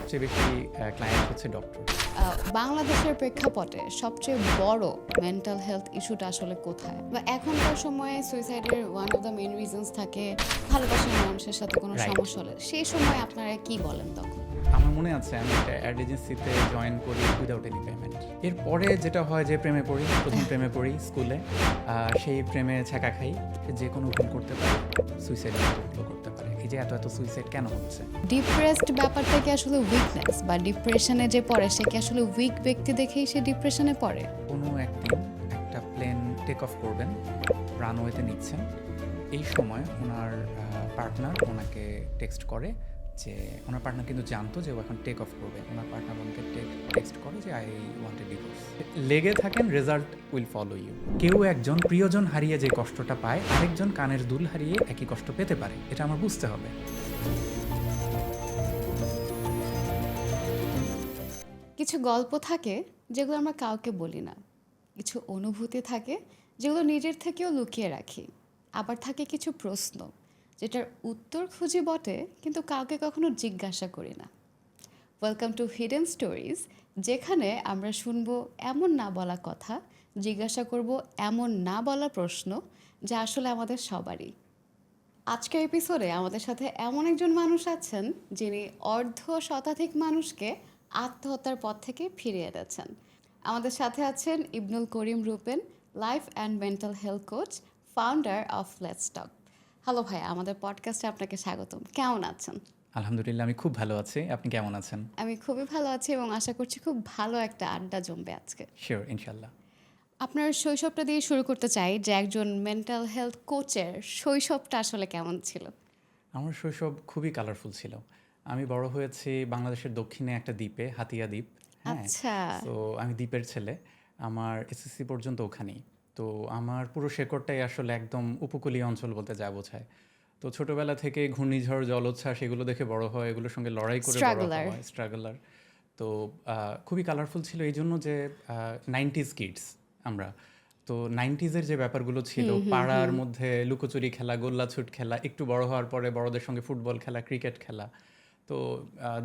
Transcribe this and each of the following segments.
সবচেয়ে বেশি ক্লায়েন্ট হচ্ছে ডক্টর। বাংলাদেশের প্রেক্ষাপটে সবচেয়ে বড় মেন্টাল হেলথ ইস্যুটা আসলে কোথায়, বা এখনকার সময়ে সুইসাইডের one of the main reasons থাকে ভালোবাসার মানুষের সাথে কোনো রাইট। সমস্যা হলে, সেই সময় আপনারা কি বলেন তখন? আমার মনে আছে আমি একটা অ্যাড এজেন্সিতে জয়েন করি উইদাউট এনি পেমেন্ট। এরপরে যেটা হয় যে প্রেমে পড়ি, প্রথম প্রেমে পড়ি স্কুলে। সেই প্রেমে ছ্যাঁকা খাই, যে কোনো ভুল করতে পারে, সুইসাইড করতে পারে। এই যে এত এত সুইসাইড কেন হচ্ছে? ডিপ্রেসড ব্যাপারটা কি আসলে উইকনেস, বা ডিপ্রেশনে যে পড়ে সে কি আসলে উইক ব্যক্তি দেখেই সে ডিপ্রেশনে পড়ে? কোনো একদিন একটা প্লেন টেক অফ করবেন, রানওয়েতে নিচ্ছেন, এই সময় ওনার পার্টনার ওনাকে টেক্সট করে যে, ওনার পার্টনার কিন্তু জানতো যে ও এখন টেক অফ করবে, ওনার পার্টনার ওনাকে টেক্সট করে যে আই ওয়ান্ট এ ডিভোর্স। লেগে থাকেন, রেজাল্ট উইল ফলো ইউ। কেউ একজন প্রিয়জন হারিয়ে যে কষ্টটা পায়, আরেকজন কানের দুল হারিয়ে একই কষ্ট পেতে পারে, এটা আমার বুঝতে হবে। কিছু গল্প থাকে যেগুলো আমরা কাউকে বলি না, কিছু অনুভূতি থাকে যেগুলো নিজের থেকেও লুকিয়ে রাখি, আবার থাকে কিছু প্রশ্ন যেটার উত্তর খুঁজি বটে কিন্তু কাউকে কখনো জিজ্ঞাসা করি না। ওয়েলকাম টু হিডেন স্টোরিজ, যেখানে আমরা শুনবো এমন না বলা কথা, জিজ্ঞাসা করব এমন না বলা প্রশ্ন যা আসলে আমাদের সবারই। আজকের এপিসোডে আমাদের সাথে এমন একজন মানুষ আছেন যিনি অর্ধ শতাধিক মানুষকে আত্মহত্যার পথ থেকে ফিরিয়ে এনেছেন। আমাদের সাথে আছেন Ibnul Karim Rupen, life and mental health coach, founder of let's talk. Hello ভাই, আমাদের পডকাস্টে আপনাকে স্বাগতম। কেমন আছেন? আলহামদুলিল্লাহ, আমি খুব ভালো আছি। আপনি কেমন আছেন? আমি খুবই ভালো আছি এবং আশা করছি খুব ভালো একটা আড্ডা জমবে আজকে। শিওর, ইনশাল্লাহ। আপনার শৈশবটা দিয়ে শুরু করতে চাই, যে একজন মেন্টাল হেলথ কোচের শৈশবটা আসলে কেমন ছিল? আমার শৈশব খুবই কালারফুল ছিল। আমি বড় হয়েছি বাংলাদেশের দক্ষিণে একটা দ্বীপে, হাতিয়া দ্বীপ। হ্যাঁ, আচ্ছা। তো আমি দ্বীপের ছেলে। আমার এসএসসি পর্যন্ত ওখানেই। তো আমার পুরো শেকড়টাই আসলে একদম উপকূলীয় অঞ্চল বলতে যা বোঝায়। তো ছোটবেলা থেকে ঘূর্ণিঝড়, জলোচ্ছ্বাস এগুলো দেখে বড় হয়, এগুলোর সঙ্গে লড়াই করে বড় স্ট্রাগলার। হয়, স্ট্রাগলার। তো খুবই কালারফুল ছিল এই জন্য যে 90s কিডস আমরা। তো 90s-এর যে ব্যাপারগুলো ছিল, পাড়ার মধ্যে লুকোচুরি খেলা, গোল্লাছুট খেলা, একটু বড় হওয়ার পরে বড়দের সঙ্গে ফুটবল খেলা, ক্রিকেট খেলা। তো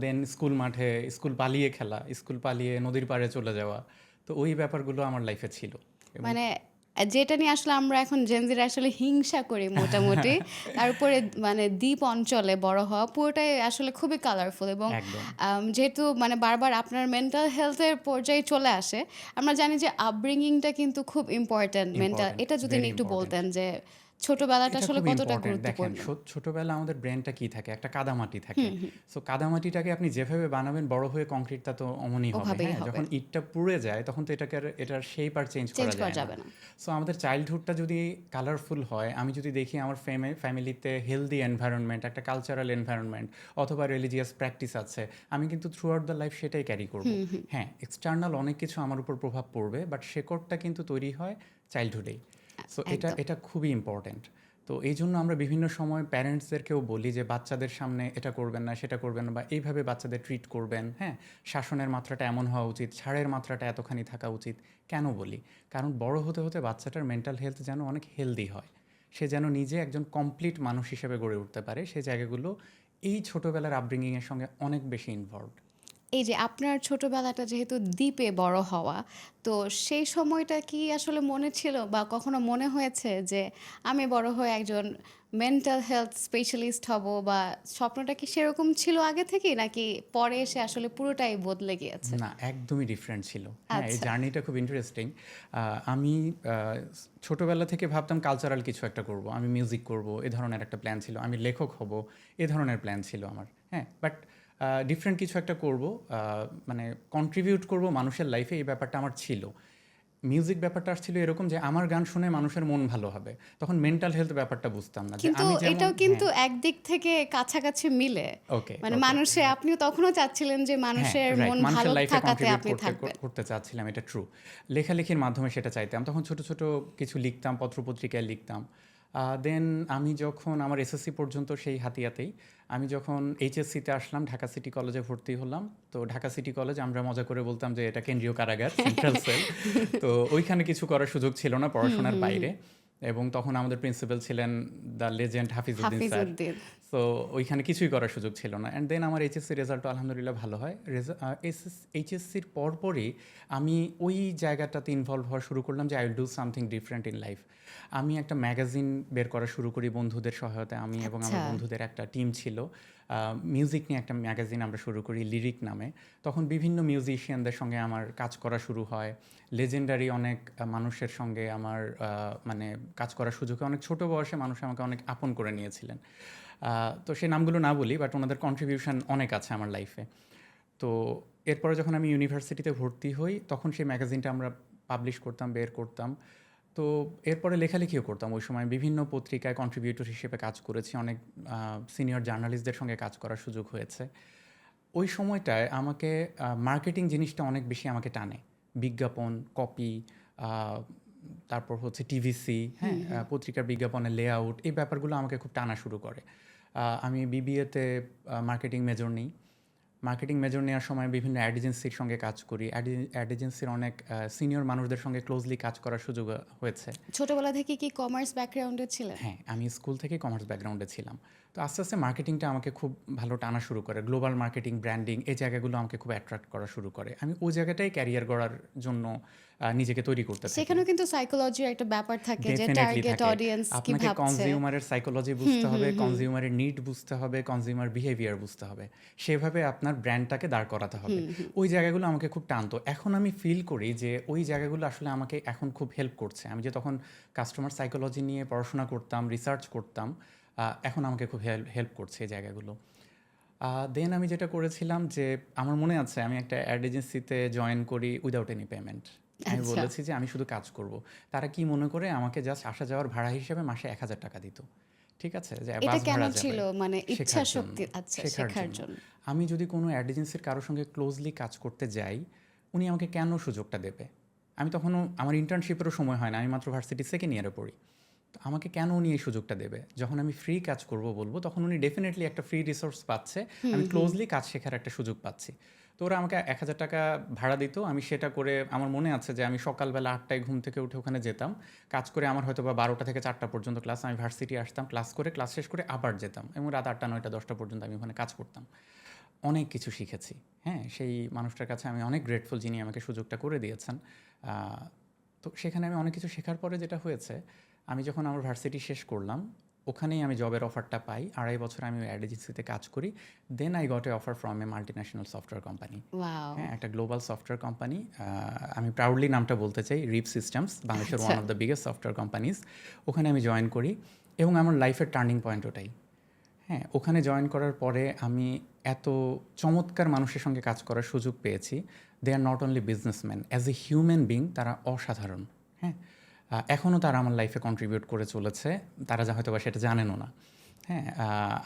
দেন স্কুল মাঠে স্কুল পালিয়ে খেলা, স্কুল পালিয়ে নদীর পাড়ে চলে যাওয়া। তো ওই ব্যাপারগুলো আমার লাইফে ছিল। এবং মানে যেটা নিয়ে আসলে আমরা এখন জেনজিরা আসলে হিংসা করি মোটামুটি, তারপরে মানে দ্বীপ অঞ্চলে বড় হওয়া পুরোটাই আসলে খুবই কালারফুল। এবং একদম যেহেতু মানে বারবার আপনার মেন্টাল হেলথের পর্যায়ে চলে আসে, আমরা জানি যে আপব্রিঙ্গিংটা কিন্তু খুব ইম্পর্ট্যান্ট মেন্টাল। ইম্পর্টেন্ট, এটা যদি ভেরি একটু ইম্পর্টেন্ট। বলতেন যে ছোটবেলাটা এটা আসলে খুব কতটা ইম্পর্টেন্ট। দেখেন, গুরুত্বপূর্ণ। ছোটবেলা আমাদের ব্রেনটা কি থাকে, একটা কাদামাটি থাকে। সো কাদামাটিটাকে আপনি যেভাবে বানাবেন, বড় হয়ে কংক্রিটটা তো অমনই হবে। ওভাবেই হ্যাঁ, হবে, যখন ইটটা পুড়ে যায় তখন তো এটাকে এটার শেপ আর চেঞ্জ চেঞ্জ করা করা যায় যাবে না। না। সো আমাদের চাইল্ডহুডটা যদি কালারফুল হয়, আমি যদি দেখি আমার ফ্যামিলিতে হেলদি এনভায়রনমেন্ট, একটা কালচারাল এনভায়রনমেন্ট অথবা রিলিজিয়াস প্র্যাকটিস আছে, আমি কিন্তু থ্রু আউট দ্য লাইফ সেটাই ক্যারি করব। হ্যাঁ, এক্সটার্নাল অনেক কিছু আমার উপর প্রভাব পড়বে, বাট শেকড়টা কিন্তু তৈরি হয় চাইল্ডহুডেই। সো এটা একদম। এটা খুবই ইম্পর্টেন্ট। তো এই জন্য আমরা বিভিন্ন সময় প্যারেন্টসদেরকেও বলি যে বাচ্চাদের সামনে এটা করবেন না, সেটা করবেন না, বা এইভাবে বাচ্চাদের ট্রিট করবেন। হ্যাঁ, শাসনের মাত্রাটা এমন হওয়া উচিত, ছাড়ের মাত্রাটা এতখানি থাকা উচিত। কেন বলি? কারণ বড় হতে হতে বাচ্চাটার মেন্টাল হেলথ যেন অনেক হেলদি হয়, সে যেন নিজে একজন কমপ্লিট মানুষ হিসেবে গড়ে উঠতে পারে। সেই জায়গাগুলো এই ছোটোবেলার আপব্রিঙ্গিংয়ের সঙ্গে অনেক বেশি ইনভলভড। এই যে আপনার ছোটবেলাটা যেহেতু দ্বীপে বড় হওয়া, তো সেই সময়টা কি আসলে মনে ছিল বা কখনো মনে হয়েছে যে আমি বড় হয়ে একজন মেন্টাল হেলথ স্পেশালিস্ট হব, বা স্বপ্নটা কি সেরকম ছিল আগে থেকেই, নাকি পরে এসে আসলে পুরোটাই বদলে গিয়েছে? না, একদমই ডিফারেন্ট ছিল। হ্যাঁ, এই আচ্ছা। জার্নিটা খুব ইন্টারেস্টিং। আমি ছোটোবেলা থেকে ভাবতাম কালচারাল কিছু একটা করব, আমি মিউজিক করব, এ ধরনের একটা প্ল্যান ছিল। আমি লেখক হব, এ ধরনের প্ল্যান ছিল আমার। হ্যাঁ, বাট ডিফারেন্ট কিছু একটা করব, মানে কন্ট্রিবিউট করব মানুষের লাইফে, এই ব্যাপারটা আমার ছিল। মিউজিক ব্যাপারটা আসছিল এরকম যে আমার গান শুনে মানুষের মন ভালো হবে। তখন মেন্টাল হেলথ ব্যাপারটা বুঝতাম না যে কিন্তু আমি যেমন। এটাও কিন্তু হ্যাঁ, একদিক থেকে কাছাকাছি মিলে, ওকে, মানে ওকে। মানুষের, আপনিও তখনও চাচ্ছিলেন যে হ্যাঁ, মানুষের রাইট, মন মানুষের ভালো লাইফে থাকাতে কন্ট্রিবিউট আপনি থাকবেন। করতে চাচ্ছিলাম, এটা ট্রু। লেখালেখির মাধ্যমে সেটা চাইতাম। তখন ছোট ছোট কিছু লিখতাম, পত্রপত্রিকায় লিখতাম। দেন আমি যখন আমার এসএসসি পর্যন্ত সেই হাতিয়াতেই, আমি যখন এইচএসসিতে আসলাম, ঢাকা সিটি কলেজে ভর্তি হলাম। তো ঢাকা সিটি কলেজ আমরা মজা করে বলতাম যে এটা কেন্দ্রীয় কারাগার, সেন্ট্রাল সেল। তো ওইখানে কিছু করার সুযোগ ছিল না পড়াশোনার বাইরে। এবং তখন আমাদের প্রিন্সিপাল ছিলেন the legend Hafizuddin sir. Hafizuddin. So ওইখানে কিছুই করার সুযোগ ছিল না। অ্যান্ড দেন আমার এইচএসসি রেজাল্টও আলহামদুলিল্লাহ ভালো হয়। এইচএসসির পরপরই আমি ওই জায়গাটাতে ইনভলভ হওয়া শুরু করলাম যে I will do something different in life. আমি একটা ম্যাগাজিন বের করা শুরু করি বন্ধুদের সহায়তায়। আমি এবং আমার আচ্ছা। বন্ধুদের একটা টিম ছিল। মিউজিক নিয়ে একটা ম্যাগাজিন আমরা শুরু করি লিরিক নামে। তখন বিভিন্ন মিউজিশিয়ানদের সঙ্গে আমার কাজ করা শুরু হয়। লেজেন্ডারি অনেক মানুষের সঙ্গে আমার মানে কাজ করার সুযোগে অনেক ছোট বয়সে মানুষ আমাকে অনেক আপন করে নিয়েছিলেন। তো সেই নামগুলো না বলি, বাট ওনাদের কন্ট্রিবিউশন অনেক আছে আমার লাইফে। তো এরপরে যখন আমি ইউনিভার্সিটিতে ভর্তি হই তখন সেই ম্যাগাজিনটা আমরা পাবলিশ করতাম, বের করতাম। তো এরপরে লেখালেখিও করতাম। ওই সময় বিভিন্ন পত্রিকায় কন্ট্রিবিউটর হিসেবে কাজ করেছি। অনেক সিনিয়র জার্নালিস্টদের সঙ্গে কাজ করার সুযোগ হয়েছে। ওই সময়টায় আমাকে মার্কেটিং জিনিসটা অনেক বেশি আমাকে টানে। বিজ্ঞাপন, কপি, তারপর হচ্ছে টিভিসি, হ্যাঁ, পত্রিকার বিজ্ঞাপনের লেআউট, এই ব্যাপারগুলো আমাকে খুব টানা শুরু করে। আমি বিবিএতে মার্কেটিং মেজর নিই। মার্কেটিং মেজর নেওয়ার সময় বিভিন্ন অ্যাড এজেন্সির সঙ্গে কাজ করি। অ্যাড এজেন্সির অনেক সিনিয়র মানুষদের সঙ্গে ক্লোজলি কাজ করার সুযোগ হয়েছে। ছোটবেলা থেকে কি কমার্স ব্যাকগ্রাউন্ডে ছিলেন? হ্যাঁ, আমি স্কুল থেকে কমার্স ব্যাকগ্রাউন্ডে ছিলাম। তো আস্তে আস্তে মার্কেটিংটা আমাকে খুব ভালো টানা শুরু করে। গ্লোবাল মার্কেটিং, ব্র্যান্ডিং, এই জায়গাগুলো আমাকে খুব অ্যাট্রাক্ট করা শুরু করে। আমি ওই জায়গাটাই ক্যারিয়ার গড়ার জন্য নিজেকে তৈরি করতে থাকি। সেখানেও কিন্তু সাইকোলজির একটা ব্যাপার থাকে যে ডেফিনেটলি টার্গেট থাকে। অডিয়েন্স কি আপনাকে ভাবছে। কনজিউমারের সাইকোলজি বুঝতে হবে, কনজিউমারের নিড বুঝতে হবে, কনজিউমার বিহেভিয়ার বুঝতে হবে। সেভাবে আপনার ব্র্যান্ডটাকে দাঁড় করাতে হবে। ওই জায়গাগুলো আমাকে খুব টানতো। এখন আমি ফিল করি যে ওই জায়গাগুলো আসলে আমাকে এখন খুব হেল্প করছে। আমি যে তখন কাস্টমার সাইকোলজি নিয়ে পড়াশোনা করতাম, রিসার্চ করতাম, এখন আমাকে খুব হেল্প করছে এই জায়গাগুলো। দেন আমি যেটা করেছিলাম যে আমার মনে আছে আমি একটা অ্যাড এজেন্সিতে জয়েন করি উইদাউট এনি পেমেন্ট। আমি আচ্ছা। বলেছি যে আমি শুধু কাজ করব। তারা কি মনে করে আমাকে জাস্ট আসা যাওয়ার ভাড়া হিসেবে মাসে ১,০০০ টাকা দিত। ঠিক আছে? যে এটা বাস কেন ভাড়া যাবে। ছিল? মানে ইচ্ছা শেখার জন্য, শক্তি, আচ্ছা, শেখার শেখার জন্য। জন্য। আমি যদি কোনো অ্যাড এজেন্সির কারো সঙ্গে ক্লোজলি কাজ করতে যাই, উনি আমাকে কেন সুযোগটা দেবে? আমি তখনও আমার ইন্টার্নশিপেরও সময় হয় না। আমি মাত্র ভার্সিটি সেকেন্ড ইয়ারে পড়ি। তো আমাকে কেন উনি এই সুযোগটা দেবে? যখন আমি ফ্রি কাজ করব বলবো, তখন উনি ডেফিনেটলি একটা ফ্রি রিসোর্স পাচ্ছে। আমি ক্লোজলি কাজ শেখার একটা সুযোগ পাচ্ছি। তো ওরা আমাকে ১,০০০ টাকা ভাড়া দিত। আমি সেটা করে আমার মনে আছে যে আমি সকালবেলা ৮টায় ঘুম থেকে উঠে ওখানে যেতাম। কাজ করে আমার হয়তো বা ১২টা থেকে ৪টা পর্যন্ত ক্লাস। আমি ভার্সিটি আসতাম, ক্লাস করে, ক্লাস শেষ করে আবার যেতাম এবং রাত ৮টা, ৯টা, 10টা পর্যন্ত আমি ওখানে কাজ করতাম। অনেক কিছু শিখেছি। হ্যাঁ, সেই মানুষটার কাছে আমি অনেক গ্রেটফুল যিনি আমাকে সুযোগটা করে দিয়েছেন। তো সেখানে আমি অনেক কিছু শেখার পরে যেটা হয়েছে, আমি যখন আমার ভার্সিটি শেষ করলাম, ওখানেই আমি জবের অফারটা পাই। ২.৫ বছর আমি অ্যাড এজেন্সিতে কাজ করি। Then I got a offer from a multinational software company. Wow! হ্যাঁ, একটা গ্লোবাল সফটওয়্যার কোম্পানি। আমি প্রাউডলি নামটা বলতে চাই, রিপ সিস্টেমস, বাংলাদেশের ওয়ান আচ্ছা। Of the biggest software companies. ওখানে আমি জয়েন করি এবং আমার লাইফের টার্নিং পয়েন্ট ওটাই। হ্যাঁ, ওখানে জয়েন করার পরে আমি এত চমৎকার মানুষের সঙ্গে কাজ করার সুযোগ পেয়েছি। They are not only businessman, as a human being তারা অসাধারণ। হ্যাঁ, এখনও তারা আমার লাইফে কন্ট্রিবিউট করে চলেছে। তারা হয়তো বা সেটা জানেনও না। হ্যাঁ,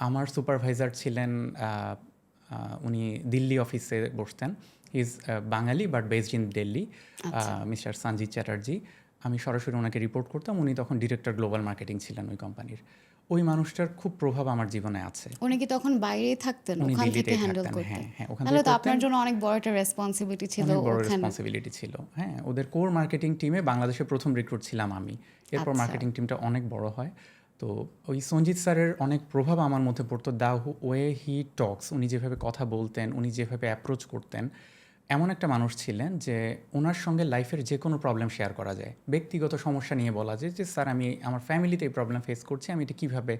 আমার সুপারভাইজার ছিলেন, উনি দিল্লি অফিসে বসতেন। He is Bengali but based in Delhi, আচ্ছা। মিস্টার সঞ্জিত চ্যাটার্জি। আমি সরাসরি ওনাকে রিপোর্ট করতাম। উনি তখন ডিরেক্টর গ্লোবাল মার্কেটিং ছিলেন ওই কোম্পানির। ওই মানুষটার খুব প্রভাব আমার জীবনে আছে। উনি কি তখন বাইরেই থাকতেন? উনি ওখান থেকে দিল্লিতেই হ্যান্ডেল থাকতেন। করতেন? হ্যাঁ, হ্যাঁ, ওখান তাহলে থেকে তো করতেন। আপনার জন্য অনেক বড় একটা রেসপন্সিবিলিটি ছিল অনেক বড় ওখানে। রেসপন্সিবিলিটি ছিল। হ্যাঁ, ওদের কোর মার্কেটিং টিমে বাংলাদেশের প্রথম রিক্রুট ছিলাম আমি। এরপর আচ্ছা। মার্কেটিং টিমটা অনেক বড় হয়। তো ওই সঞ্জিত স্যারের অনেক প্রভাব আমার মধ্যে পড়তো। দ্য ওয়ে হি টক্স, উনি যেভাবে কথা বলতেন, উনি যেভাবে অ্যাপ্রোচ করতেন, এমন একটা মানুষ ছিলেন যে ওনার সঙ্গে লাইফের যে কোনো প্রবলেম শেয়ার করা যায়। ব্যক্তিগত সমস্যা নিয়ে বলা যায় যে স্যার আমি আমার ফ্যামিলিতে এই প্রবলেম ফেস করছি, আমি এটা কীভাবে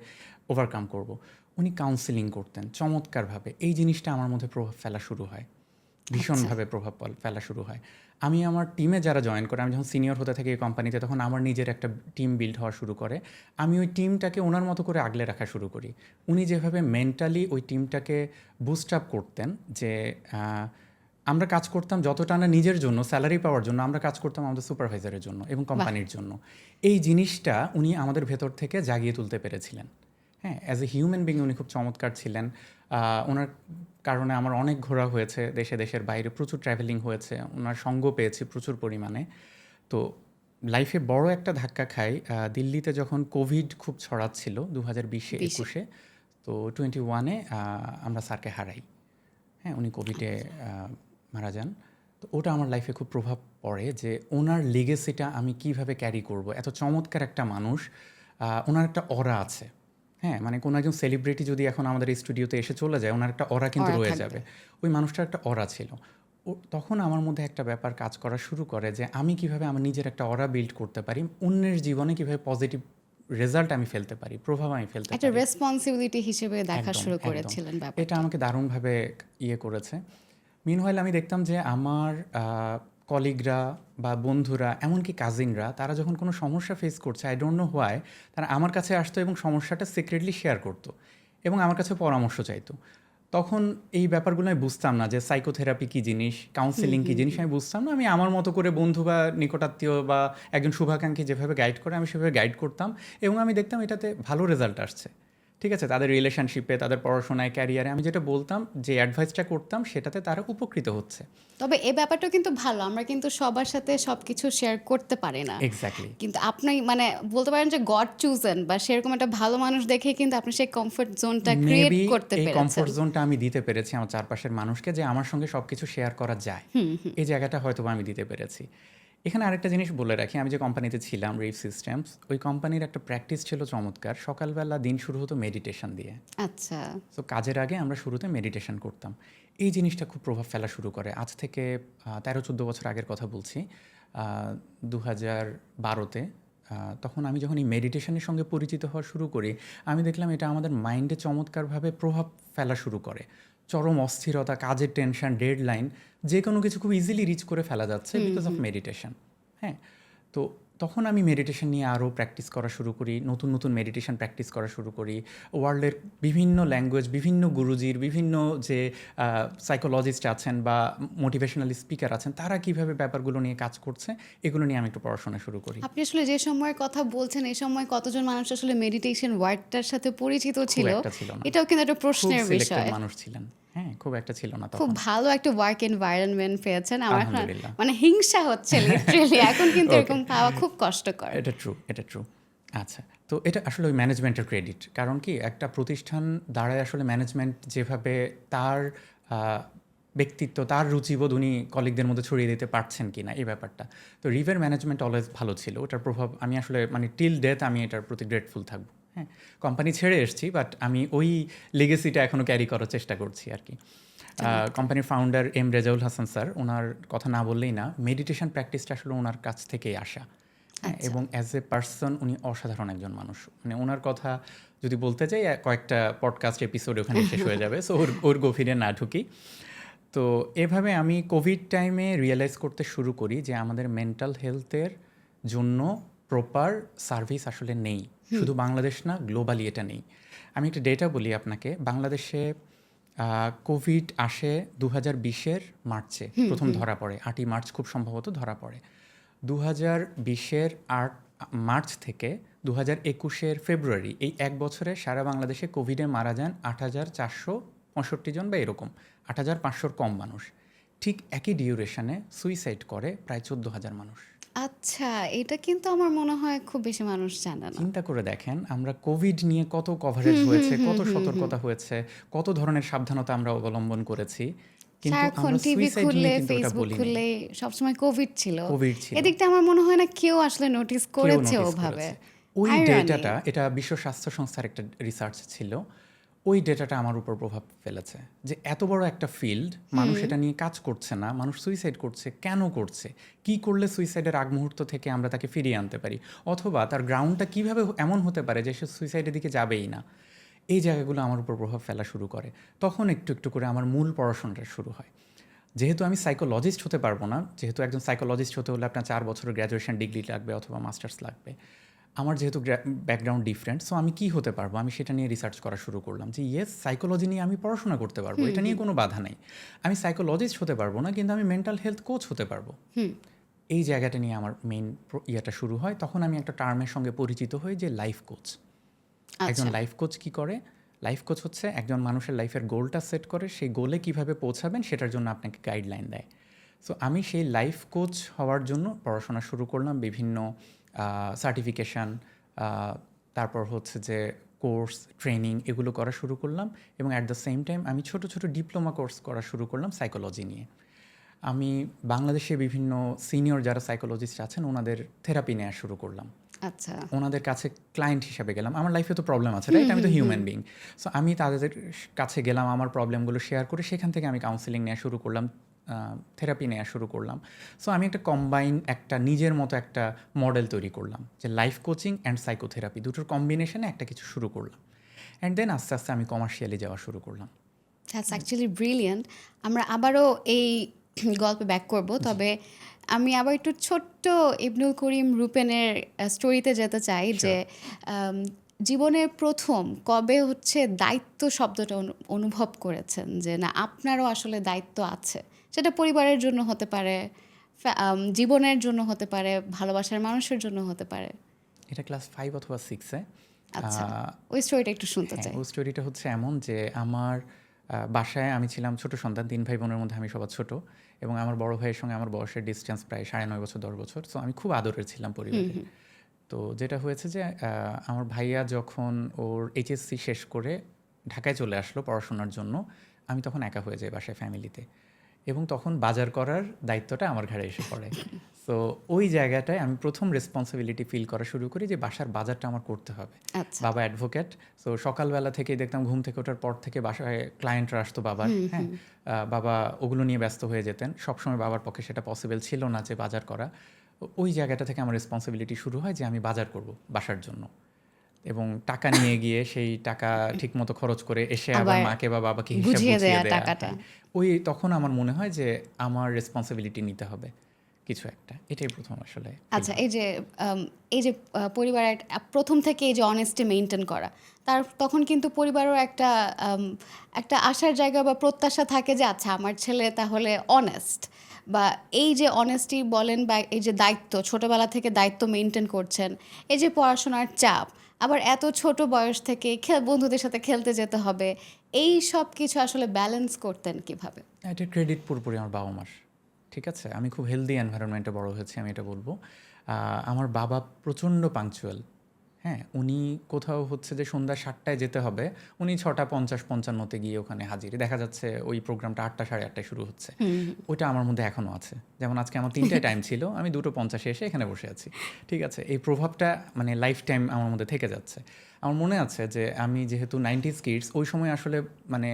ওভারকাম করব। উনি কাউন্সেলিং করতেন চমৎকারভাবে। এই জিনিসটা আমার মধ্যে প্রভাব ফেলা শুরু হয়, ভীষণভাবে প্রভাব ফেলা শুরু হয়। আমি আমার টিমে যারা জয়েন করে, আমি যখন সিনিয়র হতে থাকি এই কোম্পানিতে, তখন আমার নিজের একটা টিম বিল্ড হওয়া শুরু করে। আমি ওই টিমটাকে ওনার মতো করে আগলে রাখা শুরু করি। উনি যেভাবে মেন্টালি ওই টিমটাকে বুস্ট আপ করতেন, যে আমরা কাজ করতাম যতটা না নিজের জন্য, স্যালারি পাওয়ার জন্য, আমরা কাজ করতাম আমাদের সুপারভাইজারের জন্য এবং কোম্পানির জন্য। এই জিনিসটা উনি আমাদের ভেতর থেকে জাগিয়ে তুলতে পেরেছিলেন। হ্যাঁ, অ্যাজ এ হিউম্যান বিং উনি খুব চমৎকার ছিলেন। ওনার কারণে আমার অনেক ঘোরা হয়েছে দেশে, দেশের বাইরে প্রচুর ট্রাভেলিং হয়েছে। ওনার সঙ্গ পেয়েছি প্রচুর পরিমাণে। তো লাইফে বড় একটা ধাক্কা খাই দিল্লিতে যখন কোভিড খুব ছড়াচ্ছিল 2020-এ 21-এ। তো 21-এ আমরা স্যারকে হারাই। হ্যাঁ, উনি কোভিডে মারা যান। তো ওটা আমার লাইফে খুব প্রভাব পড়ে যে ওনার লিগেসিটা আমি কিভাবে ক্যারি করব। এত চমৎকার একটা মানুষ, ওনার একটা অরা আছে। হ্যাঁ, মানে কোনো একজন সেলিব্রিটি যদি এখন আমাদের এই স্টুডিওতে এসে চলে যায়, ওনার একটা অরা কিন্তু অরা রয়ে থাকবে। যাবে। ওই মানুষটার একটা অরা ছিল। তখন আমার মধ্যে একটা ব্যাপার কাজ করা শুরু করে যে আমি কিভাবে আমার নিজের একটা অরা বিল্ড করতে পারি, অন্যের জীবনে কিভাবে পজিটিভ রেজাল্ট আমি ফেলতে পারি, প্রভাব আমি ফেলতে একটা পারি। রেসপন্সিবিলিটি হিসেবে দেখা একদম, শুরু একদম। করেছিলেন এটা ব্যাপারটা। আমাকে দারুণভাবে ইয়ে করেছে। মিনহোয়াইল আমি দেখতাম যে আমার কলিগরা বা বন্ধুরা, এমনকি কাজিনরা, তারা যখন কোনো সমস্যা ফেস করছে, আই ডোন্ট নো হোয়াই, তারা আমার কাছে আসতো এবং সমস্যাটা সিক্রেটলি শেয়ার করতো এবং আমার কাছে পরামর্শ চাইতো। তখন এই ব্যাপারগুলো আমি বুঝতাম না যে সাইকোথেরাপি কী জিনিস, কাউন্সেলিং কী জিনিস, আমি বুঝতাম না। আমি আমার মতো করে বন্ধু বা নিকটাত্মীয় বা একজন শুভাকাঙ্ক্ষী যেভাবে গাইড করে, আমি সেভাবে গাইড করতাম এবং আমি দেখতাম এটাতে ভালো রেজাল্ট আসছে। ঠিক আছে, তাদের রিলেশনশিপে, তাদের পড়াশোনায়, ক্যারিয়ারে আমি যেটা বলতাম, যে অ্যাডভাইসটা করতাম, সেটাতে তারা উপকৃত হচ্ছে। তবে এই ব্যাপারটাও কিন্তু ভালো, আমরা কিন্তু সবার সাথে সবকিছু শেয়ার করতে পারি না। এক্স্যাক্টলি। কিন্তু আপনি মানে বলতে পারেন যে গড চুজেন বা সেরকম একটা ভালো মানুষ দেখে কিন্তু আপনি সেই কমফোর্ট জোনটা ক্রিয়েট মেবি করতে এই পেরেছেন। কমফোর্ট জোনটা আমি দিতে পেরেছি আমার চারপাশের মানুষকে, যে আমার সঙ্গে সব কিছু শেয়ার করা যায়। এই জায়গাটা হয়তো আমি দিতে পেরেছি। এখানে আরেকটা জিনিস বলে রাখি, আমি যে কোম্পানিতে ছিলাম রিভ সিস্টেমস, ওই কোম্পানির একটা প্র্যাকটিস ছিল চমৎকার। সকালবেলা দিন শুরু হতো মেডিটেশন দিয়ে। আচ্ছা। সো কাজের আগে আমরা শুরুতে মেডিটেশন করতাম। এই জিনিসটা খুব প্রভাব ফেলা শুরু করে। আজ থেকে 13-14 বছর আগের কথা বলছি। 2012-তে তখন আমি যখন এই মেডিটেশনের সঙ্গে পরিচিত হওয়া শুরু করি, আমি দেখলাম এটা আমাদের মাইন্ডে চমৎকারভাবে প্রভাব ফেলা শুরু করে। চরম অস্থিরতা, কাজের টেনশন, ডেডলাইন, যে কোনো কিছু খুব ইজিলি রিচ করে ফেলা যাচ্ছে বিকজ অফ মেডিটেশন। হ্যাঁ, তো তখন আমি মেডিটেশন নিয়ে আরও প্র্যাকটিস করা শুরু করি, নতুন নতুন মেডিটেশন প্র্যাকটিস করা শুরু করি। ওয়ার্ল্ডের বিভিন্ন ল্যাঙ্গুয়েজ, বিভিন্ন গুরুজির, বিভিন্ন যে সাইকোলজিস্ট আছেন বা মোটিভেশনাল স্পিকার আছেন, তারা কীভাবে ব্যাপারগুলো নিয়ে কাজ করছে, এগুলো নিয়ে আমি একটু পড়াশোনা শুরু করি। আপনি আসলে যে সময়ের কথা বলছেন, এই সময় কতজন মানুষ আসলে মেডিটেশন ওয়ার্ডটার সাথে পরিচিত খুব ছিল, একটা ছিল না। এটাও কিন্তু একটা খুব প্রশ্নের সিলেক্টেড বিষয়। মানুষ ছিলেন। হ্যাঁ, খুব একটা ছিল না খুব তখন। ভালো একটা ওয়ার্ক এনভায়রনমেন্ট পেয়েছেন। আমার এখন আলহামদুলিল্লাহ। মানে হিংসা হচ্ছে লিটারেলি। এখন কিন্তু ওকে, এরকম পাওয়া খুব কষ্টকর। এটা ট্রু, এটা ট্রু। আচ্ছা, তো এটা আসলে ওই ম্যানেজমেন্টের ক্রেডিট। কারণ কি, একটা প্রতিষ্ঠান দাঁড়ায় আসলে ম্যানেজমেন্ট যেভাবে তার ব্যক্তিত্ব, তার রুচিবোধ উনি কলিগদের মধ্যে ছড়িয়ে দিতে পারছেন কি না, এই ব্যাপারটা। তো রিভের ম্যানেজমেন্ট অলওয়েজ ভালো ছিল। ওটার প্রভাব আমি আসলে মানে টিল ডেথ আমি এটার প্রতি গ্রেটফুল থাকবো। হ্যাঁ, কোম্পানি ছেড়ে এসেছি, বাট আমি ওই লেগেসিটা এখনও ক্যারি করার চেষ্টা করছি আর কি। কোম্পানির founder M Rezaul Hasan sir, ওনার কথা না বললেই না, মেডিটেশন প্র্যাকটিসটা আসলে ওনার কাছ থেকেই আসা। হ্যাঁ, আচ্ছা। এবং অ্যাজ এ পার্সন উনি অসাধারণ একজন মানুষ। মানে ওনার কথা যদি বলতে যাই, কয়েকটা পডকাস্ট এপিসোড ওখানে শেষ হয়ে যাবে। সো ওর গভীরে না ঢুকি। তো এভাবে আমি কোভিড টাইমে রিয়েলাইজ করতে শুরু করি যে আমাদের মেন্টাল হেলথের জন্য প্রপার সার্ভিস আসলে নেই। শুধু বাংলাদেশ না, গ্লোবালি এটা নেই। আমি একটা ডেটা বলি আপনাকে। বাংলাদেশে কোভিড আসে 2020-এর মার্চে, প্রথম ধরা পড়ে। 8ই মার্চ খুব সম্ভবত ধরা পড়ে। 2020-এর 8 মার্চ থেকে 2021-এর ফেব্রুয়ারি, এই এক বছরে সারা বাংলাদেশে কোভিডে মারা যান 8,465 জন বা এরকম, 8,500 কম মানুষ। ঠিক একই ডিউরেশনে সুইসাইড করে প্রায় 14,000 মানুষ। আচ্ছা, এটা কিন্তু আমার মনে হয় খুব বেশি মানুষ জানে না। চিন্তা করে দেখেন, আমরা কোভিড নিয়ে কত কভারেজ হয়েছে, কত সতর্কতা হয়েছে, কত ধরনের সাবধানতা আমরা অবলম্বন করেছি, কিন্তু সারাক্ষণ আমরা টিভি সুইসাইড খুললে, নিয়ে কিন্তু ওটা ফেসবুক বলি নাই। খুললে সবসময় কোভিড ছিল। কোভিড ছিল, এদিকটা আমার মনে হয় না কেউ আসলে নোটিস কেউ করেছে নোটিস ওভাবে। করেছে। ওই Irony। ডেটাটা, এটা বিশ্ব স্বাস্থ্য সংস্থার একটা রিসার্চ ছিল, ওই ডেটাটা আমার উপর প্রভাব ফেলেছে যে এত বড় একটা ফিল্ড, মানুষ এটা নিয়ে কাজ করছে না, মানুষ সুইসাইড করছে, কেন করছে, কি করলে সুইসাইডের আগ মুহূর্ত থেকে আমরা তাকে ফিরিয়ে আনতে পারি, অথবা তার গ্রাউন্ডটা কীভাবে এমন হতে পারে যে সে সুইসাইডের দিকে যাবেই না। এই জায়গাগুলো আমার উপর প্রভাব ফেলা শুরু করে। তখন একটু একটু করে আমার মূল পড়াশোনাটা শুরু হয়। যেহেতু আমি সাইকোলজিস্ট হতে পারবো না, যেহেতু একজন সাইকোলজিস্ট হতে হলে আপনার 4 বছরের গ্র্যাজুয়েশন ডিগ্রি লাগবে অথবা মাস্টার্স লাগবে, আমার যেহেতু ব্যাকগ্রাউন্ড ডিফারেন্ট, সো আমি কি হতে পারবো, আমি সেটা নিয়ে রিসার্চ করা শুরু করলাম যে ইয়েস, সাইকোলজি নিয়ে আমি পড়াশোনা করতে পারবো, এটা নিয়ে কোনো বাধা নেই। আমি সাইকোলজিস্ট হতে পারবো না, কিন্তু আমি মেন্টাল হেলথ কোচ হতে পারবো। এই জায়গাটা নিয়ে আমার মেইন ইয়েটা শুরু হয়। তখন আমি একটা টার্মের সঙ্গে পরিচিত হই যে লাইফ কোচ। একজন লাইফ কোচ কি করে? লাইফ কোচ হচ্ছে একজন মানুষের লাইফের গোলটা সেট করে, সেই গোলে কিভাবে পৌঁছাবেন সেটার জন্য আপনাকে গাইডলাইন দেয়। সো আমি সেই লাইফ কোচ হওয়ার জন্য পড়াশোনা শুরু করলাম, বিভিন্ন সার্টিফিকেশান, তারপর হচ্ছে যে কোর্স, ট্রেনিং, এগুলো করা শুরু করলাম। এবং অ্যাট দ্য সেম টাইম আমি ছোট ছোট ডিপ্লোমা কোর্স করা শুরু করলাম সাইকোলজি নিয়ে। আমি বাংলাদেশে বিভিন্ন সিনিয়র যারা সাইকোলজিস্ট আছেন ওনাদের থেরাপি নেওয়া শুরু করলাম। আচ্ছা। ওনাদের কাছে ক্লায়েন্ট হিসাবে গেলাম। আমার লাইফে তো প্রবলেম আছে, রাইট? আমি তো হিউম্যান বিং। সো আমি তাদের কাছে গেলাম, আমার প্রবলেমগুলো শেয়ার করে সেখান থেকে আমি কাউন্সেলিং নেওয়া শুরু করলাম, থেরাপি নেওয়া শুরু করলাম। সো আমি একটা কম্বাইন, একটা নিজের মতো একটা মডেল তৈরি করলাম যে লাইফ কোচিং অ্যান্ড সাইকোথেরাপি দুটোর কম্বিনেশনে একটা কিছু শুরু করলাম। অ্যান্ড দেন আস্তে আস্তে আমি কমার্শিয়ালি যাওয়া শুরু করলাম। That's actually brilliant. আমরা আবারও এই গল্পে ব্যাক করব, তবে আমি আবার একটু ছোট্ট ইবনুল করিম রূপেনের স্টোরিতে যেতে চাই যে জীবনের প্রথম কবে হচ্ছে দায়িত্ব শব্দটা অনুভব করেছেন যে না আপনারও আসলে দায়িত্ব আছে, সেটা পরিবারের জন্য হতে পারে, জীবনের জন্য হতে পারে, ভালোবাসার মানুষের জন্য হতে পারে। এটা ক্লাস 5 অথবা 6-এ। আচ্ছা, ওই স্টোরিটা একটু শুনতে চাই। ওই স্টোরিটা হচ্ছে এমন যে আমার বাসায় আমি ছিলাম ছোট সন্তান, 3 ভাই বোনের মধ্যে আমি সবার ছোট, এবং আমার বড় ভাইয়ের সঙ্গে আমার বয়সের ডিস্টেন্স প্রায় 9.5 বছর 10 বছর। সো আমি খুব আদরের ছিলাম পরিবারে। তো যেটা হয়েছে যে আমার ভাইয়া যখন ওর এইচএসসি শেষ করে ঢাকায় চলে আসলো পড়াশোনার জন্য, আমি তখন একা হয়ে যাই বাসায় ফ্যামিলিতে, এবং তখন বাজার করার দায়িত্বটা আমার ঘাড়ে এসে পড়ে। সো ওই জায়গাটায় আমি প্রথম রেসপন্সিবিলিটি ফিল করা শুরু করি যে বাসার বাজারটা আমার করতে হবে। আচ্ছা। বাবা অ্যাডভোকেট, সো সকালবেলা থেকেই দেখতাম ঘুম থেকে ওঠার পর থেকে বাসায় ক্লায়েন্টরা আসতো বাবার, হ্যাঁ, বাবা ওগুলো নিয়ে ব্যস্ত হয়ে যেতেন। সবসময় বাবার পক্ষে সেটা পসিবল ছিল না যে বাজার করা। ওই জায়গাটা থেকে আমার রেসপন্সিবিলিটি শুরু হয় যে আমি বাজার করব বাসার জন্য, এবং টাকা নিয়ে গিয়ে সেই টাকা ঠিকমতো খরচ করে এসে আবার মাকে বা বাবাকে হিসাব বুঝিয়ে দেয়া টাকাটা। ওই তখন আমার মনে হয় যে আমার রেসপন্সিবিলিটি নিতে হবে কিছু একটা। এটাই প্রথম আসলে। আচ্ছা, এই যে পরিবারের প্রথম থেকে এই যে অনেস্টি মেনটেন করা, তার তখন কিন্তু পরিবারও একটা আশার জায়গা বা প্রত্যাশা থাকে যে আচ্ছা আমার ছেলে তাহলে অনেস্ট, বা এই যে অনেস্টি বলেন বা এই যে দায়িত্ব, ছোটবেলা থেকে দায়িত্ব মেনটেন করছেন, এই যে পড়াশোনার চাপ, আবার এত ছোট বয়স থেকে বন্ধুদের সাথে খেলতে যেতে হবে, এই সব কিছু আসলে ব্যালেন্স করতেন কিভাবে? এটা ক্রেডিট পুরোপুরি আমার বাবা মার। ঠিক আছে, আমি খুব হেলদি এনভায়রনমেন্টে বড় হয়েছি, আমি এটা বলবো। আমার বাবা প্রচণ্ড পাংচুয়াল। হ্যাঁ, উনি কোথাও হচ্ছে যে সন্ধ্যা 7টায় যেতে হবে, উনি 6:50-55 গিয়ে ওখানে হাজির। দেখা যাচ্ছে ওই প্রোগ্রামটা 8টা 8:30টায় শুরু হচ্ছে। ওইটা আমার মধ্যে এখনও আছে। যেমন আজকে আমার 3টায় টাইম ছিল, আমি 2:50 এসে এখানে বসে আছি। ঠিক আছে, এই প্রভাবটা মানে লাইফ টাইম আমার মধ্যে থেকে যাচ্ছে। আমার মনে আছে যে আমি যেহেতু 90s কিডস, ওই সময় আসলে মানে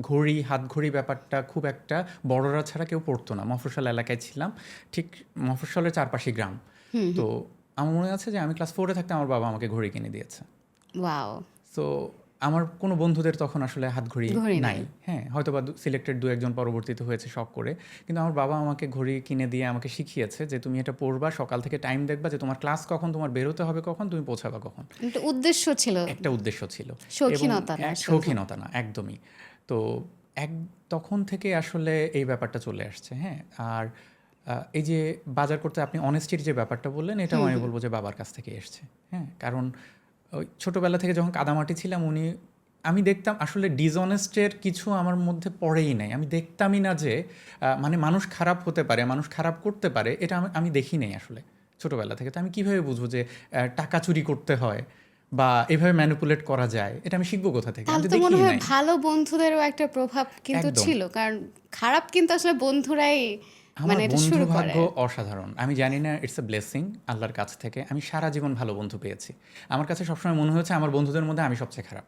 ঘড়ি, হাত ঘড়ি ব্যাপারটা খুব একটা বড়রা ছাড়া কেউ পড়তো না। মফস্বল এলাকায় ছিলাম, ঠিক মফস্বলের চারপাশে গ্রাম। তো আমার মনে আছে যে আমি ক্লাস 4-এ থাকতে আমার বাবা আমাকে ঘড়ি কিনে দিয়েছে। ওয়াও। সো আমার কোনো বন্ধুদের তখন আসলে হাত ঘড়ি নাই। হ্যাঁ, হয়তো বা সিলেক্টেড 2-1 পরবর্তীতে হয়েছে শখ করে, কিন্তু আমার বাবা আমাকে ঘড়ি কিনে দিয়ে আমাকে শিখিয়েছে যে তুমি এটা পড়বা, সকাল থেকে টাইম দেখবা যে তোমার ক্লাস কখন, তোমার বেরোতে হবে কখন, তুমি পৌঁছাবা কখন। একটা উদ্দেশ্য ছিল, একটা উদ্দেশ্য ছিল, শৌখিনতা না, একদমই। তো তখন থেকে আসলে এই ব্যাপারটা চলে আসছে। হ্যাঁ, আর এই যে বাজার করতে আপনি অনেস্টির যে ব্যাপারটা বললেন, এটাও আমি বলবো যে বাবার কাছ থেকে এসছে। হ্যাঁ, কারণ ওই ছোটোবেলা থেকে যখন কাদামাটি ছিলাম, আমি দেখতাম আসলে ডিসঅনেস্টের কিছু আমার মধ্যে পড়েই নাই। আমি দেখতামই না যে মানে মানুষ খারাপ হতে পারে, মানুষ খারাপ করতে পারে, এটা আমি দেখি নাই আসলে ছোটোবেলা থেকে। তো আমি কীভাবে বুঝবো যে টাকা চুরি করতে হয় বা এভাবে ম্যানিপুলেট করা যায়, এটা আমি শিখবো কোথা থেকে? তাহলে তো মনে হয় ভালো বন্ধুদেরও একটা প্রভাব কিন্তু ছিল, কারণ খারাপ কিন্তু আসলে বন্ধুরাই আমার বন্ধু ভাগ্য অসাধারণ। আমি জানি না, ইটস এ ব্লেসিং আল্লাহর কাছ থেকে। আমি সারা জীবন ভালো বন্ধু পেয়েছি। আমার কাছে সবসময় মনে হয়েছে আমার বন্ধুদের মধ্যে আমি সবচেয়ে খারাপ।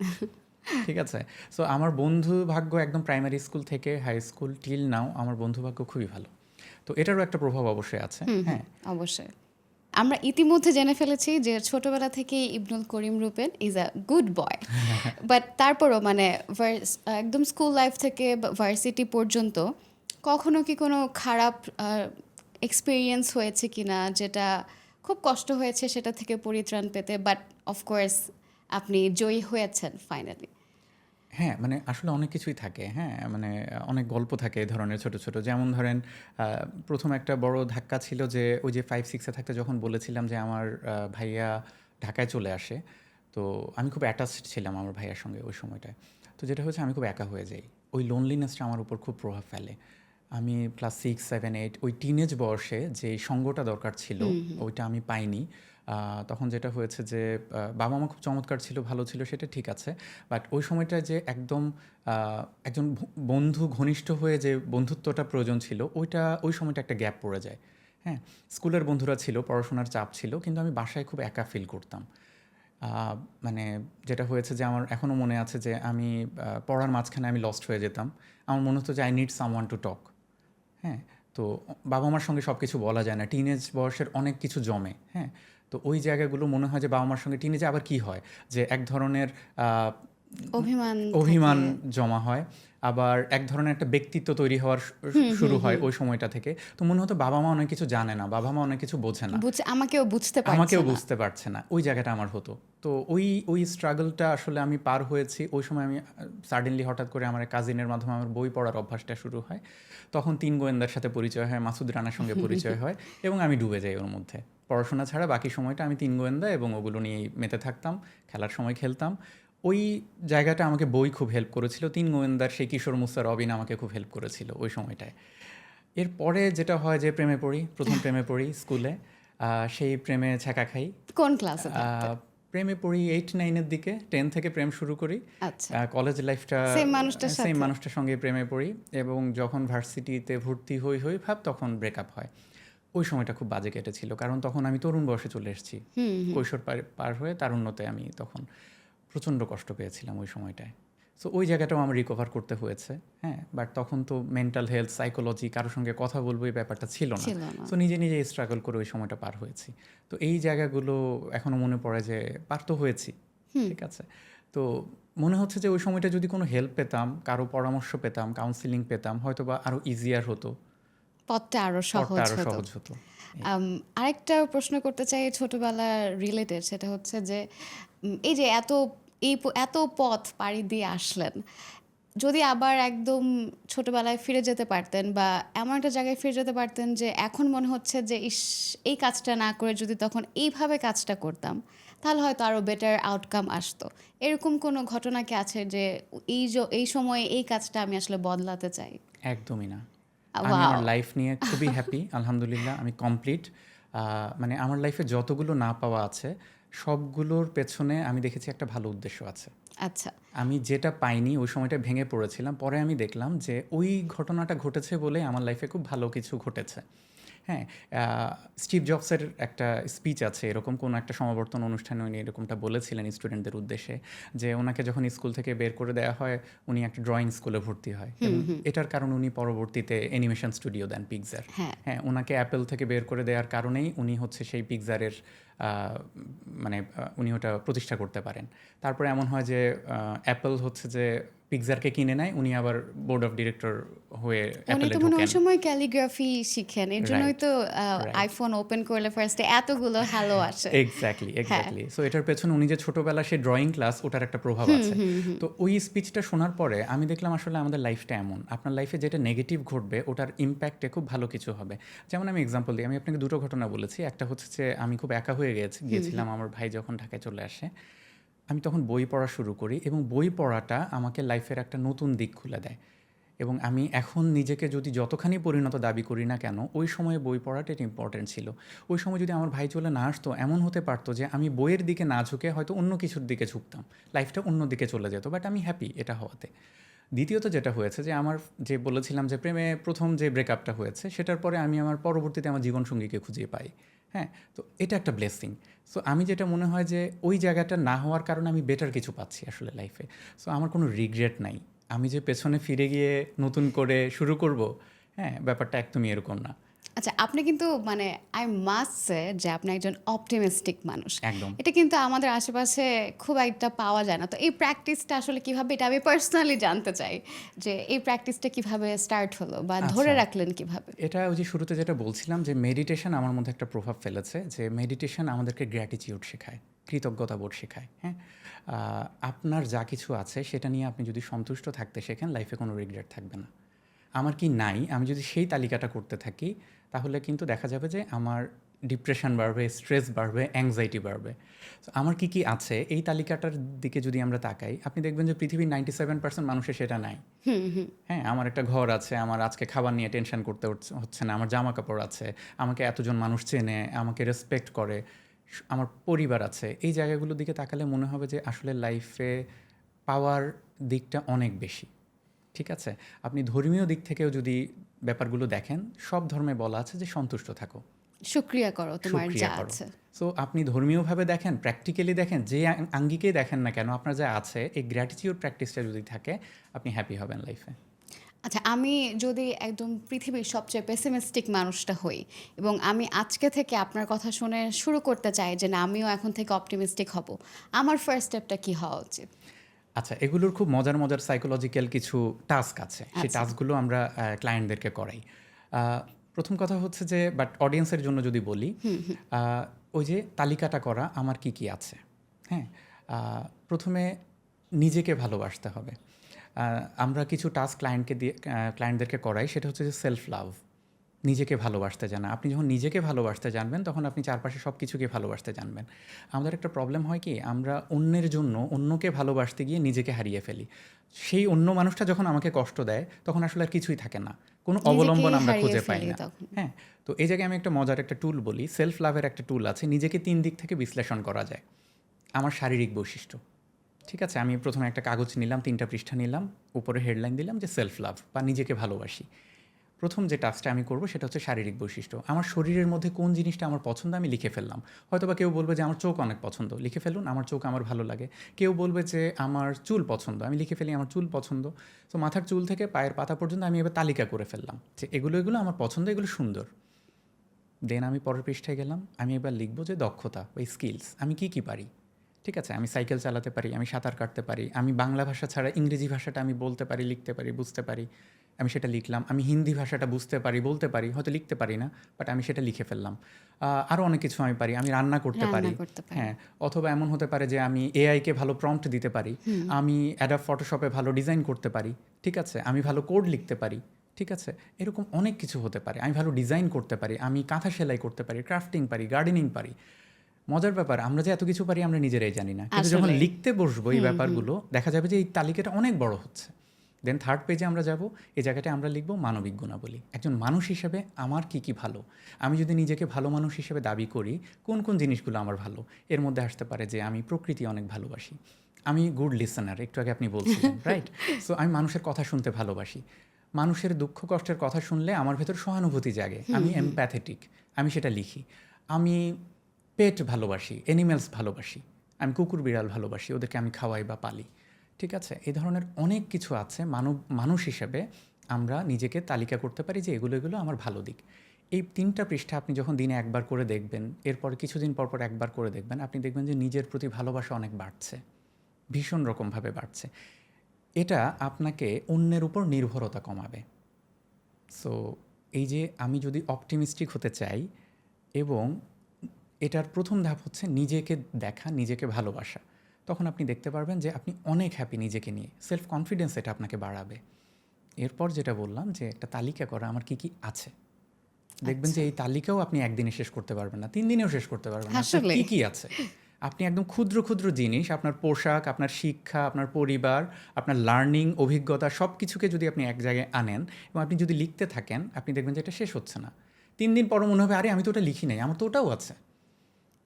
ঠিক আছে, সো আমার বন্ধু ভাগ্য একদম প্রাইমারি স্কুল থেকে হাই স্কুল টিল নাও আমার বন্ধু ভাগ্য খুবই ভালো। তো এটারও একটা প্রভাব অবশ্যই আছে। হ্যাঁ, অবশ্যই। আমরা ইতিমধ্যে জেনে ফেলেছি যে ছোটবেলা থেকেই Ibnul Karim Rupen is a good boy, but তারপরও মানে একদম স্কুল লাইফ থেকে ভার্সিটি পর্যন্ত কখনো কি কোনো খারাপ এক্সপিরিয়েন্স হয়েছে কি না, যেটা খুব কষ্ট হয়েছে সেটা থেকে পরিত্রাণ পেতে, বাট অফকোর্স আপনি জয়ী হয়েছেন ফাইনালি? হ্যাঁ, মানে আসলে অনেক কিছুই থাকে। হ্যাঁ, মানে অনেক গল্প থাকে এই ধরনের ছোট ছোট। যেমন ধরেন প্রথম একটা বড় ধাক্কা ছিল যে ওই যে 5-6-এ থাকতে যখন বলেছিলাম যে আমার ভাইয়া ঢাকায় চলে আসে, তো আমি খুব অ্যাটাচড ছিলাম আমার ভাইয়ার সঙ্গে ওই সময়টায়। তো যেটা হচ্ছে আমি খুব একা হয়ে যাই। ওই লোনলিনেসটা আমার উপর খুব প্রভাব ফেলে। আমি ক্লাস 6, 7, 8 ওই টিনেজ বয়সে যে সঙ্গটা দরকার ছিল ওইটা আমি পাইনি। তখন যেটা হয়েছে যে বাবা মা খুব চমৎকার ছিল, ভালো ছিল, সেটা ঠিক আছে। বাট ওই সময়টা যে একদম একজন বন্ধু ঘনিষ্ঠ হয়ে যে বন্ধুত্বটা প্রয়োজন ছিল, ওই সময়টা একটা গ্যাপ পড়ে যায়। হ্যাঁ, স্কুলের বন্ধুরা ছিল, পড়াশোনার চাপ ছিল, কিন্তু আমি বাসায় খুব একা ফিল করতাম। আহ, মানে যেটা হয়েছে যে আমার এখনও মনে আছে যে আমি পড়ার মাঝখানে আমি লস্ট হয়ে যেতাম। আমার মনে হতো যে I need someone to talk. হ্যাঁ, তো বাবা মার সঙ্গে সব কিছু বলা যায় না, টিনেজ বয়সের অনেক কিছু জমে। হ্যাঁ, তো ওই জায়গাগুলো মনে হয় যে বাবা মার সঙ্গে টিনেজে আবার কি হয় যে এক ধরনের আহ, অভিমান অভিমান থাকে। জমা হয়, আবার এক ধরনের একটা ব্যক্তিত্ব তৈরি হওয়ার শুরু হয় ওই সময়টা থেকে। তো মনে হতো বাবা মা অনেক কিছু জানে না, বাবা মা অনেক কিছু বোঝে না, আমাকেও বুঝতে পারছে আমাকেও না। বুঝতে পারছে না, ওই জায়গাটা আমার হতো। তো ওই স্ট্রাগলটা আসলে আমি পার হয়েছি। ওই সময় আমি সাডেনলি হঠাৎ করে আমার কাজিনের মাধ্যমে আমার বই পড়ার অভ্যাসটা শুরু হয়। তখন ৩ গোয়েন্দার সাথে পরিচয় হয়, মাসুদ রানার সঙ্গে পরিচয় হয়, এবং আমি ডুবে যাই ওর মধ্যে। পড়াশোনা ছাড়া বাকি সময়টা আমি ৩ গোয়েন্দা এবং ওগুলো নিয়েই মেতে থাকতাম, খেলার সময় খেলতাম। ওই জায়গাটা আমাকে বই খুব হেল্প করেছিল। ৩ গোয়েন্দার সেই কিশোর মুসা রবিন আমাকে খুব হেল্প করেছিল ওই সময়টায়। এরপরে যেটা হয় যে প্রেমে পড়ি, প্রথম প্রেমে পড়ি স্কুলে। সেই প্রেমে ছ্যাঁকা খাই। কোন ক্লাসে থাকতে? প্রেমে পড়ি 8-9-এর দিকে, 10 থেকে প্রেম শুরু করি। আচ্ছা, কলেজ লাইফটা সেম মানুষটার সেম সাথে। মানুষটার সঙ্গে প্রেমে পড়ি, এবং যখন ভার্সিটিতে ভর্তি হই ভাব তখন ব্রেকআপ হয়। ওই সময়টা খুব বাজে কেটেছিল, কারণ তখন আমি তরুণ বয়সে চলে এসেছি। কৈশোর পার হয়ে তারুণ্যতে আমি তখন প্রচণ্ড কষ্ট পেয়েছিলাম ওই সময়টায়। সো ওই জায়গাটাও আমার রিকভার করতে হয়েছে। হ্যাঁ, বাট তখন তো মেন্টাল হেলথ, সাইকোলজি, কারোর সঙ্গে কথা বলবো এই ব্যাপারটা ছিল না। ছিল না। সো নিজে নিজে স্ট্রাগল করে ওই সময়টা পার হয়েছি। তো এই জায়গাগুলো এখনও মনে পড়ে যে পার তো হয়েছি, ঠিক আছে। তো মনে হচ্ছে যে ওই সময়টা যদি কোনো হেল্প পেতাম, কারো পরামর্শ পেতাম, কাউন্সিলিং পেতাম, হয়তো বা আরও ইজিয়ার হতো, পথটা আরো পথটা সহজ আরও হতো। সহজ হতো। আরেকটা প্রশ্ন করতে চাই ছোটবেলার রিলেটেড, সেটা হচ্ছে যে এই যে এত পথ পাড়ি দিয়ে আসলেন, যদি আবার একদম ছোটবেলায় ফিরে যেতে পারতেন বা এমন একটা জায়গায় ফিরে যেতে পারতেন যে এখন মনে হচ্ছে যে ইস, এই কাজটা না করে যদি তখন এইভাবে কাজটা করতাম তাহলে হয়তো আরো বেটার আউটকাম আসতো, এরকম কোনো ঘটনা কি আছে যে এই সময়ে এই কাজটা আমি আসলে বদলাতে চাই? একদমই না। আমি ওয়াও। আমার লাইফ নিয়ে খুবই হ্যাপি, আলহামদুলিল্লাহ। আমি কমপ্লিট। মানে আমার লাইফে যতগুলো না পাওয়া আছে, সবগুলোর পেছনে আমি দেখেছি একটা ভালো উদ্দেশ্য আছে। আচ্ছা। আমি যেটা পাইনি ওই সময়টা ভেঙে পড়েছিলাম, পরে আমি দেখলাম যে ওই ঘটনাটা ঘটেছে বলেই আমার লাইফে খুব ভালো কিছু ঘটেছে। হ্যাঁ, স্টিভ জবসের একটা স্পিচ আছে, এরকম কোনো একটা সমাবর্তন অনুষ্ঠানে উনি এরকমটা বলেছিলেন স্টুডেন্টদের উদ্দেশ্যে, যে ওনাকে যখন স্কুল থেকে বের করে দেওয়া হয়, উনি একটা ড্রয়িং স্কুলে ভর্তি হয়, এবং এটার কারণে উনি পরবর্তীতে অ্যানিমেশন স্টুডিও দেন, পিকজার। হ্যাঁ। হ্যাঁ, ওনাকে অ্যাপেল থেকে বের করে দেওয়ার কারণেই উনি হচ্ছে সেই পিকজারের মানে উনি ওটা প্রতিষ্ঠা করতে পারেন। তারপরে এমন হয় যে অ্যাপেল হচ্ছে যে পিকজারকে কিনে নেয়, উনি আবার বোর্ড অফ ডিরেক্টর হয়ে উনি অ্যাপেলে তো মনে হয় ওই ঢোকেন। সময় ক্যালিগ্রাফি শিখেন, এর জন্যই রাইট, তো রাইট। আইফোন ওপেন করলে ফার্স্টে এতগুলো হ্যালো আসে। এক্স্যাক্টলি, হ্যাঁ। এক্স্যাক্টলি। সো এটার পেছনে উনি যে ছোটবেলা সে ড্রয়িং ক্লাস, ওটার একটা প্রভাব আছে। তো ওই স্পিচটা শোনার পরে আমি দেখলাম আসলে আমাদের লাইফটা এমন, আপনার লাইফে যেটা নেগেটিভ ঘটবে ওটার ইম্প্যাক্টে খুব ভালো কিছু হবে। যেমন আমি এক্সাম্পল দিই, আমি আপনাকে দুটো ঘটনা বলেছি। একটা হচ্ছে যে আমি খুব একা হয়ে গিয়েছিলাম আমার ভাই যখন ঢাকায় চলে আসে। আমি তখন বই পড়া শুরু করি, এবং বই পড়াটা আমাকে লাইফের একটা নতুন দিক খুলে দেয়। এবং আমি এখন নিজেকে যদি যতখানি পরিণত দাবি করি না কেন, ওই সময়ে বই পড়াটা এটা ইম্পর্টেন্ট ছিল। ওই সময় যদি আমার ভাই চলে না আসতো, এমন হতে পারতো যে আমি বইয়ের দিকে না ঝুঁকে হয়তো অন্য কিছুর দিকে ঝুঁকতাম, লাইফটা অন্য দিকে চলে যেত। বাট আমি হ্যাপি এটা হওয়াতে। দ্বিতীয়ত যেটা হয়েছে যে আমার যে বলেছিলাম যে প্রেমে প্রথম যে ব্রেকআপটা হয়েছে, সেটার পরে আমি আমার পরবর্তীতে আমার জীবনসঙ্গীকে খুঁজে পাই। হ্যাঁ, তো এটা একটা ব্লেসিং। সো আমি যেটা মনে হয় যে ওই জায়গাটা না হওয়ার কারণে আমি বেটার কিছু পাচ্ছি আসলে লাইফে। সো আমার কোনো রিগ্রেট নাই। আমি যে পেছনে ফিরে গিয়ে নতুন করে শুরু করব, হ্যাঁ, ব্যাপারটা একদমই এরকম না। আচ্ছা, আপনি কিন্তু মানে আই মাস্ট সে যে আপনি একজন অপটিমিস্টিক মানুষ। একদম। এটা কিন্তু আমাদের আশেপাশে খুব একটা পাওয়া যায় না। তো এই প্র্যাকটিসটা আসলে কিভাবে, এটা আমি পার্সোনালি জানতে চাই যে এই প্র্যাকটিসটা কিভাবে স্টার্ট হলো বা ধরে আচ্ছা, রাখলেন কিভাবে? এটা ওই যে শুরুতে যেটা বলছিলাম যে মেডিটেশন আমার মধ্যে একটা প্রভাব ফেলেছে, যে মেডিটেশন আমাদেরকে গ্র্যাটিটিউড শেখায়, কৃতজ্ঞতাবোধ শেখায়। হ্যাঁ, আপনার যা কিছু আছে সেটা নিয়ে আপনি যদি সন্তুষ্ট থাকতে শেখেন, লাইফে কোনো রিগ্রেট থাকবে না। আমার কি নাই, আমি যদি সেই তালিকাটা করতে থাকি, তাহলে কিন্তু দেখা যাবে যে আমার ডিপ্রেশন বাড়বে, স্ট্রেস বাড়বে, অ্যাংজাইটি বাড়বে। So, আমার কি কি আছে এই তালিকাটার দিকে যদি আমরা তাকাই, আপনি দেখবেন যে পৃথিবীর 97% মানুষের সেটা নাই। হ্যাঁ, আমার একটা ঘর আছে, আমার আজকে খাবার নিয়ে টেনশন করতে হচ্ছে না, আমার জামা কাপড় আছে, আমাকে এতজন মানুষ চেনে, আমাকে রেসপেক্ট করে। আমার পরিবার আছে, এই জায়গাগুলোর দিকে তাকালে মনে হবে যে আসলে লাইফে পাওয়ার দিকটা অনেক বেশি। ঠিক আছে? আপনি ধর্মীয় দিক থেকেও যদি ব্যাপারগুলো দেখেন, সব ধর্মে বলা আছে যে সন্তুষ্ট থাকো, শুকরিয়া করো তোমার শুকরিয়া যা করো। আছে। সো আপনি ধর্মীয়ভাবে দেখেন, প্র্যাকটিক্যালি দেখেন, যে আঙ্গিকেই দেখেন না কেন, আপনার যা আছে এই গ্র্যাটিটিউড প্র্যাকটিসটা যদি থাকে, আপনি হ্যাপি হবেন লাইফে। আচ্ছা, আমি যদি একদম পৃথিবীর সবচেয়ে পেসিমিস্টিক মানুষটা হই এবং আমি আজকে থেকে আপনার কথা শুনে শুরু করতে চাই যে না আমিও এখন থেকে অপটিমিস্টিক হব, আমার ফার্স্ট স্টেপটা কি হওয়া উচিত? আচ্ছা, এগুলোর খুব মজার মজার সাইকোলজিক্যাল কিছু টাস্ক আছে, সেই আচ্ছা। টাস্কগুলো আমরা ক্লায়েন্টদেরকে করাই। প্রথম কথা হচ্ছে যে, বাট অডিয়েন্সের জন্য যদি বলি, ওই যে তালিকাটা করা আমার কি কি আছে। হ্যাঁ, প্রথমে নিজেকে ভালোবাসতে হবে। আমরা কিছু টাস্ক ক্লায়েন্টদেরকে করাই, সেটা হচ্ছে যে সেলফ লাভ, নিজেকে ভালোবাসতে জানা। আপনি যখন নিজেকে ভালোবাসতে জানবেন, তখন আপনি চারপাশে সব কিছুকে ভালোবাসতে জানবেন। আমাদের একটা প্রবলেম হয় কি, আমরা অন্যের জন্য অন্যকে ভালোবাসতে গিয়ে নিজেকে হারিয়ে ফেলি। সেই অন্য মানুষটা যখন আমাকে কষ্ট দেয়, তখন আসলে আর কিছুই থাকে না, কোনো অবলম্বন নিজেকেই আমরা হারিয়ে খুঁজে পাই ফেলি না। তখন। হ্যাঁ, তো এই জায়গায় আমি একটা মজার একটা টুল বলি, সেলফ লাভের একটা টুল আছে, নিজেকে 3 দিক থেকে বিশ্লেষণ করা যায়। আমার শারীরিক বৈশিষ্ট্য, ঠিক আছে, আমি প্রথমে একটা কাগজ নিলাম, 3টা পৃষ্ঠা নিলাম, উপরে হেডলাইন দিলাম যে সেলফ লাভ বা নিজেকে ভালোবাসি। প্রথম যে টাস্কটা আমি করব সেটা হচ্ছে শারীরিক বৈশিষ্ট্য। আমার শরীরের মধ্যে কোন জিনিসটা আমার পছন্দ আমি লিখে ফেললাম। হয়তোবা কেউ বলবে যে আমার চোখ অনেক পছন্দ, লিখে ফেলুন আমার চোখ আমার ভালো লাগে। কেউ বলবে যে আমার চুল পছন্দ, আমি লিখে ফেলি আমার চুল পছন্দ। তো মাথার চুল থেকে পায়ের পাতা পর্যন্ত আমি এবার তালিকা করে ফেললাম যে এগুলো এগুলো আমার পছন্দ, এগুলো সুন্দর। দেন আমি পরের পৃষ্ঠায় গেলাম, আমি এবার লিখবো যে দক্ষতা বা স্কিলস, আমি কি কি পারি। ঠিক আছে, আমি সাইকেল চালাতে পারি, আমি সাঁতার কাটতে পারি, আমি বাংলা ভাষা ছাড়া ইংরেজি ভাষাটা আমি বলতে পারি, লিখতে পারি, বুঝতে পারি, আমি সেটা লিখলাম। আমি হিন্দি ভাষাটা বুঝতে পারি, বলতে পারি, হয়তো লিখতে পারি না, বাট আমি সেটা লিখে ফেললাম। আরও অনেক কিছু আমি পারি, আমি রান্না করতে পারি। রান্না করতে পারি। হ্যাঁ, অথবা এমন হতে পারে যে আমি এআইকে ভালো প্রম্পট দিতে পারি, আমি অ্যাডাব ফটোশপে ভালো ডিজাইন করতে পারি, ঠিক আছে, আমি ভালো কোড লিখতে পারি, ঠিক আছে, এরকম অনেক কিছু হতে পারে। আমি ভালো ডিজাইন করতে পারি, আমি কাঁথা সেলাই করতে পারি, ক্রাফটিং পারি, গার্ডেনিং পারি। মজার ব্যাপার, আমরা যে এত কিছু পারি আমরা নিজেরাই জানি না, কিন্তু যখন আসলেই। লিখতে বসবো এই ব্যাপারগুলো, দেখা যাবে যে এই তালিকাটা অনেক বড় হচ্ছে। দেন থার্ড পেজে আমরা যাব, এই জায়গাটায় আমরা লিখবো মানবিক গুণাবলী। একজন মানুষ হিসেবে আমার কি কি ভালো, আমি যদি নিজেকে ভালো মানুষ হিসেবে দাবি করি, কোন কোন জিনিসগুলো আমার ভালো। এর মধ্যে আসতে পারে যে আমি প্রকৃতি অনেক ভালোবাসি, আমি গুড লিসেনার, একটু আগে আপনি বলছিলেন, রাইট? সো আমি মানুষের কথা শুনতে ভালোবাসি, মানুষের দুঃখ কষ্টের কথা শুনলে আমার ভেতর সহানুভূতি জাগে, আমি এমপ্যাথেটিক, আমি সেটা লিখি। আমি পেট ভালোবাসি, অ্যানিম্যালস ভালোবাসি, আমি কুকুর বিড়াল ভালোবাসি, ওদেরকে আমি খাওয়াই বা পালি। ঠিক আছে, এই ধরনের অনেক কিছু আছে। মানুষ হিসেবে আমরা নিজেকে তালিকা করতে পারি যে এগুলো এগুলো আমার ভালো দিক। এই 3টা পৃষ্ঠা আপনি যখন দিনে একবার করে দেখবেন, এরপর কিছুদিন পর পর একবার করে দেখবেন, আপনি দেখবেন যে নিজের প্রতি ভালোবাসা অনেক বাড়ছে, ভীষণ রকমভাবে বাড়ছে। এটা আপনাকে অন্যের উপর নির্ভরতা কমাবে। সো এই যে আমি যদি অপটিমিস্টিক হতে চাই, এবং এটার প্রথম ধাপ হচ্ছে নিজেকে দেখা, নিজেকে ভালোবাসা, তখন আপনি দেখতে পারবেন যে আপনি অনেক হ্যাপি নিজেকে নিয়ে, সেলফ কনফিডেন্স এটা আপনাকে বাড়াবে। এরপর যেটা বললাম যে একটা তালিকা করা আমার কি কি আছে, দেখবেন যে এই তালিকাও আপনি একদিনে শেষ করতে পারবেন না, 3 দিনেও শেষ করতে পারবেন না। আপনার আসলেই। কি কি আছে, আপনি একদম ক্ষুদ্র ক্ষুদ্র জিনিস, আপনার পোশাক, আপনার শিক্ষা, আপনার পরিবার, আপনার লার্নিং, অভিজ্ঞতা, সব কিছুকে যদি আপনি এক জায়গায় আনেন এবং আপনি যদি লিখতে থাকেন, আপনি দেখবেন যে এটা শেষ হচ্ছে না। 3 দিন পর মনে হবে আরে আমি তো ওটা লিখি নাই, আমার তো ওটাও আছে।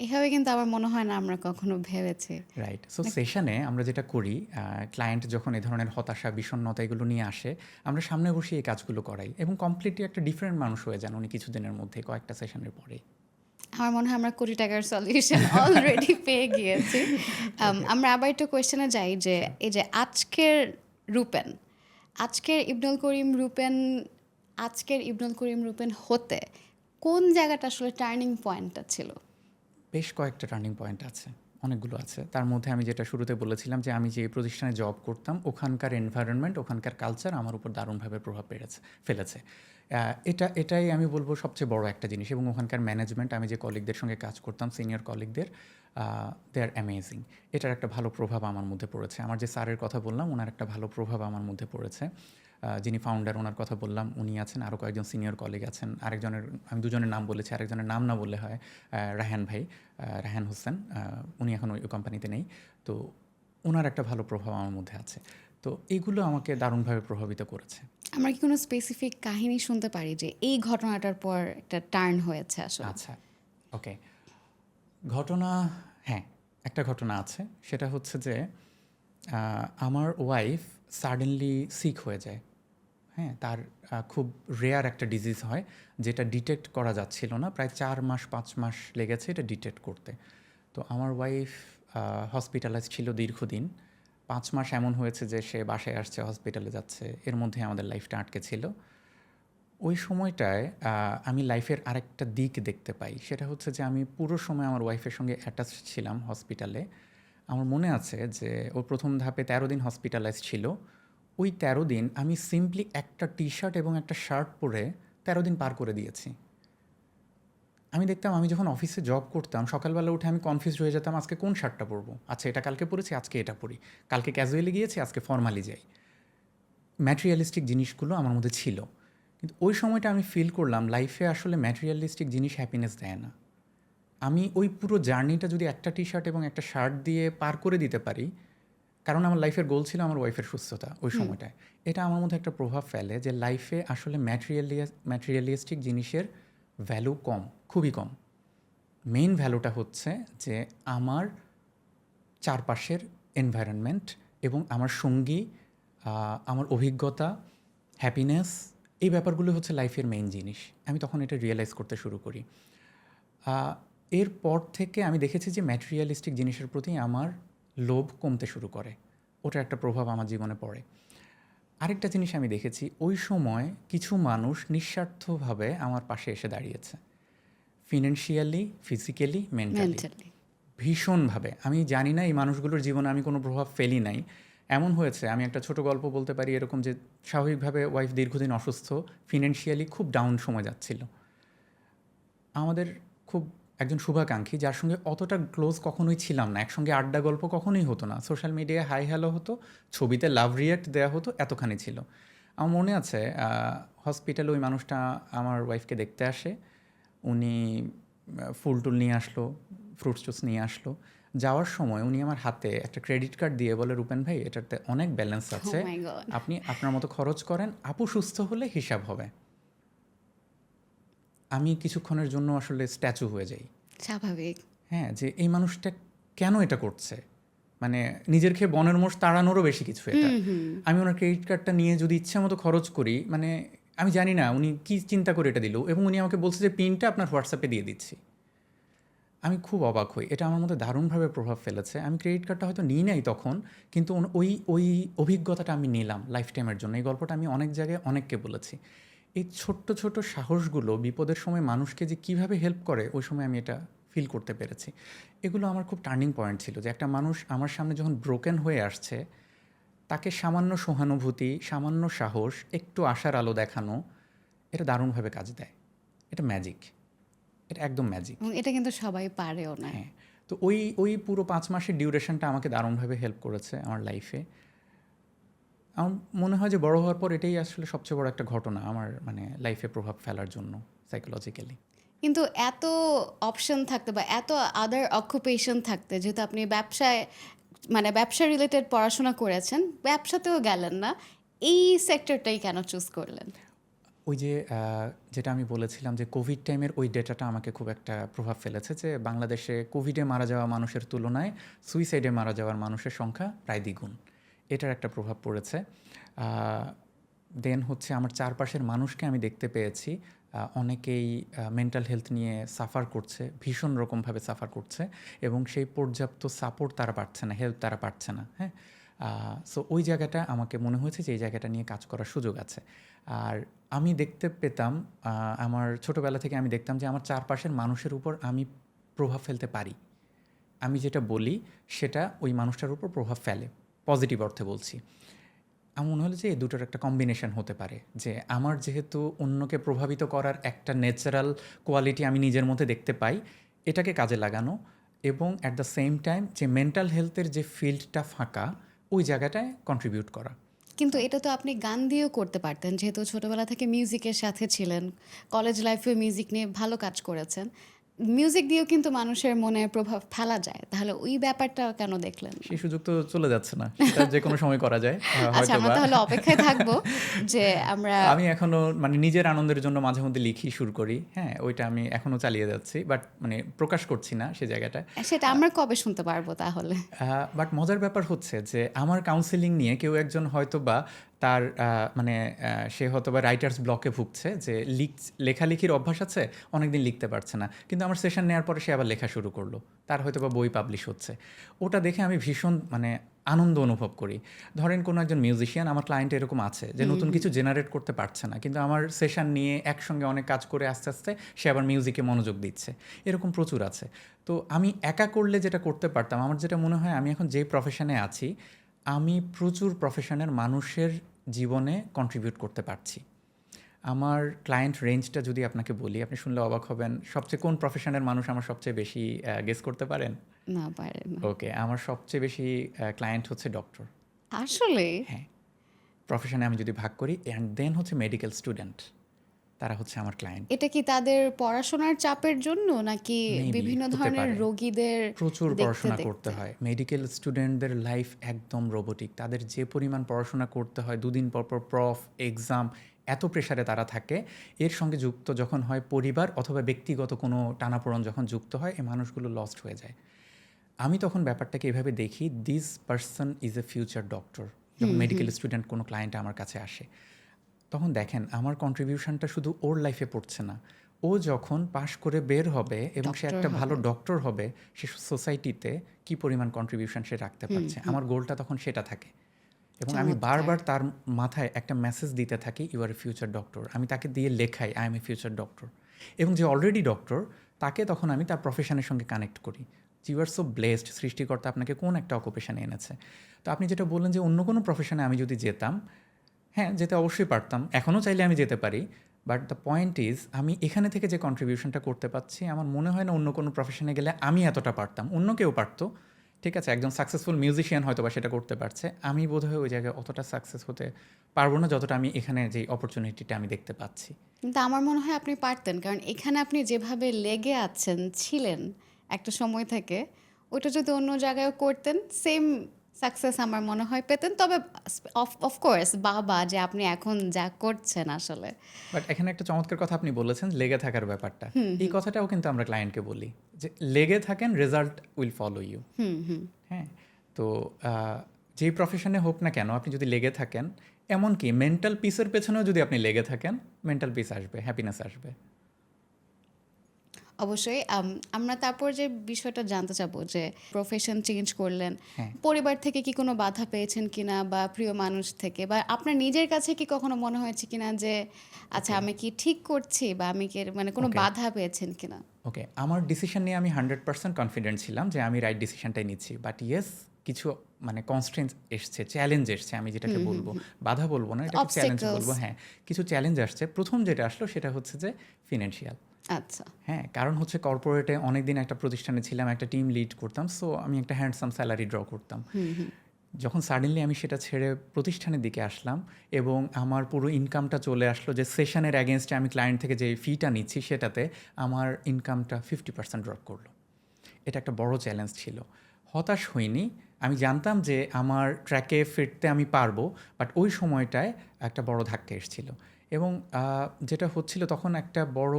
এভাবে কিন্তু আমার মনে হয় না আমরা কখনো ভেবেছি। রাইট। সো সেশনে আমরা যেটা করি, ক্লায়েন্ট যখন এই ধরনের হতাশা, বিষণ্ণতা এগুলো নিয়ে আসে, আমরা সামনে বসে এই কাজগুলো করাই এবং কমপ্লিটলি একটা ডিফারেন্ট মানুষ হয়ে যান উনি কিছুদিনের মধ্যে, কয়েকটা সেশনের পরেই। আমার মনে হয় আমরা কোটি টাকার সলিউশন অলরেডি পেয়ে গিয়েছি। আমরা আবার একটু কোয়েশ্চেনে যাই যে এই যে রূপেন আজকের ইবনুল করিম রূপেন হতে কোন জায়গাটা আসলে টার্নিং পয়েন্টটা ছিল? বেশ কয়েকটা টার্নিং পয়েন্ট আছে, অনেকগুলো আছে। তার মধ্যে আমি যেটা শুরুতে বলেছিলাম যে আমি যে প্রতিষ্ঠানে জব করতাম, ওখানকার এনভায়রনমেন্ট, ওখানকার কালচার আমার উপর দারুণভাবে প্রভাব ফেলেছে। এটাই আমি বলবো সবচেয়ে বড় একটা জিনিস। এবং ওখানকার ম্যানেজমেন্ট, আমি যে কলিগদের সঙ্গে কাজ করতাম, সিনিয়র কলিগদের, দে আর অ্যামেজিং। এটার একটা ভালো প্রভাব আমার মধ্যে পড়েছে। আমার যে স্যারের কথা বললাম, ওনার একটা ভালো প্রভাব আমার মধ্যে পড়েছে। যিনি ফাউন্ডার, ওনার কথা বললাম, উনি আছেন, আরও কয়েকজন সিনিয়র কলিগ আছেন। আরেকজনের, আমি দুজনের নাম বলেছি, আরেকজনের নাম না বললে হয়, রায়হান ভাই, রায়হান হোসেন, উনি এখন ওই কোম্পানিতে নেই। তো ওনার একটা ভালো প্রভাব আমার মধ্যে আছে। তো এগুলো আমাকে দারুণভাবে প্রভাবিত করেছে। আমরা কি কোনো স্পেসিফিক কাহিনী শুনতে পারি যে এই ঘটনাটার পর একটা টার্ন হয়েছে আসলে? আচ্ছা, ওকে। ঘটনা, হ্যাঁ, একটা ঘটনা আছে। সেটা হচ্ছে যে আমার ওয়াইফ সাডেনলি সিক হয়ে যায়। হ্যাঁ, তার খুব রেয়ার একটা ডিজিজ হয় যেটা ডিটেক্ট করা যাচ্ছিল না। প্রায় ৪ মাস ৫ মাস লেগেছে এটা ডিটেক্ট করতে। তো আমার ওয়াইফ হসপিটালাইজ ছিল দীর্ঘদিন। ৫ মাস এমন হয়েছে যে সে বাসায় আসছে, হসপিটালে যাচ্ছে। এর মধ্যে আমাদের লাইফটা আটকে ছিল। ওই সময়টায় আমি লাইফের আরেকটা দিক দেখতে পাই। সেটা হচ্ছে যে আমি পুরো সময় আমার ওয়াইফের সঙ্গে অ্যাটাচড ছিলাম হসপিটালে। আমার মনে আছে যে ও ১ম ধাপে ১৩ দিন হসপিটালাইজ ছিল। ওই ১৩ দিন আমি সিম্পলি একটা টি-শার্ট এবং একটা শার্ট পরে ১৩ দিন পার করে দিয়েছি। আমি দেখতাম আমি যখন অফিসে জব করতাম, সকালবেলা উঠে আমি কনফিউজড হয়ে যেতাম আজকে কোন শার্টটা পরবো। আচ্ছা, এটা কালকে পরেছি, আজকে এটা পরি। কালকে ক্যাজুয়ালি গিয়েছি, আজকে ফর্মালি যাই। ম্যাটেরিয়ালিস্টিক জিনিসগুলো আমার মধ্যে ছিল। কিন্তু ওই সময়টা আমি ফিল করলাম লাইফে আসলে ম্যাটেরিয়ালিস্টিক জিনিস হ্যাপিনেস দেয় না। আমি ওই পুরো জার্নিটা যদি একটা টি-শার্ট এবং একটা শার্ট দিয়ে পার করে দিতে পারি, কারণ আমার লাইফের গোল ছিল আমার ওয়াইফের সুস্থতা ওই সময়টায়। এটা আমার মধ্যে একটা প্রভাব ফেলে যে লাইফে আসলে ম্যাটেরিয়ালিস্টিক জিনিসের ভ্যালু কম, খুবই কম। মেইন ভ্যালুটা হচ্ছে যে আমার চারপাশের এনভায়রনমেন্ট এবং আমার সঙ্গী, আমার অভিজ্ঞতা, হ্যাপিনেস, এই ব্যাপারগুলো হচ্ছে লাইফের মেইন জিনিস। আমি তখন এটা রিয়েলাইজ করতে শুরু করি। এরপর থেকে আমি দেখেছি যে ম্যাটেরিয়ালিস্টিক জিনিসের প্রতি আমার লোভ কমতে শুরু করে। ওটার একটা প্রভাব আমার জীবনে পড়ে। আরেকটা জিনিস আমি দেখেছি, ওই সময় কিছু মানুষ নিঃস্বার্থভাবে আমার পাশে এসে দাঁড়িয়েছে। Financially, physically, mentally, mentally. ভীষণভাবে। আমি জানি না এই মানুষগুলোর জীবনে আমি কোনো প্রভাব ফেলি নাই। এমন হয়েছে, আমি একটা ছোট গল্প বলতে পারি এরকম যে স্বাভাবিকভাবে ওয়াইফ দীর্ঘদিন অসুস্থ, ফিনান্সিয়ালি খুব ডাউন সময় যাচ্ছিল। আমাদের খুব একজন শুভাকাঙ্ক্ষী যার সঙ্গে অতটা ক্লোজ কখনোই ছিলাম না, একসঙ্গে আড্ডা গল্প কখনোই হতো না, সোশ্যাল মিডিয়ায় হাই হ্যালো হতো, ছবিতে লাভ রিয়াক্ট দেওয়া হতো, এতখানি ছিল। আমার মনে আছে হসপিটালে ওই মানুষটা আমার ওয়াইফকে দেখতে আসে। উনি ফুল টুল নিয়ে আসলো, ফ্রুটস টুস নিয়ে আসলো। যাওয়ার সময় উনি আমার হাতে একটা ক্রেডিট কার্ড দিয়ে বলে, রূপেন ভাই, এটাতে অনেক ব্যালেন্স ও আছে, মাই গড! আপনি আপনার মতো খরচ করেন, আপু সুস্থ হলে হিসাব হবে। আমি কিছুক্ষণের জন্য আসলে স্ট্যাচু হয়ে যাই। স্বাভাবিক। হ্যাঁ, যে এই মানুষটা কেন এটা করছে? মানে নিজের খেয়ে বনের মোষ তাড়ানোরও বেশি কিছু এটা। আমি ওনার ক্রেডিট কার্ডটা নিয়ে যদি ইচ্ছামতো খরচ করি, মানে আমি জানি না উনি কী চিন্তা করে এটা দিল, এবং উনি আমাকে বলছে যে পিনটা আপনার হোয়াটসঅ্যাপে দিয়ে দিচ্ছি। আমি খুব অবাক হই। এটা আমার মধ্যে দারুণভাবে প্রভাব ফেলেছে। আমি ক্রেডিট কার্ডটা হয়তো নিই নাই তখন, কিন্তু ওই অভিজ্ঞতাটা আমি নিলাম লাইফ টাইমের জন্য। এই গল্পটা আমি অনেক জায়গায় অনেককে বলেছি। এই ছোট্ট, ছোট সাহসগুলো বিপদের সময় মানুষকে যে কীভাবে হেল্প করে, ওই সময় আমি এটা ফিল করতে পেরেছি। এগুলো আমার খুব টার্নিং পয়েন্ট ছিল যে একটা মানুষ আমার সামনে যখন ব্রোকেন হয়ে আসছে, তাকে সামান্য সহানুভূতি, সামান্য সাহস, একটু আশার আলো দেখানো, এটা দারুণভাবে কাজ দেয়। এটা ম্যাজিক। এটা একদম ম্যাজিক। এবং এটা কিন্তু সবাই পারেও না। হ্যাঁ, তো ওই পুরো ৫ মাসের ডিউরেশনটা আমাকে দারুণভাবে হেল্প করেছে আমার লাইফে। আমার মনে হয় যে বড় হওয়ার পর এটাই আসলে সবচেয়ে বড় একটা ঘটনা আমার মানে লাইফে প্রভাব ফেলার জন্য সাইকোলজিক্যালি। কিন্তু এত অপশন থাকতে বা এত আদার অকুপেশন থাকতে, যেহেতু আপনি ব্যবসায় মানে ব্যবসা রিলেটেড পড়াশোনা করেছেন, ব্যবসাতেও গেলেন না, এই সেক্টরটাই কেন চুজ করলেন? ওই যে যেটা আমি বলেছিলাম যে কোভিড টাইমের ওই ডেটাটা আমাকে খুব একটা প্রভাব ফেলেছে যে বাংলাদেশে কোভিডে মারা যাওয়া মানুষের তুলনায় সুইসাইডে মারা যাওয়ার মানুষের সংখ্যা প্রায় দ্বিগুণ। এটার একটা প্রভাব পড়েছে। দেন হচ্ছে আমার চারপাশের মানুষকে আমি দেখতে পেয়েছি অনেকেই মেন্টাল হেলথ নিয়ে সাফার করছে, ভীষণ রকমভাবে সাফার করছে, এবং সেই পর্যাপ্ত সাপোর্ট তারা পাচ্ছে না, হেল্প তারা পাচ্ছে না। হ্যাঁ, সো ওই জায়গাটা আমাকে মনে হয়েছে যে এই জায়গাটা নিয়ে কাজ করার সুযোগ আছে। আর আমি দেখতে পেতাম আমার ছোটোবেলা থেকে আমি দেখতাম যে আমার চারপাশের মানুষের উপর আমি প্রভাব ফেলতে পারি। আমি যেটা বলি সেটা ওই মানুষটার উপর প্রভাব ফেলে, পজিটিভ অর্থে বলছি। আমার মনে হলো যে এই দুটোর একটা কম্বিনেশন হতে পারে, যে আমার যেহেতু অন্যকে প্রভাবিত করার একটা ন্যাচারাল কোয়ালিটি আমি নিজের মধ্যে দেখতে পাই, এটাকে কাজে লাগানো, এবং অ্যাট দ্য সেম টাইম যে মেন্টাল হেলথের যে ফিল্ডটা ফাঁকা, ওই জায়গাটায় কন্ট্রিবিউট করা। কিন্তু এটা তো আপনি গান দিয়েও করতে পারতেন, যেহেতু ছোটবেলা থেকে মিউজিকের সাথে ছিলেন, কলেজ লাইফেও মিউজিক নিয়ে ভালো কাজ করেছেন। মিউজিক দিয়েও কিন্তু মানুষের মনে প্রভাব ফেলা যায়। তাহলে ওই ব্যাপারটা কেন দেখলেন না? সেই সুযোগ তো চলে যাচ্ছে না, সেটা যে কোনো সময় করা যায় আচ্ছা, হয়তো আমরা বা। তাহলে অপেক্ষায় থাকবো যে আমরা আমি এখনো মানে নিজের আনন্দের জন্য মাঝে মধ্যে লিখি শুরু করি, হ্যাঁ ওইটা আমি এখনো চালিয়ে যাচ্ছি, বাট মানে প্রকাশ করছি না সে জায়গাটা। সেটা আমরা কবে শুনতে পারবো তাহলে? বাট মজার ব্যাপার হচ্ছে যে আমার কাউন্সেলিং নিয়ে কেউ একজন হয়তো বা তার মানে সে হয়তো বা রাইটার্স ব্লকে ভুগছে, যে লেখালেখির অভ্যাস আছে, অনেকদিন লিখতে পারছে না, কিন্তু আমার সেশন নেওয়ার পরে সে আবার লেখা শুরু করলো, তার হয়তো বা বই পাবলিশ হচ্ছে। ওটা দেখে আমি ভীষণ মানে আনন্দ অনুভব করি। ধরেন কোনো একজন মিউজিশিয়ান, আমার ক্লায়েন্ট এরকম আছে যে নতুন কিছু জেনারেট করতে পারছে না, কিন্তু আমার সেশন নিয়ে একসঙ্গে অনেক কাজ করে আস্তে আস্তে সে আবার মিউজিকে মনোযোগ দিচ্ছে, এরকম প্রচুর আছে। তো আমি একা করলে যেটা করতে পারতাম, আমার যেটা মনে হয় আমি এখন যে প্রফেশনে আছি, আমি প্রচুর প্রফেশনের মানুষের জীবনে কন্ট্রিবিউট করতে পারছি। আমার ক্লায়েন্ট রেঞ্জটা যদি আপনাকে বলি, আপনি শুনলে অবাক হবেন, সবচেয়ে কোন প্রফেশনের মানুষ আমার সবচেয়ে বেশি গেস করতে পারেন? না পারে না। ওকে, আমার সবচেয়ে বেশি ক্লায়েন্ট হচ্ছে ডক্টর। আসলে হ্যাঁ, প্রফেশনে আমি যদি ভাগ করি, অ্যান্ড দেন হচ্ছে মেডিকেল স্টুডেন্ট, তারা হচ্ছে আমার ক্লায়েন্ট। এটা কি তাদের পড়াশোনার চাপের জন্য নাকি Maybe, বিভিন্ন হতে ধরনের পারে। রোগীদের প্রচুর দেখতে পড়াশোনা করতে দেখতে? হয়। মেডিকেল স্টুডেন্টদের লাইফ একদম রোবটিক। তাদের যে পরিমাণ পড়াশোনা করতে হয়, দুদিন পর পর প্রফ, এক্সাম, এত প্রেশারে তারা থাকে। এর সঙ্গে যুক্ত যখন হয় পরিবার অথবা ব্যক্তিগত কোনো টানাপোড়েন যখন যুক্ত হয়, এই মানুষগুলো লস্ট হয়ে যায়। আমি তখন ব্যাপারটাকে এভাবে দেখি, this person is a future doctor. যখন মেডিকেল স্টুডেন্ট কোনো ক্লায়েন্ট আমার কাছে আসে, তখন দেখেন আমার কন্ট্রিবিউশনটা শুধু ওর লাইফে পড়ছে না। ও যখন পাশ করে বের হবে এবং সে ডক্টর একটা ভালো হবে। ডক্টর হবে, সে সোসাইটিতে কি পরিমাণ কন্ট্রিবিউশন সে রাখতে পারছে, আমার গোলটা তখন সেটা থাকে। এবং আমি চমৎকার। বারবার তার মাথায় একটা মেসেজ দিতে থাকি, you are a future doctor. আমি তাকে দিয়ে লেখাই, I am a future doctor. এবং যে অলরেডি ডক্টর, তাকে তখন আমি তার প্রফেশনের সঙ্গে কানেক্ট করি। ইউ আর সো ব্লেসড, সৃষ্টিকর্তা আপনাকে কোন একটা অকুপেশনে এনেছে। তো আপনি যেটা বললেন যে অন্য কোনো প্রফেশনে আমি যদি যেতাম, হ্যাঁ যেতে অবশ্যই পারতাম, এখনও চাইলে আমি যেতে পারি। বাট দ্য পয়েন্ট ইজ, আমি এখানে থেকে যে কন্ট্রিবিউশনটা করতে পারছি, আমার মনে হয় না অন্য কোনো প্রফেশনে গেলে আমি এতটা পারতাম। অন্য কেউ পারতো, ঠিক আছে, একজন সাকসেসফুল মিউজিশিয়ান হয়তো বা সেটা করতে পারছে, আমি বোধহয় ওই জায়গায় অতটা সাকসেস হতে পারবো না যতটা আমি এখানে যে অপরচুনিটিটা আমি দেখতে পাচ্ছি। কিন্তু আমার মনে হয় আপনি পারতেন, কারণ এখানে আপনি যেভাবে লেগে আছেন ছিলেন একটা সময় থেকে, ওইটা যদি অন্য জায়গায় করতেন সেম সাকসেস আমার মনে হয় পেতেন। তবে অফকোর্স বাবা যে আপনি এখন যা করছেন আসলে বাট এখানে একটা চমৎকার কথা আপনি বলেছেন, লেগে থাকার ব্যাপারটা। এই কথাটাও কিন্তু আমরা ক্লায়েন্টকে বলি যে লেগে থাকেন, রেজাল্ট উইল ফলো ইউ। হ্যাঁ, তো যেই প্রফেশনে হোক না কেন, আপনি যদি লেগে থাকেন, এমনকি মেন্টাল পিসের পেছনেও যদি আপনি লেগে থাকেন, মেন্টাল পিস আসবে, হ্যাপিনেস আসবে। অবশ্যই। আমরা তারপর যে বিষয়টা জানতে চাবো যে প্রফেশন চেঞ্জ করলেন, হ্যাঁ, পরিবার থেকে কি কোনো বাধা পেয়েছেন কিনা, বা প্রিয় মানুষ থেকে, বা আপনার নিজের কাছে কি কখনো মনে হয়েছে কিনা যে আচ্ছা আমি কি ঠিক করছি, বা আমি কি মানে কোনো ওকে, বাধা পেয়েছেন কিনা? ওকে, আমার ডিসিশন নিয়ে আমি 100% কনফিডেন্ট ছিলাম যে আমি রাইট ডিসিশনটাই নিচ্ছি। বাট ইয়েস, কিছু মানে কনস্ট্রেন্ট এসছে, চ্যালেঞ্জ এসছে, আমি যেটাকে বলবো, বাধা বলবো না, এটাকে চ্যালেঞ্জ Obstacles. বলবো। হ্যাঁ, কিছু চ্যালেঞ্জ আসছে। প্রথম যেটা আসলো সেটা হচ্ছে যে ফিনান্সিয়াল। আচ্ছা। হ্যাঁ, কারণ হচ্ছে কর্পোরেটে অনেকদিন একটা প্রতিষ্ঠানে ছিলাম, একটা টিম লিড করতাম, সো আমি একটা হ্যান্ডসাম স্যালারি ড্র করতাম। যখন সাডেনলি আমি সেটা ছেড়ে প্রতিষ্ঠানের দিকে আসলাম এবং আমার পুরো ইনকামটা চলে আসলো, যে সেশনের অ্যাগেনস্টে আমি ক্লায়েন্ট থেকে যে ফিটা নিচ্ছি সেটাতে আমার ইনকামটা 50% ড্রপ করলো। এটা একটা বড় চ্যালেঞ্জ ছিল। হতাশ হইনি, আমি জানতাম যে আমার ট্র্যাকে ফিরতে আমি পারবো, বাট ওই সময়টায় একটা বড় ধাক্কা এসেছিল। এবং যেটা হচ্ছিল তখন একটা বড়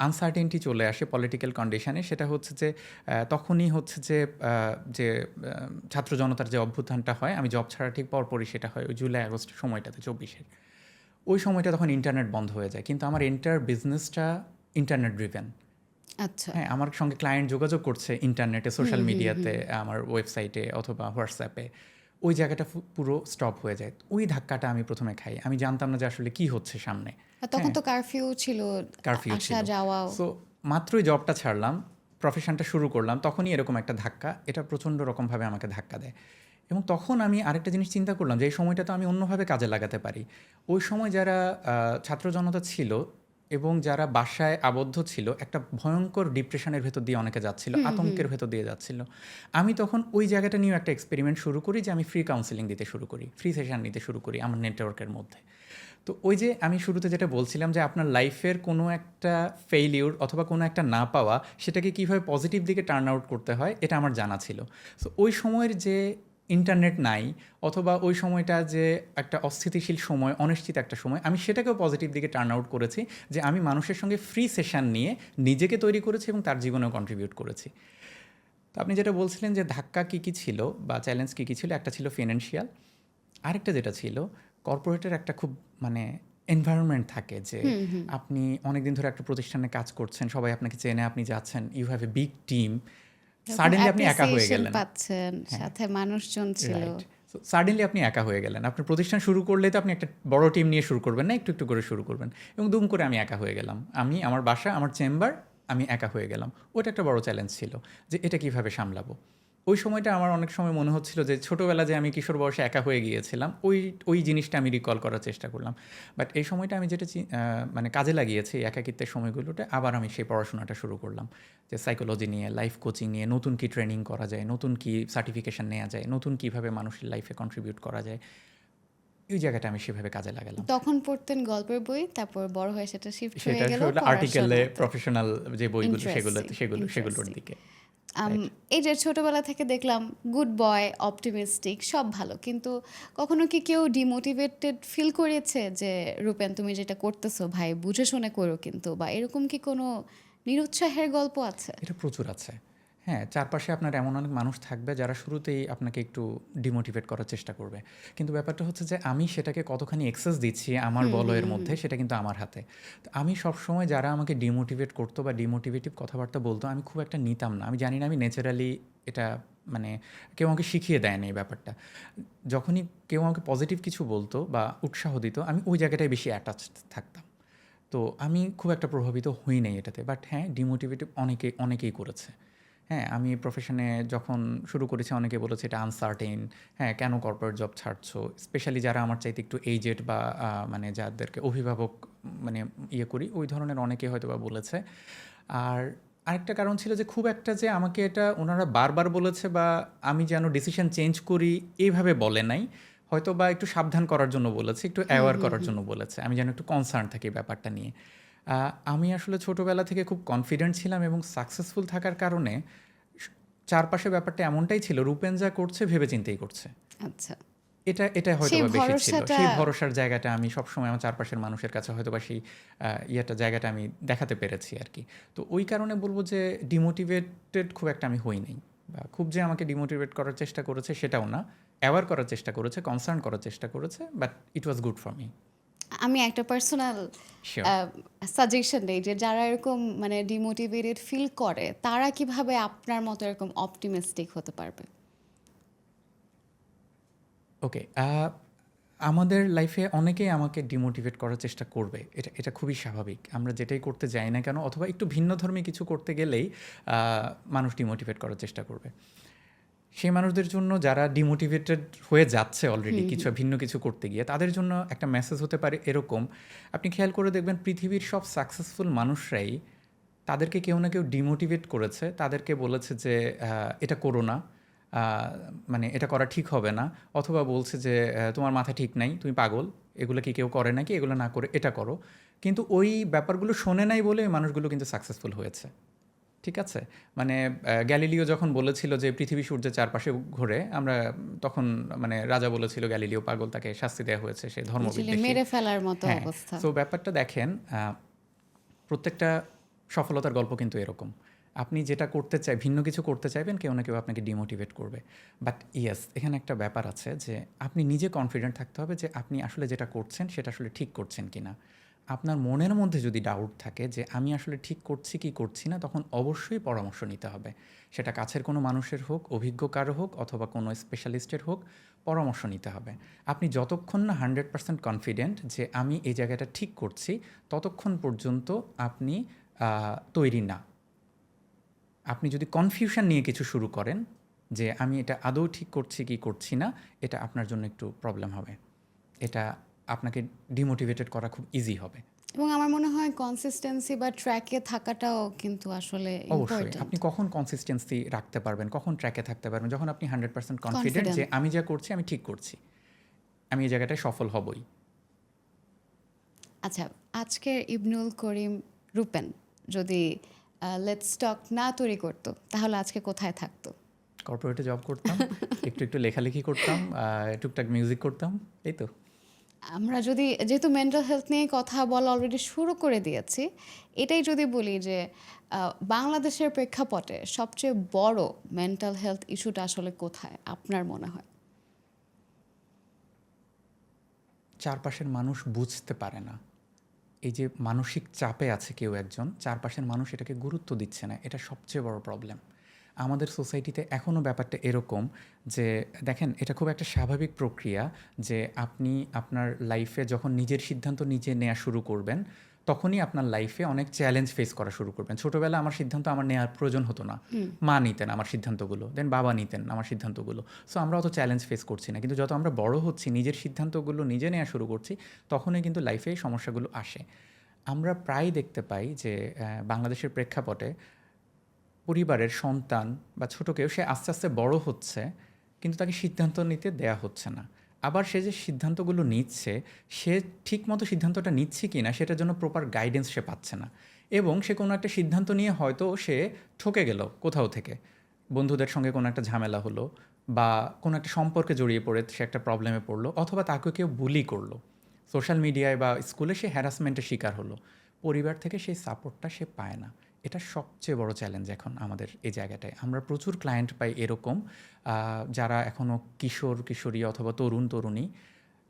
আনসার্টেনটি চলে আসে পলিটিক্যাল কন্ডিশনে। সেটা হচ্ছে যে তখনই হচ্ছে যে ছাত্র জনতার যে অভ্যুত্থানটা হয়, আমি জব ছাড়া ঠিক পরপরই সেটা হয়, ওই জুলাই আগস্ট সময়টাতে 24-এর। ওই সময়টা তখন ইন্টারনেট বন্ধ হয়ে যায়, কিন্তু আমার এন্টার বিজনেসটা ইন্টারনেট ড্রিভেন। আচ্ছা। হ্যাঁ, আমার সঙ্গে ক্লায়েন্ট যোগাযোগ করছে ইন্টারনেটে, সোশ্যাল মিডিয়াতে, আমার ওয়েবসাইটে অথবা হোয়াটসঅ্যাপে। ওই জায়গাটা পুরো স্টপ হয়ে যায়। ওই ধাক্কাটা আমি প্রথমে খাই। আমি জানতাম না যে আসলে কী হচ্ছে সামনে। আর তখন তো কারফিউ ছিল, কারফিউ আসা ছিল। যাওয়াও। সো মাত্রই জবটা ছাড়লাম, প্রফেশনটা শুরু করলাম, তখনই এরকম একটা ধাক্কা, এটা প্রচণ্ড রকমভাবে আমাকে ধাক্কা দেয়। এবং তখন আমি আরেকটা জিনিস চিন্তা করলাম যে এই সময়টা তো আমি অন্যভাবে কাজে লাগাতে পারি। ওই সময় যারা ছাত্র জনতা ছিল এবং যারা বাসায় আবদ্ধ ছিল, একটা ভয়ঙ্কর ডিপ্রেশনের ভেতর দিয়ে অনেকে যাচ্ছিল, আতঙ্কের ভেতর দিয়ে যাচ্ছিল। আমি তখন ওই জায়গাটা নিয়েও একটা এক্সপেরিমেন্ট শুরু করি যে আমি ফ্রি কাউন্সেলিং দিতে শুরু করি, ফ্রি সেশন নিতে শুরু করি আমার নেটওয়ার্কের মধ্যে। তো ওই যে আমি শুরুতে যেটা বলছিলাম যে আপনার লাইফের কোনো একটা ফেইলিউর অথবা কোনো একটা না পাওয়া সেটাকে কীভাবে পজিটিভ দিকে টার্ন আউট করতে হয় এটা আমার জানা ছিল। সো ওই সময়ের যে ইন্টারনেট নাই অথবা ওই সময়টা যে একটা অস্থিতিশীল সময়, অনিশ্চিত একটা সময়, আমি সেটাকেও পজিটিভ দিকে টার্ন আউট করেছি যে আমি মানুষের সঙ্গে ফ্রি সেশন নিয়ে নিজেকে তৈরি করেছি এবং তার জীবনেও কন্ট্রিবিউট করেছি। তো আপনি যেটা বলছিলেন যে ধাক্কা কী কী ছিল বা চ্যালেঞ্জ কী কী ছিল, একটা ছিল ফিনান্সিয়াল, আরেকটা যেটা ছিল কর্পোরেটের একটা খুব মানে এনভায়রনমেন্ট থাকে যে আপনি অনেকদিন ধরে একটা প্রতিষ্ঠানে কাজ করছেন, সবাই আপনাকে চেনে, আপনি যাচ্ছেন, you have a big team, suddenly আপনি একা হয়ে অ্যাপ্রিসিয়েশন গেলেন। পাচ্ছেন, সাথে মানুষজন ছিল। রাইট। সো সাডেনলি আপনি একা হয়ে গেলেন। আপনার প্রতিষ্ঠান শুরু করলেই তো আপনি একটা বড় টিম নিয়ে শুরু করবেন না, একটু একটু করে শুরু করবেন। এবং দুম করে আমি একা হয়ে গেলাম। আমি, আমার বাসা, আমার চেম্বার, আমি একা হয়ে গেলাম। ওটা একটা বড় চ্যালেঞ্জ ছিল যে এটা কিভাবে সামলাবো। ওই সময়টা আমার অনেক সময় মনে হচ্ছিল যে ছোটোবেলা যে আমি কিশোর বয়সে একা হয়ে গিয়েছিলাম, ওই জিনিসটা আমি রিকল করার চেষ্টা করলাম। বাট এই সময়টা আমি যেটা মানে কাজে লাগিয়েছি একাকিত্বের সময়গুলোতে, আবার আমি সেই পড়াশোনাটা শুরু করলাম যে সাইকোলজি নিয়ে, লাইফ কোচিং নিয়ে, নতুন কি ট্রেনিং করা যায়, নতুন কি সার্টিফিকেশন নেওয়া যায়, নতুন কীভাবে মানুষের লাইফে কন্ট্রিবিউট করা যায়, ওই জায়গাটা আমি সেভাবে কাজে লাগালাম। তখন পড়তেন গল্পের বই, তারপর বড় হয়ে সেটা শিফট হয়ে সেটা গেল আসলে আর্টিকেলে পড়াশোনাতে। প্রফেশনাল যে বইগুলো ইন্টারেস্টিং, সেগুলোর ইন্টারেস্টিং। দিকে। এই যে ছোটবেলা থেকে দেখলাম গুড বয়, অপটিমিস্টিক, সব ভালো, কিন্তু কখনো কি কেউ ডিমোটিভেটেড ফিল করিয়েছে যে রূপেন তুমি যেটা করতেছো ভাই বুঝে শুনে করো কিন্তু, বা এরকম কি কোনো নিরুৎসাহের গল্প আছে? এটা প্রচুর আছে। হ্যাঁ, চারপাশে আপনার এমন অনেক মানুষ থাকবে যারা শুরুতেই আপনাকে একটু ডিমোটিভেট করার চেষ্টা করবে। কিন্তু ব্যাপারটা হচ্ছে যে আমি সেটাকে কতখানি অ্যাক্সেস দিচ্ছি আমার বলয়ের মধ্যে, সেটা কিন্তু আমার হাতে। তো আমি সবসময় যারা আমাকে ডিমোটিভেট করতো বা ডিমোটিভেটিভ কথাবার্তা বলতো, আমি খুব একটা নিতাম না। আমি জানি না, আমি ন্যাচারালি এটা মানে কেউ আমাকে শিখিয়ে দেয়নি এই ব্যাপারটা। যখনই কেউ আমাকে পজিটিভ কিছু বলতো বা উৎসাহ দিত, আমি ওই জায়গাটায় বেশি অ্যাটাচড থাকতাম। তো আমি খুব একটা প্রভাবিত হই নাই এটাতে। বাট হ্যাঁ, ডিমোটিভেটিভ অনেকেই করেছে। হ্যাঁ, আমি প্রফেশনে যখন শুরু করেছি অনেকে বলেছে এটা আনসার্টেইন। হ্যাঁ, কেন কর্পোরেট জব ছাড়ছো? স্পেশালি যারা আমার চাইতে একটু এইজেড বা মানে যাদেরকে অভিভাবক মানে ইয়ে করি, ওই ধরনের অনেকে হয়তোবা বলেছে। আর আরেকটা কারণ ছিল যে খুব একটা যে আমাকে এটা ওনারা বারবার বলেছে বা আমি যেন ডিসিশন চেঞ্জ করি এইভাবে বলে নাই। হয়তোবা একটু সাবধান করার জন্য বলেছে, একটু অ্যাওয়ার করার জন্য বলেছে। আমি যেন একটু কনসার্ন থাকি ব্যাপারটা নিয়ে। আমি আসলে ছোটোবেলা থেকে খুব কনফিডেন্ট ছিলাম এবং সাকসেসফুল থাকার কারণে স চারপাশে ব্যাপারটা এমনটাই ছিল, রূপেন যা করছে ভেবে চিন্তেই করছে। আচ্ছা, এটা সেই হয়তোবা বেশি ছিল। ভরসাটা। সেই ভরসার জায়গাটা আমি সবসময় আমার চারপাশের মানুষের কাছে হয়তোবা সেই জায়গাটা আমি দেখাতে পেরেছি আরকি। তো ওই কারণে বলব যে ডিমোটিভেটেড খুব একটা আমি হই নাই। বা খুব যে আমাকে ডিমোটিভেট করার চেষ্টা করেছে সেটাও না। অ্যাওয়ার করার চেষ্টা করেছে, কনসার্ন করার চেষ্টা করেছে। But it was good for me. আমি একটা পার্সোনাল শিওর। সাজেশন দেই যে যারা এরকম মানে ডিমোটিভেটেড ফিল করে তারা কিভাবে আপনার মতো এরকম অপটিমিস্টিক হতে পারবে? ওকে। আমাদের লাইফে অনেকেই আমাকে ডিমোটিভেট করার চেষ্টা করবে। এটা খুবই স্বাভাবিক। আমরা যেটাই করতে যাই না কেন অথবা একটু ভিন্নধর্মী কিছু করতে গেলেই আ মানুষ ডিমোটিভেট করার চেষ্টা করবে। সেই মানুষদের জন্য যারা ডিমোটিভেটেড হয়ে যাচ্ছে অলরেডি ভিন্ন কিছু করতে গিয়ে, তাদের জন্য একটা মেসেজ হতে পারে এরকম। আপনি খেয়াল করে দেখবেন পৃথিবীর সব সাকসেসফুল মানুষরাই তাদেরকে কেউ না কেউ ডিমোটিভেট করেছে। তাদেরকে বলেছে যে এটা করো না। আ মানে এটা করা ঠিক হবে না। অথবা বলছে যে তোমার মাথা ঠিক নাই, তুমি পাগল। এগুলো কি কেউ করে নাকি? এগুলো না করে এটা করো। কিন্তু ওই ব্যাপারগুলো শোনে নাই বলে ওই মানুষগুলো কিন্তু সাকসেসফুল হয়েছে। ঠিক আছে? মানে গ্যালিলিও যখন বলেছিল যে পৃথিবী সূর্যের চারপাশে ঘোরে, আমরা তখন মানে রাজা বলেছিল গ্যালিলিও পাগল, তাকে শাস্তি দেয়া হয়েছে, সে লিটারালি ধর্মবিদ্বেষী। মেরে ফেলার মতো হ্যাঁ, অবস্থা। সো ব্যাপারটা দেখেন, প্রত্যেকটা সফলতার গল্প কিন্তু এরকম। আপনি যেটা করতে ভিন্ন কিছু করতে চাইবেন, কেউ না কেউ আপনাকে ডিমোটিভেট করবে। বাট ইয়েস, এখানে একটা ব্যাপার আছে যে আপনি নিজে কনফিডেন্ট থাকতে হবে যে আপনি আসলে যেটা করছেন সেটা আসলে ঠিক করছেন কিনা। আপনার মনের মধ্যে যদি ডাউট থাকে যে আমি আসলে ঠিক করছি কি করছি না, তখন অবশ্যই পরামর্শ নিতে হবে। সেটা কাছের কোনো মানুষের হোক, অভিজ্ঞ কারো হোক, অথবা কোনো স্পেশালিস্টের হোক, পরামর্শ নিতে হবে। আপনি যতক্ষণ না 100% কনফিডেন্ট যে আমি এই জায়গাটা ঠিক করছি, ততক্ষণ পর্যন্ত আপনি তৈরি না। আপনি যদি কনফিউশন নিয়ে কিছু শুরু করেন যে আমি এটা আদৌ ঠিক করছি কি করছি না, এটা আপনার জন্য একটু প্রবলেম হবে। এটা আপনাকে ডিমোটিভেটেড করা খুব ইজি হবে। এবং আমার মনে হয় কনসিস্টেন্সি বা ট্র্যাকে থাকাটাও কিন্তু আসলে অবশ্যই ইম্পর্টেন্ট। আপনি কখন কনসিস্টেন্সি রাখতে পারবেন, কখন ট্র্যাকে থাকতে পারবেন, যখন আপনি 100% কনফিডেন্ট কনফিডেন্ট। যে আমি যা করছি আমি ঠিক করছি, আমি এই জায়গাটায় সফল হবই। আচ্ছা, আজকের ইবনুল করিম রূপেন যদি লেটস টক না তৈরি করতো তাহলে আজকে কোথায় থাকতো? কর্পোরেটে জব করতাম, একটু একটু লেখালেখি করতাম, টুকটাক মিউজিক করতাম, এই তো। আমরা যদি যেহেতু মেন্টাল হেলথ নিয়ে কথা বলা অলরেডি শুরু করে দিয়েছি, এটাই যদি বলি যে বাংলাদেশের প্রেক্ষাপটে সবচেয়ে বড় মেন্টাল হেলথ ইস্যুটা আসলে কোথায় আপনার মনে হয়? চারপাশের মানুষ বুঝতে পারে না। এই যে মানসিক চাপে আছে কেউ একজন, চারপাশের মানুষ এটাকে গুরুত্ব দিচ্ছে না, এটা সবচেয়ে বড় প্রবলেম। আমাদের সোসাইটিতে এখনও ব্যাপারটা এরকম যে দেখেন, এটা খুব একটা স্বাভাবিক প্রক্রিয়া যে আপনি আপনার লাইফে যখন নিজের সিদ্ধান্ত নিজে নেওয়া শুরু করবেন, তখনই আপনার লাইফে অনেক চ্যালেঞ্জ ফেস করা শুরু করবেন। ছোটোবেলা আমার সিদ্ধান্ত আমার নেওয়ার প্রয়োজন হতো না, মা নিতেন আমার সিদ্ধান্তগুলো, দেন বাবা নিতেন আমার সিদ্ধান্তগুলো। সো আমরা অত চ্যালেঞ্জ ফেস করছি না, কিন্তু যত আমরা বড় হচ্ছি, নিজের সিদ্ধান্তগুলো নিজে নেওয়া শুরু করছি, তখনই কিন্তু লাইফে এই সমস্যাগুলো আসে। আমরা প্রায় দেখতে পাই যে বাংলাদেশের প্রেক্ষাপটে পরিবারের সন্তান বা ছোট কেউ, সে আস্তে আস্তে বড় হচ্ছে, কিন্তু তাকে সিদ্ধান্ত নিতে দেয়া হচ্ছে না। আবার সে যে সিদ্ধান্তগুলো নিচ্ছে, সে ঠিকমতো সিদ্ধান্তটা নিচ্ছে কি না সেটার জন্য প্রপার গাইডেন্স সে পাচ্ছে না। এবং সে কোনো একটা সিদ্ধান্ত নিয়ে হয়তো সে ঠকে গেল কোথাও থেকে, বন্ধুদের সঙ্গে কোনো একটা ঝামেলা হলো, বা কোনো একটা সম্পর্কে জড়িয়ে পড়ে সে একটা প্রবলেমে পড়লো, অথবা তাকে কেউ বুলি করলো, সোশ্যাল মিডিয়ায় বা স্কুলে সে হ্যারাসমেন্টের শিকার হলো। পরিবার থেকে সেই সাপোর্টটা সে পায় না। এটা সবচেয়ে বড় চ্যালেঞ্জ এখন আমাদের এই জায়গাটায়। আমরা প্রচুর ক্লায়েন্ট পাই এরকম, যারা এখনও কিশোর কিশোরী অথবা তরুণ তরুণী,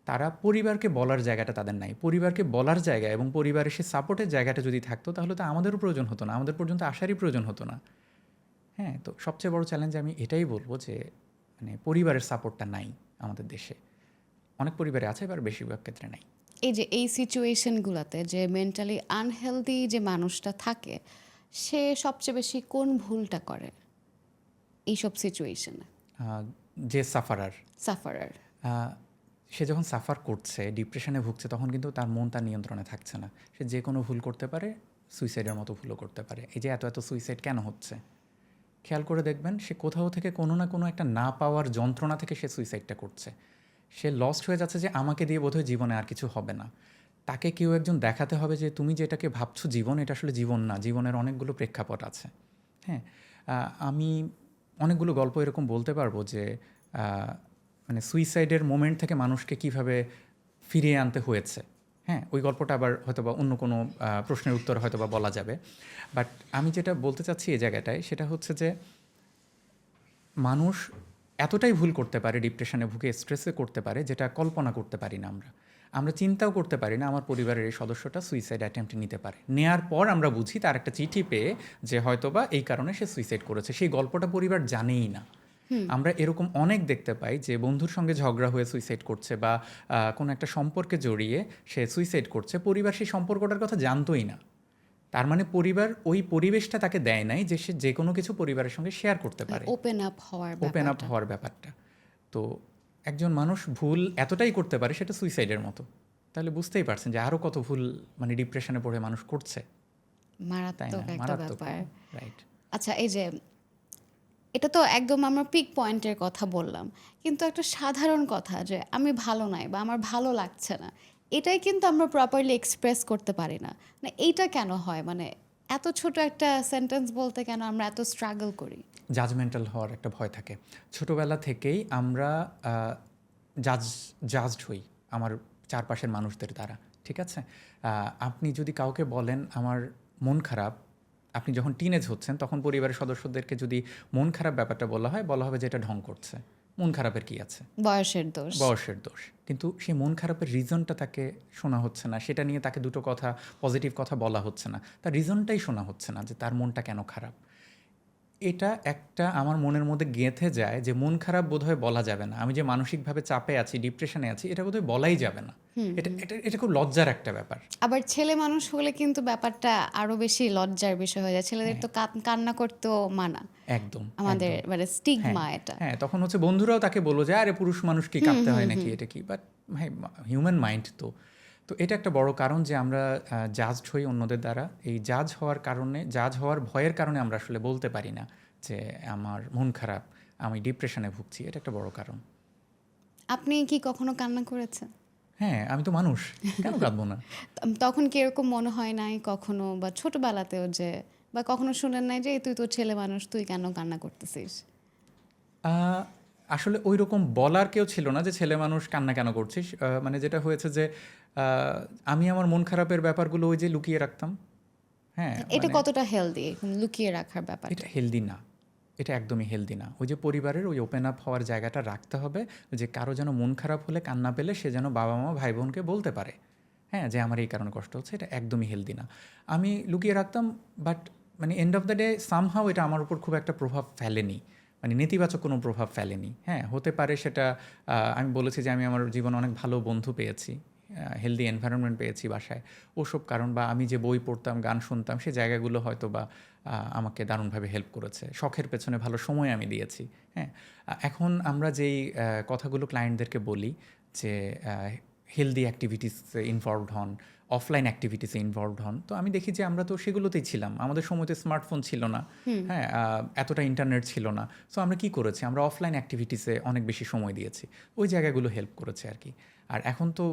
তারা পরিবারকে বলার জায়গাটা তাদের নাই। পরিবারকে বলার জায়গা এবং পরিবারের সে সাপোর্টের জায়গাটা যদি থাকতো, তাহলে তো আমাদেরও প্রয়োজন হতো না, আমাদের পর্যন্ত আসারই প্রয়োজন হতো না। হ্যাঁ, তো সবচেয়ে বড় চ্যালেঞ্জ আমি এটাই বলবো যে মানে পরিবারের সাপোর্টটা নাই আমাদের দেশে। অনেক পরিবারে আছে, এবার বেশিরভাগ ক্ষেত্রে নাই। এই যে এই সিচুয়েশনগুলোতে যে মেন্টালি আনহেলদি যে মানুষটা থাকে, সে সবচেয়ে বেশি কোন ভুলটা করে এইসব সিচুয়েশনে? যে সাফারার, সাফারার। সে যখন সাফার করছে, ডিপ্রেশনে ভুগছে, তখন কিন্তু তার মন তার নিয়ন্ত্রণে থাকছে না। সে যে কোনো ভুল করতে পারে, সুইসাইডের মতো ভুলও করতে পারে। এই যে এত এত সুইসাইড কেন হচ্ছে, খেয়াল করে দেখবেন, সে কোথাও থেকে কোনো না কোনো একটা না পাওয়ার যন্ত্রণা থেকে সে সুইসাইডটা করছে। সে লস্ট হয়ে যাচ্ছে যে আমাকে দিয়ে বোধহয় জীবনে আর কিছু হবে না। তাকে কেউ একজন দেখাতে হবে যে তুমি যেটাকে ভাবছো জীবন, এটা আসলে জীবন না, জীবনের অনেকগুলো প্রেক্ষাপট আছে। হ্যাঁ, আমি অনেকগুলো গল্প এরকম বলতে পারবো যে মানে সুইসাইডের মোমেন্ট থেকে মানুষকে কিভাবে ফিরিয়ে আনতে হয়েছে। হ্যাঁ, ওই গল্পটা আবার হয়তো বা অন্য কোনো প্রশ্নের উত্তর হয়তো বা বলা যাবে। বাট আমি যেটা বলতে চাচ্ছি এই জায়গাটায়, সেটা হচ্ছে যে মানুষ এতটাই ভুল করতে পারে, ডিপ্রেশনে ভুগে স্ট্রেসে করতে পারে, যেটা কল্পনা করতে পারি না আমরা। আমরা চিন্তাও করতে পারি না আমার পরিবারের এই সদস্যটা সুইসাইড অ্যাটেম্প্ট নিতে পারে। নেয়ার পর আমরা বুঝি তার একটা চিঠি পেয়ে যে হয়তোবা এই কারণে সে সুইসাইড করেছে। সেই গল্পটা পরিবার জানেই না। আমরা এরকম অনেক দেখতে পাই যে বন্ধুর সঙ্গে ঝগড়া হয়ে সুইসাইড করছে, বা কোনো একটা সম্পর্কে জড়িয়ে সে সুইসাইড করছে, পরিবার সেই সম্পর্কটার কথা জানতোই না। তার মানে পরিবার ওই পরিবেশটা তাকে দেয় নাই যে সে যে কোনো কিছু পরিবারের সঙ্গে শেয়ার করতে পারে, ওপেন আপ হওয়ার ওপেন আপ হওয়ার ব্যাপারটা। তো একজন মানুষ ভুল এতটাই করতে পারে, সেটা সুইসাইডের মতো। তাহলে বুঝতেই পারছেন যে আরও কত ভুল মানে ডিপ্রেশনে পড়ে মানুষ করছে, তাই মারাত্মক না? একটা মারাত্মক, ব্যাপার। রাইট। আচ্ছা, এই যে এটা তো একদম আমরা পিক পয়েন্টের কথা বললাম, কিন্তু একটা সাধারণ কথা যে আমি ভালো নাই বা আমার ভালো লাগছে না, এটাই কিন্তু আমরা প্রপারলি এক্সপ্রেস করতে পারি না। মানে এইটা কেন হয়? মানে এত ছোট একটা সেন্টেন্স বলতে কেন আমরা এত স্ট্রাগল করি? জাজমেন্টাল হওয়ার একটা ভয় থাকে। ছোটোবেলা থেকেই আমরা জাজড হই আমার চারপাশের মানুষদের দ্বারা। ঠিক আছে, আপনি যদি কাউকে বলেন আমার মন খারাপ, আপনি যখন টিনেজ হচ্ছেন তখন পরিবারের সদস্যদেরকে যদি মন খারাপ ব্যাপারটা বলা হবে যে এটা ঢং করছে, মন খারাপের কি আছে, বয়সের দোষ। বয়সের দোষ। কিন্তু সেই মন খারাপের রিজনটা তাকে শোনা হচ্ছে না, সেটা নিয়ে তাকে দুটো কথা, পজিটিভ কথা বলা হচ্ছে না, তার রিজনটাই শোনা হচ্ছে না যে তার মনটা কেন খারাপ। এটা একটা আমার মনের মধ্যে গেঁথে যায় যে মন খারাপ বোধহয় বলা যাবে না, আমি যে মানসিকভাবে চাপে আছি, ডিপ্রেশনে আছি, এটা বোধহয় বলাই যাবে না। এটা এটা এটা খুব লজ্জার একটা ব্যাপার। আবার ছেলে মানুষ হলে কিন্তু ব্যাপারটা আরো বেশি লজ্জার বিষয় হয়ে যায়। ছেলেদের তো কান্না করতেও মানা, একদম আমাদের একদম। মানে হ্যাঁ স্টিগমা এটা। হ্যাঁ, তখন হচ্ছে বন্ধুরাও তাকে বললো যে আরে পুরুষ মানুষ কি কাঁদতে হয় নাকি, এটা কি। বাট ভাই, হিউম্যান মাইন্ড তো। তো এটা একটা বড় কারণ যে আমরা জাজড হই অন্যদের দ্বারা। এই জাজ হওয়ার কারণে, জাজ হওয়ার ভয়ের কারণে আমরা আসলে বলতে পারি না যে আমার মন খারাপ, আমি ডিপ্রেশনে ভুগছি। এটা একটা বড় কারণ। আপনি কি কখনো কান্না করেছেন? হ্যাঁ, আমি তো মানুষ, কেন কাঁদবো না? তখন কি এরকম মনে হয় নাই কখনো, বা ছোটবেলাতেও যে, বা কখনো শুনেন নাই যে "এই তুই তো ছেলে মানুষ, তুই কেন কান্না করতেছিস"? আ আসলে ঐরকম বলার কেউ ছিল না যে, "ছেলে মানুষ কান্না কেন করছিস?" মানে যেটা হয়েছে যে, আ আমি আমার মন খারাপের ব্যাপারগুলো ওই যে লুকিয়ে রাখতাম। হ্যাঁ, এটা মানে কতটা হেলদি লুকিয়ে রাখার এটা ব্যাপারটা? হেলদি না। এটা একদমই হেলদি না। ওই যে পরিবারের ওই ওপেন আপ হওয়ার জায়গাটা রাখতে হবে, যে কারো যেন মন খারাপ হলে, কান্না পেলে সে যেন বাবা-মা, ভাই-বোনকে বলতে পারে। হ্যাঁ, যে আমার এই কারণে কষ্ট হচ্ছে, এটা একদমই হেলদি না। আমি লুকিয়ে রাখতাম, বাট মানে end of the day somehow এটা আমার উপর খুব একটা প্রভাব ফেলেনি। মানে নেতিবাচক কোনো প্রভাব ফেলেনি। হ্যাঁ, হতে পারে সেটা আমি বলেছি যে আমি আমার জীবনে অনেক ভালো বন্ধু পেয়েছি। হেলদি এনভায়রনমেন্ট পেয়েছি বাসায়। ওসব কারণ, বা আমি যে বই পড়তাম, গান শুনতাম, সে জায়গাগুলো হয়তোবা আমাকে দারুণভাবে হেল্প করেছে। শখের পেছনে ভালো সময় আমি দিয়েছি। হ্যাঁ? এখন আমরা যেই কথাগুলো ক্লায়েন্টদেরকে বলি যে হেলদি অ্যাক্টিভিটিসে ইনভলভড হন, অফলাইন অ্যাক্টিভিটিসে ইনভলভড হন। তো আমি দেখি যে আমরা তো সেগুলোতেই ছিলাম। আমাদের সময় তো স্মার্টফোন ছিল না। হুম। হ্যাঁ? এতটা ইন্টারনেট ছিল না। সো আমরা কি করেছি? আমরা অফলাইন অ্যাক্টিভিটিসে অনেক বেশি সময় দিয়েছি। ওই জায়গাগুলো হেল্প করেছে আরকি। আর এখন তো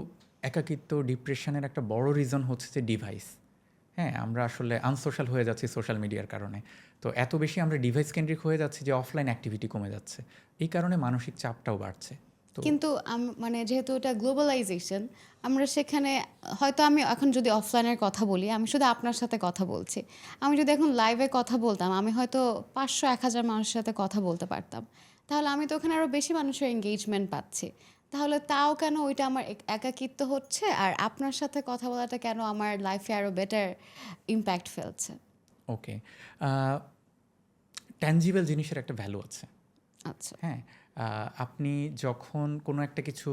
একাকিত্ব, ডিপ্রেশনের একটা বড় রিজন হচ্ছে যে ডিভাইস। হ্যাঁ, আমরা আসলে আনসোশ্যাল হয়ে যাচ্ছি সোশ্যাল মিডিয়ার কারণে। তো এত বেশি আমরা ডিভাইস কেন্দ্রিক হয়ে যাচ্ছি যে অফলাইন অ্যাক্টিভিটি কমে যাচ্ছে। এই কারণে মানসিক চাপটাও বাড়ছে। তো কিন্তু মানে যেহেতু এটা গ্লোবালাইজেশন, আমরা সেখানে হয়তো, আমি এখন যদি অফলাইনের কথা বলি, আমি শুধু আপনার সাথে কথা বলছি। আমি যদি এখন লাইভে কথা বলতাম, আমি হয়তো ৫০০-১,০০০ মানুষের সাথে কথা বলতে পারতাম। তাহলে আমি তো ওখানে আরও বেশি মানুষের এঙ্গেজমেন্ট পাচ্ছি। তাহলে তাও কেন ওইটা আমার একাকিত্ব হচ্ছে, আর আপনার সাথে কথা বলাটা কেন আমার লাইফে আরও বেটার ইমপ্যাক্ট ফেলছে? ওকে। আ ট্যানজিবল জিনিসের একটা ভ্যালু আছে। আচ্ছা। হ্যাঁ? আপনি যখন কোনো একটা কিছু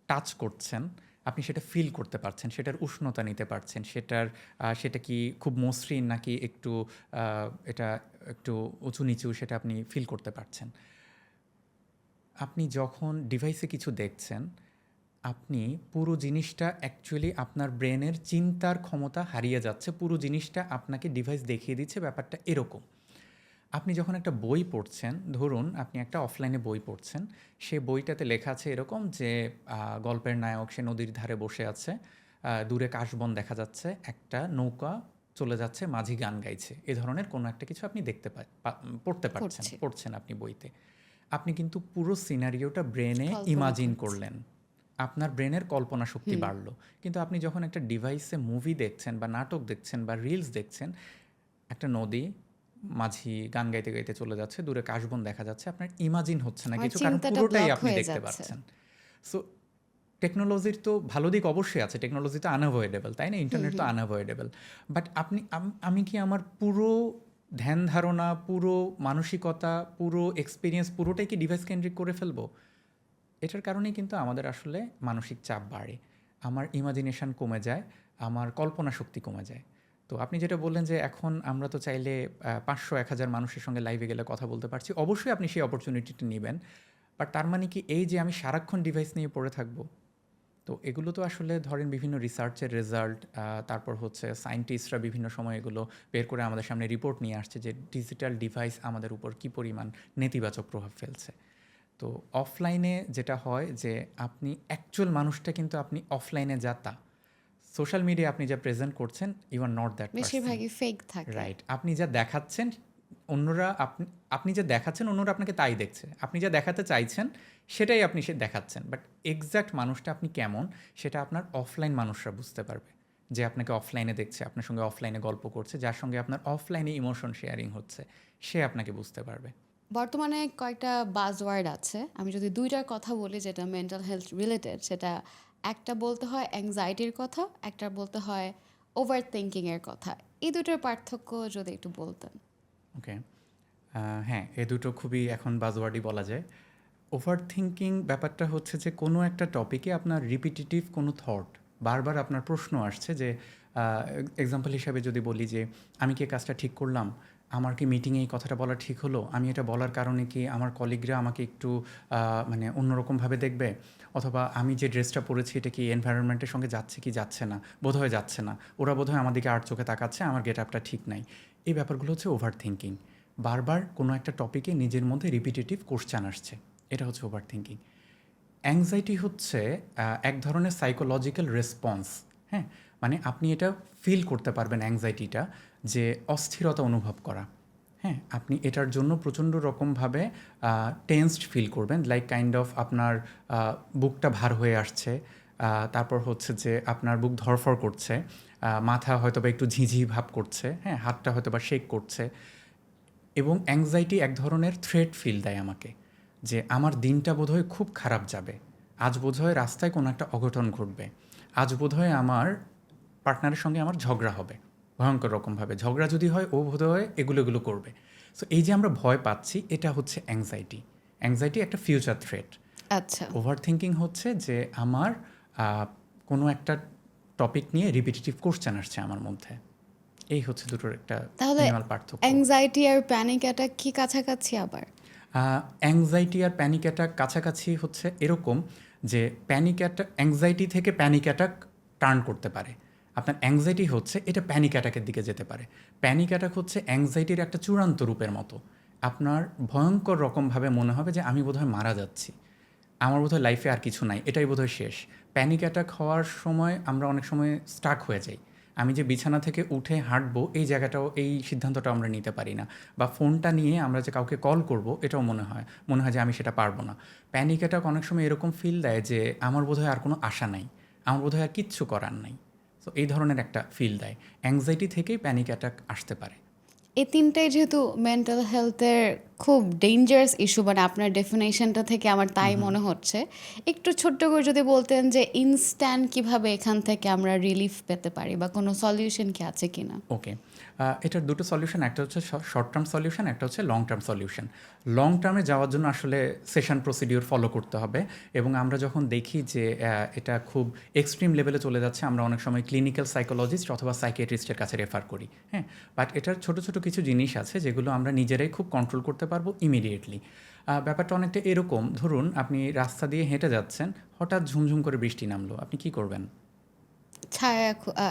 টাচ করছেন, আপনি সেটা ফিল করতে পারছেন, সেটার উষ্ণতা নিতে পারছেন, সেটা কি খুব মসৃণ নাকি একটু আ এটা একটু উঁচু-নিচু, সেটা আপনি ফিল করতে পারছেন। আপনি যখন ডিভাইসে কিছু দেখছেন, আপনি পুরো জিনিসটা অ্যাকচুয়ালি আপনার ব্রেনের চিন্তার ক্ষমতা হারিয়ে যাচ্ছে। পুরো জিনিসটা আপনাকে ডিভাইস দেখিয়ে দিচ্ছে, ব্যাপারটা এরকম। আপনি যখন একটা বই পড়ছেন, ধরুন আপনি একটা অফলাইনে বই পড়ছেন, সে বইটাতে লেখা আছে এরকম যে গল্পের নায়ক সে নদীর ধারে বসে আছে, দূরে কাশবন দেখা যাচ্ছে, একটা নৌকা চলে যাচ্ছে, মাঝি গান গাইছে। এ ধরনের কোনো একটা কিছু আপনি পড়তে পারছেন, করছি। পড়ছেন আপনি বইতে। আপনি কিন্তু পুরো সিনারিওটা ব্রেনে কল্পনা ইমাজিন করছি। করলেন। আপনার ব্রেনের কল্পনা শক্তি হুম। বাড়ল। কিন্তু আপনি যখন একটা ডিভাইসে মুভি দেখছেন বা নাটক দেখছেন বা রিলস দেখছেন, একটা নদী, মাঝি গান গাইতে, গাইতে চলে যাচ্ছে, দূরে কাশবন দেখা যাচ্ছে। আপনার ইমাজিন হচ্ছে না আমার কিছু, কারণ চিন্তাটা পুরোটাই ব্লক আপনি হয়ে দেখতে যাচ্ছে। পাচ্ছেন। সো টেকনোলজির তো ভালো দিক অবশ্যই আছে। টেকনোলজি তো আনএভয়েডেবল, তাই না? হুম, ইন্টারনেট তো হুম। আনএভয়েডেবল। বাট আমি কি আমার পুরো ধ্যান ধারণা, পুরো মানসিকতা, পুরো এক্সপেরিয়েন্স পুরোটাই কি ডিভাইস কেন্দ্রিক করে ফেলবো? এটার কারণেই কিন্তু আমাদের আসলে মানসিক চাপ বাড়ে। আমার ইমাজিনেশন কমে যায়, আমার কল্পনা শক্তি কমে যায়। তো আপনি যেটা বললেন যে এখন আমরা তো চাইলে ৫০০-১,০০০ মানুষের সঙ্গে লাইভে গেলে কথা বলতে পারছি। অবশ্যই আপনি সেই অপরচুনিটিটা নিবেন। বাট তার মানে কি এই যে আমি সারাক্ষণ ডিভাইস নিয়ে পড়ে থাকবো? তো এগুলো তো আসলে ধরেন বিভিন্ন রিসার্চের রেজাল্ট, তারপর হচ্ছে সায়েন্টিস্টরা বিভিন্ন সময় এগুলো বের করে আমাদের সামনে রিপোর্ট নিয়ে আসছে যে ডিজিটাল ডিভাইস আমাদের উপর কী পরিমাণ নেতিবাচক প্রভাব ফেলছে। তো অফলাইনে যেটা হয় যে আপনি অ্যাকচুয়াল মানুষটা কিন্তু আপনি অফলাইনে যা তা। সোশ্যাল মিডিয়ায় আপনি যা প্রেজেন্ট করছেন, you are not that person. বেশিরভাগই ফেক থাকে। রাইট। আপনি যা দেখাচ্ছেন, অন্যরা আপনি যা দেখাচ্ছেন, অন্যরা আপনাকে তাই দেখছে। আপনি যা দেখাতে চাইছেন, সেটাই আপনি দেখাচ্ছেন। বাট এক্সাক্ট মানুষটা আপনি কেমন, সেটা আপনার অফলাইন মানুষরা বুঝতে পারবে। যে আপনাকে অফলাইনে দেখছে, আপনার সঙ্গে অফলাইনে গল্প করছে, যার সঙ্গে আপনার অফলাইনে ইমোশন শেয়ারিং হচ্ছে, সে আপনাকে বুঝতে পারবে। বর্তমানে কয়েকটা বাজওয়ার্ড আছে। আমি যদি ২ টার কথা বলি যেটা মেন্টাল হেলথ রিলেটেড, সেটা একটা বলতে হয় অ্যাংজাইটির কথা, একটা বলতে হয় ওভার থিংকিং এর কথা। এই ২ টার পার্থক্য যদি একটু বলতেন। ওকে। হ্যাঁ, এ দুটো খুবই এখন বাজওয়ার্ডই বলা যায়। ওভার থিংকিং ব্যাপারটা হচ্ছে যে কোনো একটা টপিকে আপনার রিপিটিটিভ কোনো থট, বারবার আপনার প্রশ্ন আসছে যে এক্সাম্পল হিসাবে যদি বলি যে আমি কি কাজটা ঠিক করলাম? আমার কি মিটিংয়ে এই কথাটা বলা ঠিক হলো? আমি এটা বলার কারণে কি আমার কলিগরা আমাকে একটু মানে অন্যরকমভাবে দেখবে? অথবা আমি যে ড্রেসটা পরেছি এটা কি এনভায়রনমেন্টের সঙ্গে যাচ্ছে কি যাচ্ছে না? বোধহয় যাচ্ছে না। ওরা বোধহয় আমার দিকে আর চোখে তাকাচ্ছে, আমার গেটআপটা ঠিক নাই। এই ব্যাপারগুলো হচ্ছে ওভার থিংকিং। বারবার কোনো একটা টপিকে নিজের মধ্যে রিপিটিটিভ কোশ্চেন আসছে। এটা হচ্ছে ওভার থিংকিং। অ্যাংজাইটি হচ্ছে এক ধরনের সাইকোলজিক্যাল রেসপন্স। হ্যাঁ, মানে আপনি এটা ফিল করতে পারবেন অ্যাংজাইটিটা, যে অস্থিরতা অনুভব করা। হ্যাঁ, আপনি এটার জন্য প্রচণ্ড রকমভাবে টেন্সড ফিল করবেন, লাইক কাইন্ড অফ আপনার বুকটা ভার হয়ে আসছে, তারপর হচ্ছে যে আপনার বুক ধড়ফড় করছে, মাথা হয়তো বা একটু ঝিঝি ভাব করছে, হ্যাঁ, হাতটা হয়তো বা শেক করছে। এবং অ্যাংজাইটি এক ধরনের থ্রেট ফিল দেয় আমাকে, যে আমার দিনটা বোধহয় খুব খারাপ যাবে, আজ বোধহয় রাস্তায় কোনো একটা অঘটন ঘটবে, আজ বোধহয় আমার পার্টনারের সঙ্গে আমার ঝগড়া হবে, ভয়ঙ্কর রকমভাবে ঝগড়া যদি হয় ও বোধহয় এগুলো এগুলো করবে। সো এই যে আমরা ভয় পাচ্ছি, এটা হচ্ছে অ্যাংজাইটি। অ্যাংজাইটি একটা ফিউচার থ্রেট। আচ্ছা, ওভার থিঙ্কিং হচ্ছে যে আমার কোনো একটা টপিক নিয়ে রিপিটিটিভ কোশ্চেন আসছে আমার মধ্যে। এই হচ্ছে দুটোর একটা তাহলে মিনিমাল পার্থক্য। অ্যাংজাইটি আর প্যানিক অ্যাটাক কি কাছাকাছি আবার? অ্যাংজাইটি আর প্যানিক অ্যাটাক কাছাকাছি হচ্ছে এরকম, যে প্যানিক অ্যাটাক অ্যাংজাইটি থেকে প্যানিক অ্যাটাক টার্ন করতে পারে। আপনার অ্যাংজাইটি হচ্ছে এটা প্যানিক অ্যাটাকের দিকে যেতে পারে। প্যানিক অ্যাটাক হচ্ছে অ্যাংজাইটির একটা চূড়ান্ত রূপের মতো। আপনার ভয়ঙ্কর রকমভাবে মনে হবে যে আমি বোধহয় মারা যাচ্ছি, আমার বোধহয় লাইফে আর কিছু নাই, এটাই বোধহয় শেষ। প্যানিক অ্যাটাক হওয়ার সময় আমরা অনেক সময় স্টাক হয়ে যাই। আমি যে বিছানা থেকে উঠে হাঁটবো এই জায়গাটাও, এই সিদ্ধান্তটাও আমরা নিতে পারি না, বা ফোনটা নিয়ে আমরা যে কাউকে কল করব এটাও মনে হয় যে আমি সেটা পারবো না। প্যানিক অ্যাটাক অনেক সময় এরকম ফিল দেয় যে আমার বোধহয় আর কোনো আশা নাই, আমার বোধহয় আর কিচ্ছু করার নাই। সো এই ধরনের একটা ফিল দেয়। অ্যাংজাইটি থেকেই প্যানিক অ্যাটাক আসতে পারে। এই তিনটাই যেহেতু মেন্টাল হেলথের খুব ডেঞ্জারাস ইস্যু, মানে আপনার ডেফিনেশনটা থেকে আমার তাই মনে হচ্ছে, একটু ছোট্ট করে যদি বলতেন যে ইনস্ট্যান্ট কিভাবে এখান থেকে আমরা রিলিফ পেতে পারি, বা কোনো সলিউশন কি আছে কিনা? ওকে, এটার দুটো সলিউশন, একটা হচ্ছে শর্ট টার্ম সলিউশন, একটা হচ্ছে লং টার্ম সলিউশন। লং টার্মে যাওয়ার জন্য আসলে সেশন প্রসিডিওর ফলো করতে হবে, এবং আমরা যখন দেখি যে এটা খুব এক্সট্রিম লেভেলে চলে যাচ্ছে, আমরা অনেক সময় ক্লিনিক্যাল সাইকোলজিস্ট অথবা সাইকিয়াট্রিস্টের কাছে রেফার করি। হ্যাঁ, বাট এটার ছোটো ছোটো কিছু জিনিস আছে যেগুলো আমরা নিজেরাই খুব কন্ট্রোল করতে পারবো ইমিডিয়েটলি। ব্যাপারটা অনেকটা এরকম, ধরুন আপনি রাস্তা দিয়ে হেঁটে যাচ্ছেন, হঠাৎ ঝুমঝুম করে বৃষ্টি নামলো, আপনি কি করবেন?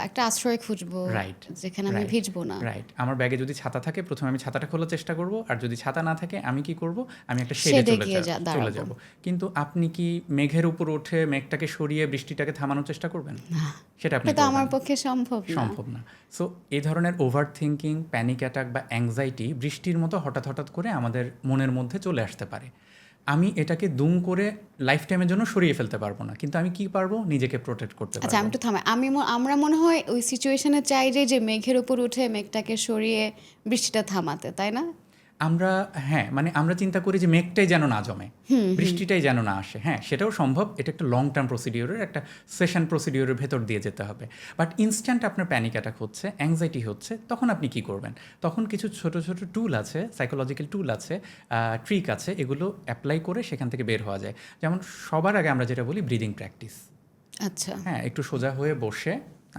একটা আশ্রয় খুঁজবো রাইট, যেখানে আমি রাইট, ভিজবো না। রাইট। আমার ব্যাগে যদি ছাতা থাকে, প্রথমে আমি ছাতাটা খোলার চেষ্টা করব, আর যদি ছাতা না থাকে আমি কি করব? আমি একটা শেডে শেডে গিয়ে চলে দাঁড়াবো। যাব। কিন্তু আপনি কি মেঘের উপর উঠে মেঘটাকে সরিয়ে বৃষ্টিটাকে থামানোর চেষ্টা করবেন? সেটা আপনি এটা আমার করবেন না। পক্ষে সম্ভব না। সম্ভব না। সো এই ধরনের ওভার থিঙ্কিং, প্যানিক অ্যাটাক বা অ্যাংজাইটি বৃষ্টির মতো হঠাৎ হঠাৎ করে আমাদের মনের মধ্যে চলে আসতে পারে। আমি এটাকে দুম করে লাইফ টাইমের জন্য সরিয়ে ফেলতে পারবো না, কিন্তু আমি কি পারবো? নিজেকে প্রোটেক্ট করতে আচ্ছা, আমি পারবো। একটু থামাই। আমরা মনে হয় ওই সিচুয়েশনে চাই যে মেঘের উপর উঠে মেঘটাকে সরিয়ে বৃষ্টিটা থামাতে, তাই না? আমরা, হ্যাঁ, মানে আমরা চিন্তা করি যে মেঘটাই যেন না জমে, বৃষ্টিটাই যেন না আসে। হ্যাঁ, সেটাও সম্ভব। এটা একটা লং টার্ম প্রসিডিওরের, একটা সেশন প্রসিডিওরের ভেতর দিয়ে যেতে হবে। বাট ইনস্ট্যান্ট আপনার প্যানিক অ্যাটাক হচ্ছে, অ্যাংজাইটি হচ্ছে, তখন আপনি কি করবেন? তখন কিছু ছোট ছোট টুল আছে, সাইকোলজিক্যাল টুল আছে, ট্রিক আছে, এগুলো অ্যাপ্লাই করে সেখান থেকে বের হওয়া যায়। যেমন সবার আগে আমরা যেটা বলি ব্রিদিং প্র্যাকটিস। আচ্ছা, হ্যাঁ, একটু সোজা হয়ে বসে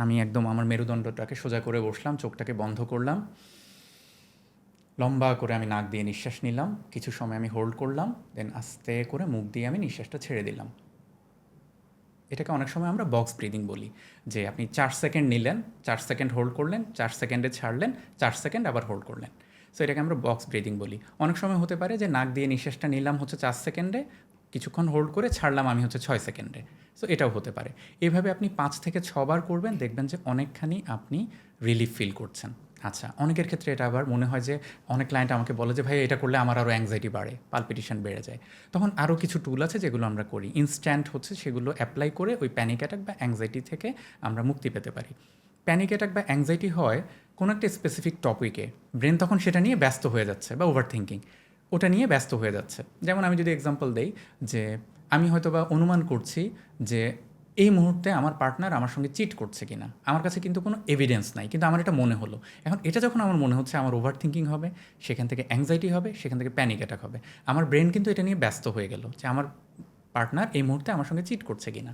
আমি একদম আমার মেরুদণ্ডটাকে সোজা করে বসলাম, চোখটাকে বন্ধ করলাম, লম্বা করে আমি নাক দিয়ে নিঃশ্বাস নিলাম, কিছু সময় আমি হোল্ড করলাম, দেন আস্তে করে মুখ দিয়ে আমি নিঃশ্বাসটা ছেড়ে দিলাম। এটাকে অনেক সময় আমরা বক্স ব্রিদিং বলি, যে আপনি 4 সেকেন্ড নিলেন, 4 সেকেন্ড হোল্ড করলেন, 4 সেকেন্ডে ছাড়লেন, 4 সেকেন্ড আবার হোল্ড করলেন। সো এটাকে আমরা বক্স ব্রিদিং বলি। অনেক সময় হতে পারে যে নাক দিয়ে নিঃশ্বাসটা নিলাম হচ্ছে 4 সেকেন্ডে, কিছুক্ষণ হোল্ড করে ছাড়লাম আমি হচ্ছে 6 সেকেন্ডে। সো এটাও হতে পারে। এভাবে আপনি 5 থেকে 6 বার করবেন, দেখবেন যে অনেকখানি আপনি রিলিফ ফিল করছেন। আচ্ছা, অনেকের ক্ষেত্রে এটা আবার মনে হয় যে, অনেক ক্লায়েন্ট আমাকে বলে যে ভাই এটা করলে আমার আরও অ্যাংজাইটি বাড়ে, পালপিটেশন বেড়ে যায়। তখন আরও কিছু টুল আছে যেগুলো আমরা করি, ইনস্ট্যান্ট হচ্ছে, সেগুলো অ্যাপ্লাই করে ওই প্যানিক অ্যাটাক বা অ্যাংজাইটি থেকে আমরা মুক্তি পেতে পারি। প্যানিক অ্যাটাক বা অ্যাংজাইটি হয় কোনো একটা স্পেসিফিক টপিকে, ব্রেন তখন সেটা নিয়ে ব্যস্ত হয়ে যাচ্ছে, বা ওভার থিঙ্কিং ওটা নিয়ে ব্যস্ত হয়ে যাচ্ছে। যেমন আমি যদি এক্সাম্পল দেই, যে আমি হয়তো বা অনুমান করছি যে এই মুহূর্তে আমার পার্টনার আমার সঙ্গে চিট করছে কিনা, আমার কাছে কিন্তু কোনো এভিডেন্স নাই, কিন্তু আমার এটা মনে হলো। এখন এটা যখন আমার মনে হচ্ছে, আমার ওভার থিঙ্কিং হবে, সেখান থেকে অ্যাংজাইটি হবে, সেখান থেকে প্যানিক অ্যাটাক হবে। আমার ব্রেন কিন্তু এটা নিয়ে ব্যস্ত হয়ে গেল যে আমার পার্টনার এই মুহূর্তে আমার সঙ্গে চিট করছে কিনা।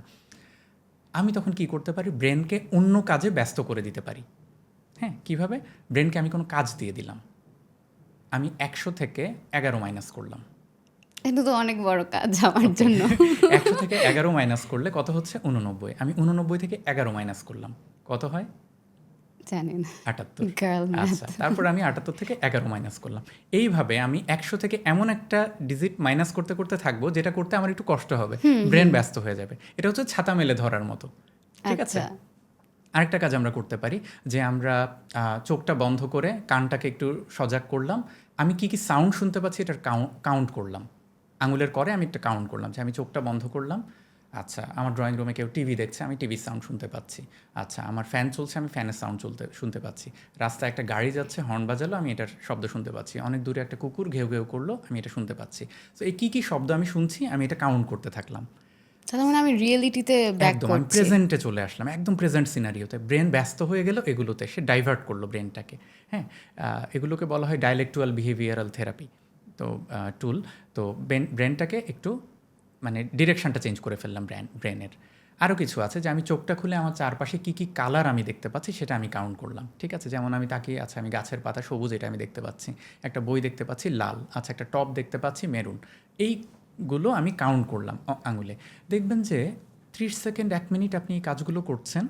আমি তখন কি করতে পারি? ব্রেনকে অন্য কাজে ব্যস্ত করে দিতে পারি। হ্যাঁ, কীভাবে? ব্রেনকে আমি কোনো কাজ দিয়ে দিলাম, আমি 100 থেকে 11 মাইনাস করলাম। এটা তো অনেক বড় কাজ আমার জন্য। 100 থেকে 11 মাইনাস করলে কত হচ্ছে? 89। আমি 89 থেকে 11 মাইনাস করলাম, কত হয়? জানি না, 78। Girl math. আচ্ছা, তারপর আমি 78 থেকে 11 মাইনাস করলাম। এইভাবে আমি 100 থেকে এমন একটা ডিজিট মাইনাস করতে করতে থাকবো যেটা করতে আমার একটু কষ্ট হবে, ব্রেন ব্যস্ত হয়ে যাবে। এটা হচ্ছে ছাতা মেলে ধরার মতো, ঠিক আছে? আচ্ছা, আরেকটা কাজ আমরা করতে পারি যে আমরা চোখটা বন্ধ করে কানটাকে একটু সজাগ করলাম, আমি কি কি সাউন্ড শুনতে পাচ্ছি এটার কাউন্ট করলাম, আঙুলের করে আমি একটা কাউন্ট করলাম যে আমি চোখটা বন্ধ করলাম, আচ্ছা আমার ড্রয়িং রুমে কেউ টিভি দেখছে, আমি টিভির সাউন্ড শুনতে পাচ্ছি, আচ্ছা আমার ফ্যান চলছে, আমি ফ্যানের সাউন্ড শুনতে পাচ্ছি, রাস্তায় একটা গাড়ি যাচ্ছে হর্ন বাজালো, আমি এটার শব্দ শুনতে পাচ্ছি, অনেক দূরে একটা কুকুর ঘেউ ঘেউ করলো, আমি এটা শুনতে পাচ্ছি। তো এই কী কী শব্দ আমি শুনছি আমি এটা কাউন্ট করতে থাকলাম। তাহলে মানে আমি রিয়েলিটিতে ব্যাক একদম আমি করছি। প্রেজেন্টে চলে আসলাম, একদম প্রেজেন্ট সিনারিওতে। ব্রেন ব্যস্ত হয়ে গেল এগুলোতে, সে ডাইভার্ট করলো ব্রেনটাকে। হ্যাঁ, এগুলোকে বলা হয় ডায়ালেকচুয়াল বিহেভিয়ারাল থেরাপি। তো টুল, তো ব্রেনটাকে একটু মানে ডিরেকশনটা চেঞ্জ করে ফেললাম ব্রেনের। আরও কিছু আছে যে আমি চোখটা খুলে আমার চারপাশে কী কী কালার আমি দেখতে পাচ্ছি সেটা আমি কাউন্ট করলাম, ঠিক আছে? যেমন আমি তাকিয়ে, আচ্ছা আমি গাছের পাতা সবুজ, এটা আমি দেখতে পাচ্ছি, একটা বই দেখতে পাচ্ছি লাল, আচ্ছা একটা টপ দেখতে পাচ্ছি মেরুন। এইগুলো আমি কাউন্ট করলাম আঙুলে। দেখবেন যে 30 সেকেন্ড 1 মিনিট আপনি এই কাজগুলো করছেন,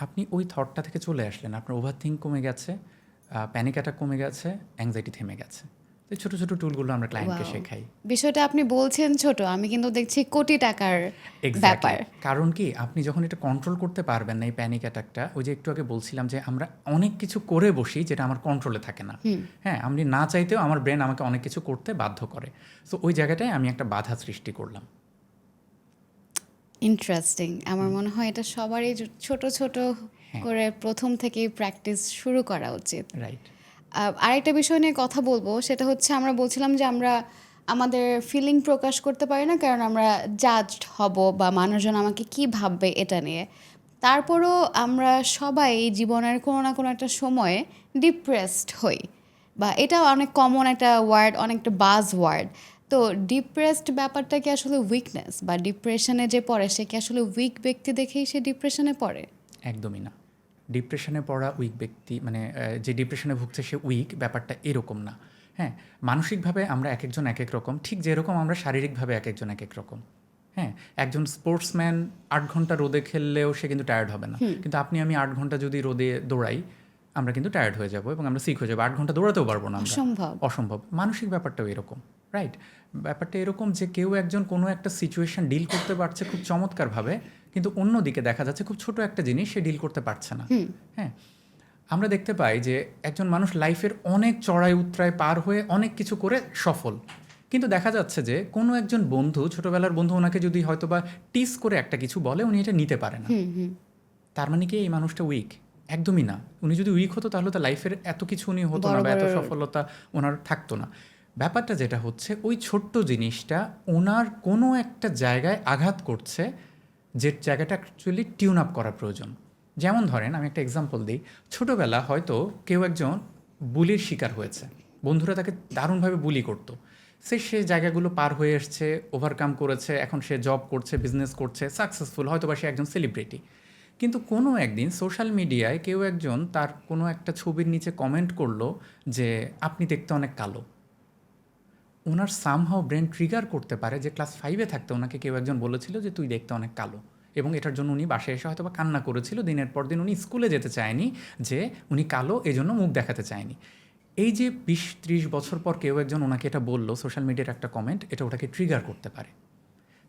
আপনি ওই থটটা থেকে চলে আসলেন, আপনার ওভার থিঙ্ক কমে গেছে, প্যানিক অ্যাটাক কমে গেছে, অ্যাংজাইটি থেমে গেছে। তো এই ছোটো ছোটো টুলগুলো আমরা ক্লায়েন্টকে Wow. শেখাই। বিষয়টা আপনি বলছেন ছোট, আমি কিন্তু দেখছি কোটি টাকার ব্যাপার। কারণ কি, আপনি যখন এটা কন্ট্রোল করতে পারবেন না এই প্যানিক অ্যাটাকটা, ওই যে একটু আগে বলছিলাম যে আমরা অনেক কিছু করে বসি যেটা আমার কন্ট্রোলে থাকে না। হ্যাঁ, আমি না চাইতেও আমার ব্রেন আমাকে অনেক কিছু করতে বাধ্য করে। সো ওই জায়গাটায় আমি একটা বাধা সৃষ্টি করলাম। ইন্টারেস্টিং। আমার মনে হয় এটা সবারই ছোট ছোট করে প্রথম থেকেই প্র্যাকটিস শুরু করা উচিত। রাইট। আরেকটা বিষয় নিয়ে কথা বলবো, সেটা হচ্ছে আমরা বলছিলাম যে আমরা আমাদের ফিলিং প্রকাশ করতে পারি না কারণ আমরা জাজড হব বা মানুষজন আমাকে কি ভাববে এটা নিয়ে। তারপরও আমরা সবাই জীবনের কোনো না কোনো একটা সময়ে ডিপ্রেসড হই, বা এটা অনেক কমন একটা ওয়ার্ড, অনেকটা বাজ ওয়ার্ড। তো ডিপ্রেসড ব্যাপারটা কি আসলে উইকনেস, বা ডিপ্রেশনে যে পড়ে সে কি আসলে উইক ব্যক্তি দেখেই সে ডিপ্রেশনে পড়ে? একদমই না। ডিপ্রেশনে পড়া উইক ব্যক্তি মানে যে ডিপ্রেশনে ভুগছে সে উইক, ব্যাপারটা এরকম না। হ্যাঁ, মানসিকভাবে আমরা এক একজন এক এক রকম, ঠিক যেরকম আমরা শারীরিকভাবে এক একজন এক এক রকম। হ্যাঁ, একজন স্পোর্টসম্যান 8 ঘন্টা রোদে খেললেও সে কিন্তু টায়ার্ড হবে না, কিন্তু আপনি আমি 8 ঘন্টা যদি রোদে দৌড়াই আমরা কিন্তু টায়ার্ড হয়ে যাব এবং আমরা সিক হয়ে যাবো, 8 ঘন্টা দৌড়াতেও পারবো না আমরা। অসম্ভব। মানসিক ব্যাপারটাও এরকম, রাইট? ব্যাপারটা এরকম যে কেউ একজন কোনো একটা সিচুয়েশন ডিল করতে পারছে খুব চমৎকারভাবে, কিন্তু অন্যদিকে দেখা যাচ্ছে খুব ছোট একটা জিনিস সে ডিল করতে পারছে না। হ্যাঁ, আমরা দেখতে পাই যে একজন মানুষ লাইফের অনেক চড়াই উতরায় পার হয়ে অনেক কিছু করে সফল, কিন্তু দেখা যাচ্ছে যে কোনো একজন বন্ধু, ছোটোবেলার বন্ধু, ওনাকে যদি হয়তো বা টিস করে একটা কিছু বলে উনি এটা নিতে পারে না। তার মানে কি এই মানুষটা উইক? একদমই না। উনি যদি উইক হতো তাহলে তো লাইফের এত কিছু উনি হতো না বা এত সফলতা ওনার থাকতো না। ব্যাপারটা যেটা হচ্ছে ওই ছোট্ট জিনিসটা ওনার কোনো একটা জায়গায় আঘাত করছে, যে জায়গাটা অ্যাকচুয়ালি টিউন আপ করা প্রয়োজন। যেমন ধরেন আমি একটা এক্সাম্পল দিই, ছোটোবেলা হয়তো কেউ একজন বুলির শিকার হয়েছে, বন্ধুরা তাকে দারুণভাবে বুলি করতো, সে জায়গাগুলো পার হয়ে এসছে, ওভারকাম করেছে, এখন সে জব করছে, বিজনেস করছে, সাকসেসফুল, হয়তো বা সে একজন সেলিব্রিটি। কিন্তু কোনো একদিন সোশ্যাল মিডিয়ায় কেউ একজন তার কোনো একটা ছবির নিচে কমেন্ট করলো যে আপনি দেখতে অনেক কালো। ওনার সামহাও ব্রেন ট্রিগার করতে পারে যে ক্লাস 5-এ থাকতে ওনাকে কেউ একজন বলেছিল যে তুই দেখতে অনেক কালো, এবং এটার জন্য উনি বাসায় এসে হয়তো বা কান্না করেছিল, দিনের পর দিন উনি স্কুলে যেতে চায়নি যে উনি কালো, এই জন্য মুখ দেখাতে চায়নি। এই যে 20-30 বছর পর কেউ একজন ওনাকে এটা বললো, সোশ্যাল মিডিয়ার একটা কমেন্ট, এটা ওটাকে ট্রিগার করতে পারে।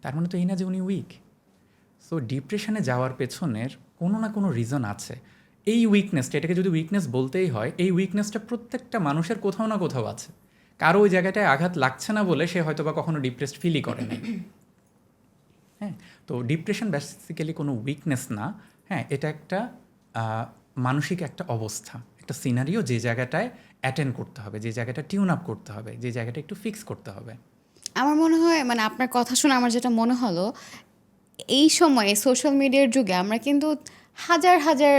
তার মানে তো এই না যে উনি উইক। সো ডিপ্রেশনে যাওয়ার পেছনের কোনো না কোনো রিজন আছে। এই উইকনেসটা, এটাকে যদি উইকনেস বলতেই হয়, এই উইকনেসটা প্রত্যেকটা মানুষের কোথাও না কোথাও আছে। কারো ওই জায়গাটায় আঘাত লাগছে না বলে সে হয়তো বা কখনো ডিপ্রেসড ফিলই করে নাই। হ্যাঁ, তো ডিপ্রেশন বেসিক্যালি কোনো উইকনেস না। হ্যাঁ, এটা একটা মানসিক একটা অবস্থা, একটা সিনারিও, যে জায়গাটায় অ্যাটেন্ড করতে হবে, যে জায়গাটা টিউন আপ করতে হবে, যে জায়গাটা একটু ফিক্স করতে হবে। আমার মনে হয় মানে আপনার কথা শুনে আমার যেটা মনে হলো, এই সময়ে সোশ্যাল মিডিয়ার যুগে আমরা কিন্তু হাজার হাজার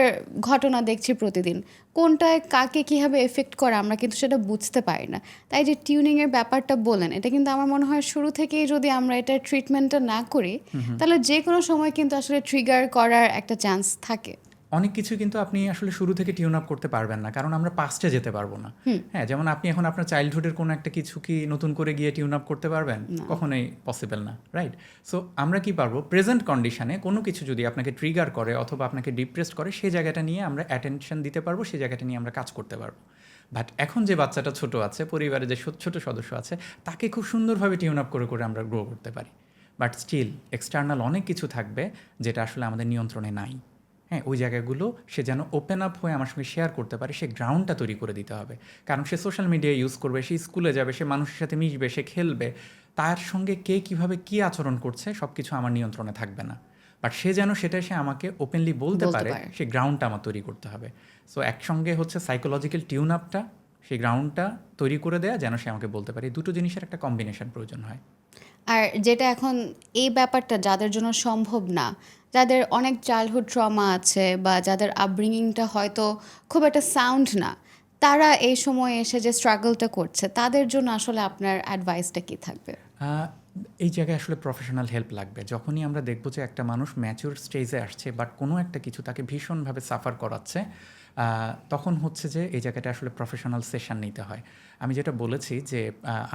ঘটনা দেখছি প্রতিদিন, কোনটায় কাকে কীভাবে এফেক্ট করে আমরা কিন্তু সেটা বুঝতে পারি না। তাই যে টিউনিংয়ের ব্যাপারটা বলেন, এটা কিন্তু আমার মনে হয় শুরু থেকেই যদি আমরা এটা ট্রিটমেন্টটা না করি তাহলে যে কোনো সময় কিন্তু আসলে ট্রিগার করার একটা চান্স থাকে। অনেক কিছু কিন্তু আপনি আসলে শুরু থেকে টিউন আপ করতে পারবেন না, কারণ আমরা পাস্টে যেতে পারবো না। হ্যাঁ, যেমন আপনি এখন আপনার চাইল্ডহুডের কোনো একটা কিছু কি নতুন করে গিয়ে টিউন আপ করতে পারবেন? না। কখনোই পসিবল না, রাইট? সো আমরা কি পারবো, প্রেজেন্ট কন্ডিশনে কোনো কিছু যদি আপনাকে ট্রিগার করে অথবা আপনাকে ডিপ্রেসড করে, সেই জায়গাটা নিয়ে আমরা অ্যাটেনশন দিতে পারবো, সেই জায়গাটা নিয়ে আমরা কাজ করতে পারবো। বাট এখন যে বাচ্চাটা ছোট আছে, পরিবারে যে ছোট সদস্য আছে, তাকে খুব সুন্দরভাবে টিউন আপ করে আমরা গ্রো করতে পারি। বাট স্টিল এক্সটার্নাল অনেক কিছু থাকবে যেটা আসলে আমাদের নিয়ন্ত্রণে নাই। হ্যাঁ, ওই জায়গাগুলো সে যেন ওপেন আপ হয়ে আমার সঙ্গে শেয়ার করতে পারে, সে গ্রাউন্ডটা তৈরি করে দিতে হবে। কারণ সে সোশ্যাল মিডিয়া ইউজ করবে, সে স্কুলে যাবে, সে মানুষের সাথে মিশবে, সে খেলবে, তার সঙ্গে কে কীভাবে কী আচরণ করছে সব কিছু আমার নিয়ন্ত্রণে থাকবে না। বাট সে যেন সেটা সে আমাকে ওপেনলি বলতে পারে, সে গ্রাউন্ডটা আমার তৈরি করতে হবে। সো একসঙ্গে হচ্ছে সাইকোলজিক্যাল টিউন আপটা, সেই গ্রাউন্ডটা তৈরি করে দেয়া, যেন সে আমাকে বলতে পারে। দুটো জিনিসের একটা কম্বিনেশন প্রয়োজন হয়। আর যেটা এখন এই ব্যাপারটা যাদের জন্য সম্ভব না, যাদের অনেক চাইল্ডহুড ট্রমা আছে বা যাদের আপব্রিঙ্গিংটা হয়তো খুব একটা সাউন্ড না, তারা এই সময় এসে যে স্ট্রাগলটা করছে, তাদের জন্য আসলে আপনার অ্যাডভাইসটা কি থাকবে? এই জায়গায় আসলে প্রফেশনাল হেল্প লাগবে। যখনই আমরা দেখবো যে একটা মানুষ ম্যাচিউর স্টেজে আসছে, বাট কোনো একটা কিছু তাকে ভীষণভাবে সাফার করাচ্ছে, তখন হচ্ছে যে এই জায়গাটা আসলে প্রফেশনাল সেশন নিতে হয়। আমি যেটা বলেছি যে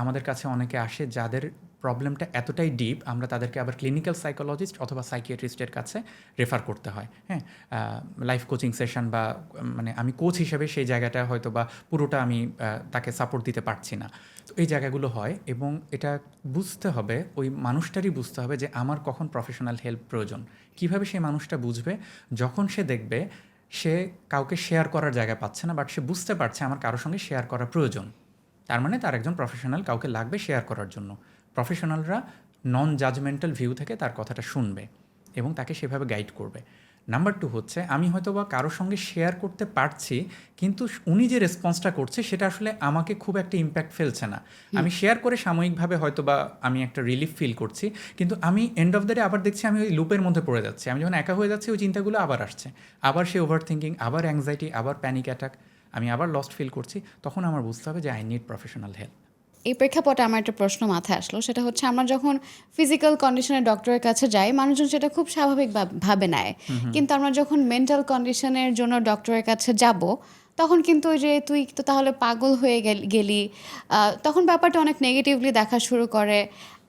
আমাদের কাছে অনেকে আসে যাদের প্রবলেমটা এতটাই ডিপ, আমরা তাদেরকে আবার ক্লিনিক্যাল সাইকোলজিস্ট অথবা সাইকিয়াট্রিস্টের কাছে রেফার করতে হয়। হ্যাঁ, লাইফ কোচিং সেশন বা মানে আমি কোচ হিসেবে সেই জায়গাটা হয়তো বা পুরোটা আমি তাকে সাপোর্ট দিতে পারছি না। তো এই জায়গাগুলো হয়, এবং এটা বুঝতে হবে, ওই মানুষটারই বুঝতে হবে যে আমার কখন প্রফেশনাল হেল্প প্রয়োজন। কিভাবে সেই মানুষটা বুঝবে? যখন সে দেখবে সে কাউকে শেয়ার করার জায়গা পাচ্ছে না, বাট সে বুঝতে পারছে আমার কারোর সঙ্গে শেয়ার করা প্রয়োজন। তার মানে তার একজন প্রফেশনাল কাউকে লাগবে শেয়ার করার জন্য। প্রফেশনালরা নন জাজমেন্টাল ভিউ থেকে তার কথাটা শুনবে এবং তাকে সেভাবে গাইড করবে। নাম্বার 2 হচ্ছে, আমি হয়তো বা কারোর সঙ্গে শেয়ার করতে পারছি, কিন্তু উনি যে রেসপন্সটা করছে সেটা আসলে আমাকে খুব একটা ইম্প্যাক্ট ফেলছে না। আমি শেয়ার করে সাময়িকভাবে হয়তো বা আমি একটা রিলিফ ফিল করছি, কিন্তু আমি এন্ড অফ দ্য ডে আবার দেখছি আমি ওই লুপের মধ্যে পড়ে যাচ্ছি। আমি যখন একা হয়ে যাচ্ছি, ওই চিন্তাগুলো আবার আসছে, আবার সে ওভার থিঙ্কিং, আবার অ্যাংজাইটি, আবার প্যানিক অ্যাটাক, আমি আবার লস্ট ফিল করছি। তখন আমার বুঝতে হবে যে আই নিড প্রফেশনাল হেল্প। এই প্রেক্ষাপটে আমার একটা প্রশ্ন মাথায় আসলো, সেটা হচ্ছে আমরা যখন ফিজিক্যাল কন্ডিশনে ডক্টরের কাছে যাই, মানুষজন সেটা খুব স্বাভাবিক ভাবে নেয়, কিন্তু আমরা যখন মেন্টাল কন্ডিশনের জন্য ডক্টরের কাছে যাব, তখন কিন্তু ওই যে তুই তো তাহলে পাগল হয়ে গেলি, তখন ব্যাপারটা অনেক নেগেটিভলি দেখা শুরু করে।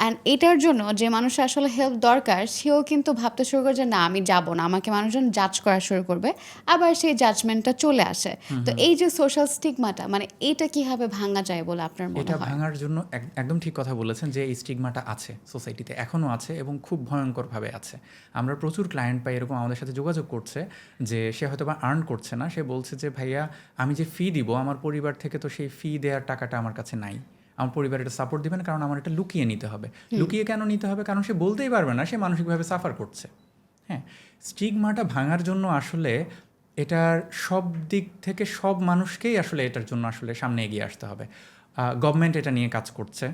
অ্যান্ড এটার জন্য যে মানুষের আসলে হেল্প দরকার, সেও কিন্তু ভাবতে শুরু করে যে না, আমি যাব না, আমাকে মানুষজন জাজ করা শুরু করবে, আবার সেই জাজমেন্টটা চলে আসে। তো এই যে সোশ্যাল স্টিগমাটা, মানে এটা কিভাবে ভাঙা যায় বলে আপনার মনে এটা হয়? ভাঙার জন্য একদম ঠিক কথা বলেছেন যে এই স্টিগমাটা আছে সোসাইটিতে, এখনও আছে এবং খুব ভয়ঙ্করভাবে আছে। আমরা প্রচুর ক্লায়েন্ট পাই এরকম আমাদের সাথে যোগাযোগ করছে, যে সে হয়তো বা আর্ন করছে না, সে বলছে যে ভাইয়া আমি যে ফি দিব, আমার পরিবার থেকে তো সেই ফি দেওয়ার টাকাটা আমার কাছে নাই, আমার পরিবার এটা সাপোর্ট দিবে না, কারণ আমার এটা লুকিয়ে নিতে হবে। লুকিয়ে কেন নিতে হবে? কারণ সে বলতেই পারবে না, সে মানসিকভাবে সাফার করছে। হ্যাঁ, স্টিগমাটা ভাঙার জন্য আসলে এটার সব দিক থেকে সব মানুষকেই আসলে এটার জন্য আসলে সামনে এগিয়ে আসতে হবে। গভর্নমেন্ট এটা নিয়ে কাজ করছে,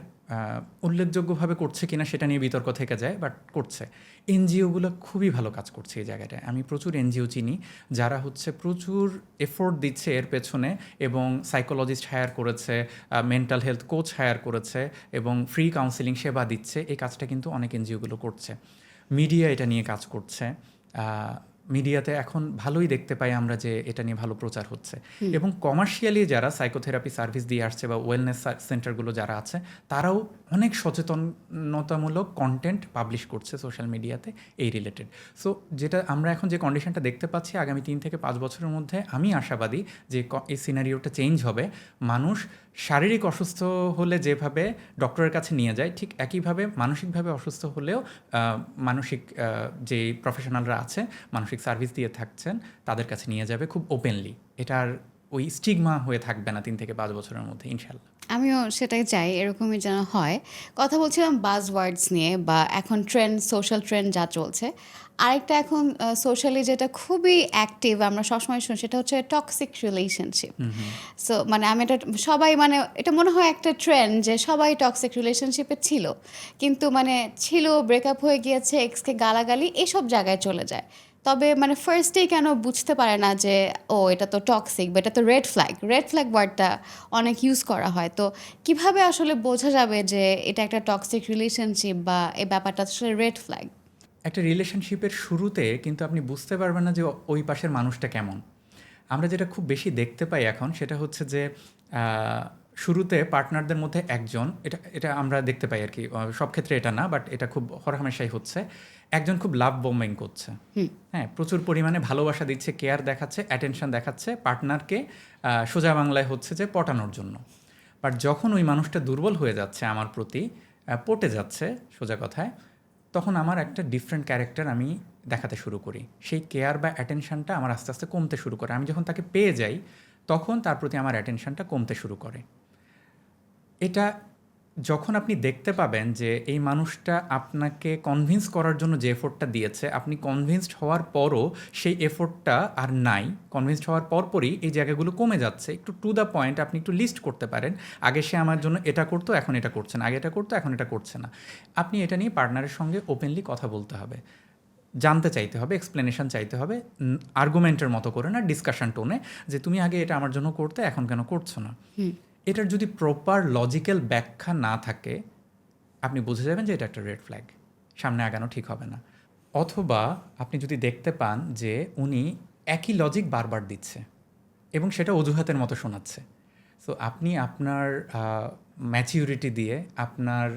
উল্লেখযোগ্যভাবে করছে কিনা সেটা নিয়ে বিতর্ক থেকে যায়, বাট করছে। এনজিওগুলো খুবই ভালো কাজ করছে এই জায়গাটায়। আমি প্রচুর এনজিও চিনি যারা হচ্ছে প্রচুর এফোর্ট দিচ্ছে এর পেছনে, এবং সাইকোলজিস্ট হায়ার করেছে, মেন্টাল হেলথ কোচ হায়ার করেছে, এবং ফ্রি কাউন্সেলিং সেবা দিচ্ছে। এই কাজটা কিন্তু অনেক এনজিওগুলো করছে। মিডিয়া এটা নিয়ে কাজ করছে, মিডিয়াতে এখন ভালোই দেখতে পাই আমরা যে এটা নিয়ে ভালো প্রচার হচ্ছে। এবং কমার্শিয়ালি যারা সাইকোথেরাপি সার্ভিস দিয়ে আসছে বা ওয়েলনেস সেন্টারগুলো যারা আছে, তারাও অনেক সচেতনতামূলক কন্টেন্ট পাবলিশ করছে সোশ্যাল মিডিয়াতে এই রিলেটেড। সো যেটা আমরা এখন যে কন্ডিশনটা দেখতে পাচ্ছি, আগামী 3 থেকে 5 বছরের মধ্যে আমি আশাবাদী যে এই সিনারিওটা চেঞ্জ হবে। মানুষ শারীরিক অসুস্থ হলে যেভাবে ডক্টরের কাছে নিয়ে যায়, ঠিক একইভাবে মানসিকভাবে অসুস্থ হলেও মানসিক যে প্রফেশনালরা আছে, মানসিক সার্ভিস দিয়ে থাকছেন, তাদের কাছে নিয়ে যাবে খুব ওপেনলি। এটার ওই স্টিগমা হয়ে থাকবে না 3 থেকে 5 বছরের মধ্যে, ইনশাল্লাহ। আমিও সেটাই চাই, এরকমই যেন হয়। কথা বলছিলাম বাজওয়ার্ডস নিয়ে, বা এখন ট্রেন্ড, সোশ্যাল ট্রেন্ড যা চলছে। আরেকটা এখন সোশ্যালি যেটা খুবই অ্যাক্টিভ, আমরা সবসময় শুনি, সেটা হচ্ছে টক্সিক রিলেশনশিপ। সো মানে আমি এটা সবাই, মানে এটা মনে হয় একটা ট্রেন্ড যে সবাই টক্সিক রিলেশনশিপে ছিল, কিন্তু মানে ছিল, ব্রেকআপ হয়ে গিয়েছে, এক্সকে গালাগালি, এসব জায়গায় চলে যায়। তবে মানে ফার্স্টেই কেন বুঝতে পারে না যে ও এটা তো টক্সিক, বা এটা তো রেড ফ্ল্যাগ ওয়ার্ডটা অনেক ইউজ করা হয়। তো কিভাবে আসলে বোঝা যাবে যে এটা একটা টক্সিক রিলেশনশিপ, বা এই ব্যাপারটা আসলে রেড ফ্ল্যাগ? একটা রিলেশনশিপের শুরুতে কিন্তু আপনি বুঝতে পারবেন না যে ওই পাশের মানুষটা কেমন। আমরা যেটা খুব বেশি দেখতে পাই এখন সেটা হচ্ছে যে শুরুতে পার্টনারদের মধ্যে একজন, এটা এটা আমরা দেখতে পাই আর কি, সব ক্ষেত্রে এটা না, বাট এটা খুব হরহামেশাই হচ্ছে, একজন খুব লাভ বোম্বিং করছে। হ্যাঁ, প্রচুর পরিমাণে ভালোবাসা দিচ্ছে, কেয়ার দেখাচ্ছে, অ্যাটেনশন দেখাচ্ছে পার্টনারকে, সোজা বাংলায় হচ্ছে যে পটানোর জন্য। বাট যখন ওই মানুষটা দুর্বল হয়ে যাচ্ছে আমার প্রতি, পটে যাচ্ছে সোজা কথায়, তখন আমার একটা ডিফারেন্ট ক্যারেক্টার আমি দেখাতে শুরু করি। সেই কেয়ার বা অ্যাটেনশনটা আমার আস্তে আস্তে কমতে শুরু করে। আমি যখন তাকে পেয়ে যাই তখন তার প্রতি আমার অ্যাটেনশনটা কমতে শুরু করে। এটা যখন আপনি দেখতে পাবেন যে এই মানুষটা আপনাকে কনভিন্স করার জন্য যে এফোর্টটা দিয়েছে, আপনি কনভিন্সড হওয়ার পরও সেই এফোর্টটা আর নাই, কনভিন্সড হওয়ার পরপরই এই জায়গাগুলো কমে যাচ্ছে, একটু টু দ্য পয়েন্ট আপনি একটু লিস্ট করতে পারেন, আগে সে আমার জন্য এটা করতো এখন এটা করছে না, আগে এটা করতো এখন এটা করছে না। আপনি এটা নিয়ে পার্টনারের সঙ্গে ওপেনলি কথা বলতে হবে, জানতে চাইতে হবে, এক্সপ্লেনেশন চাইতে হবে, আর্গুমেন্টের মতো করে না, ডিসকাশন টোনে, যে তুমি আগে এটা আমার জন্য করতে এখন কেন করছো না। এটার যদি প্রপার লজিক্যাল ব্যাখ্যা না থাকে আপনি বুঝে যাবেন যে এটা একটা রেড ফ্ল্যাগ, সামনে আগানো ঠিক হবে না। অথবা আপনি যদি দেখতে পান যে উনি একই লজিক বারবার দিচ্ছে এবং সেটা অজুহাতের মতো শোনাচ্ছে, সো আপনি আপনার ম্যাচিউরিটি দিয়ে, আপনার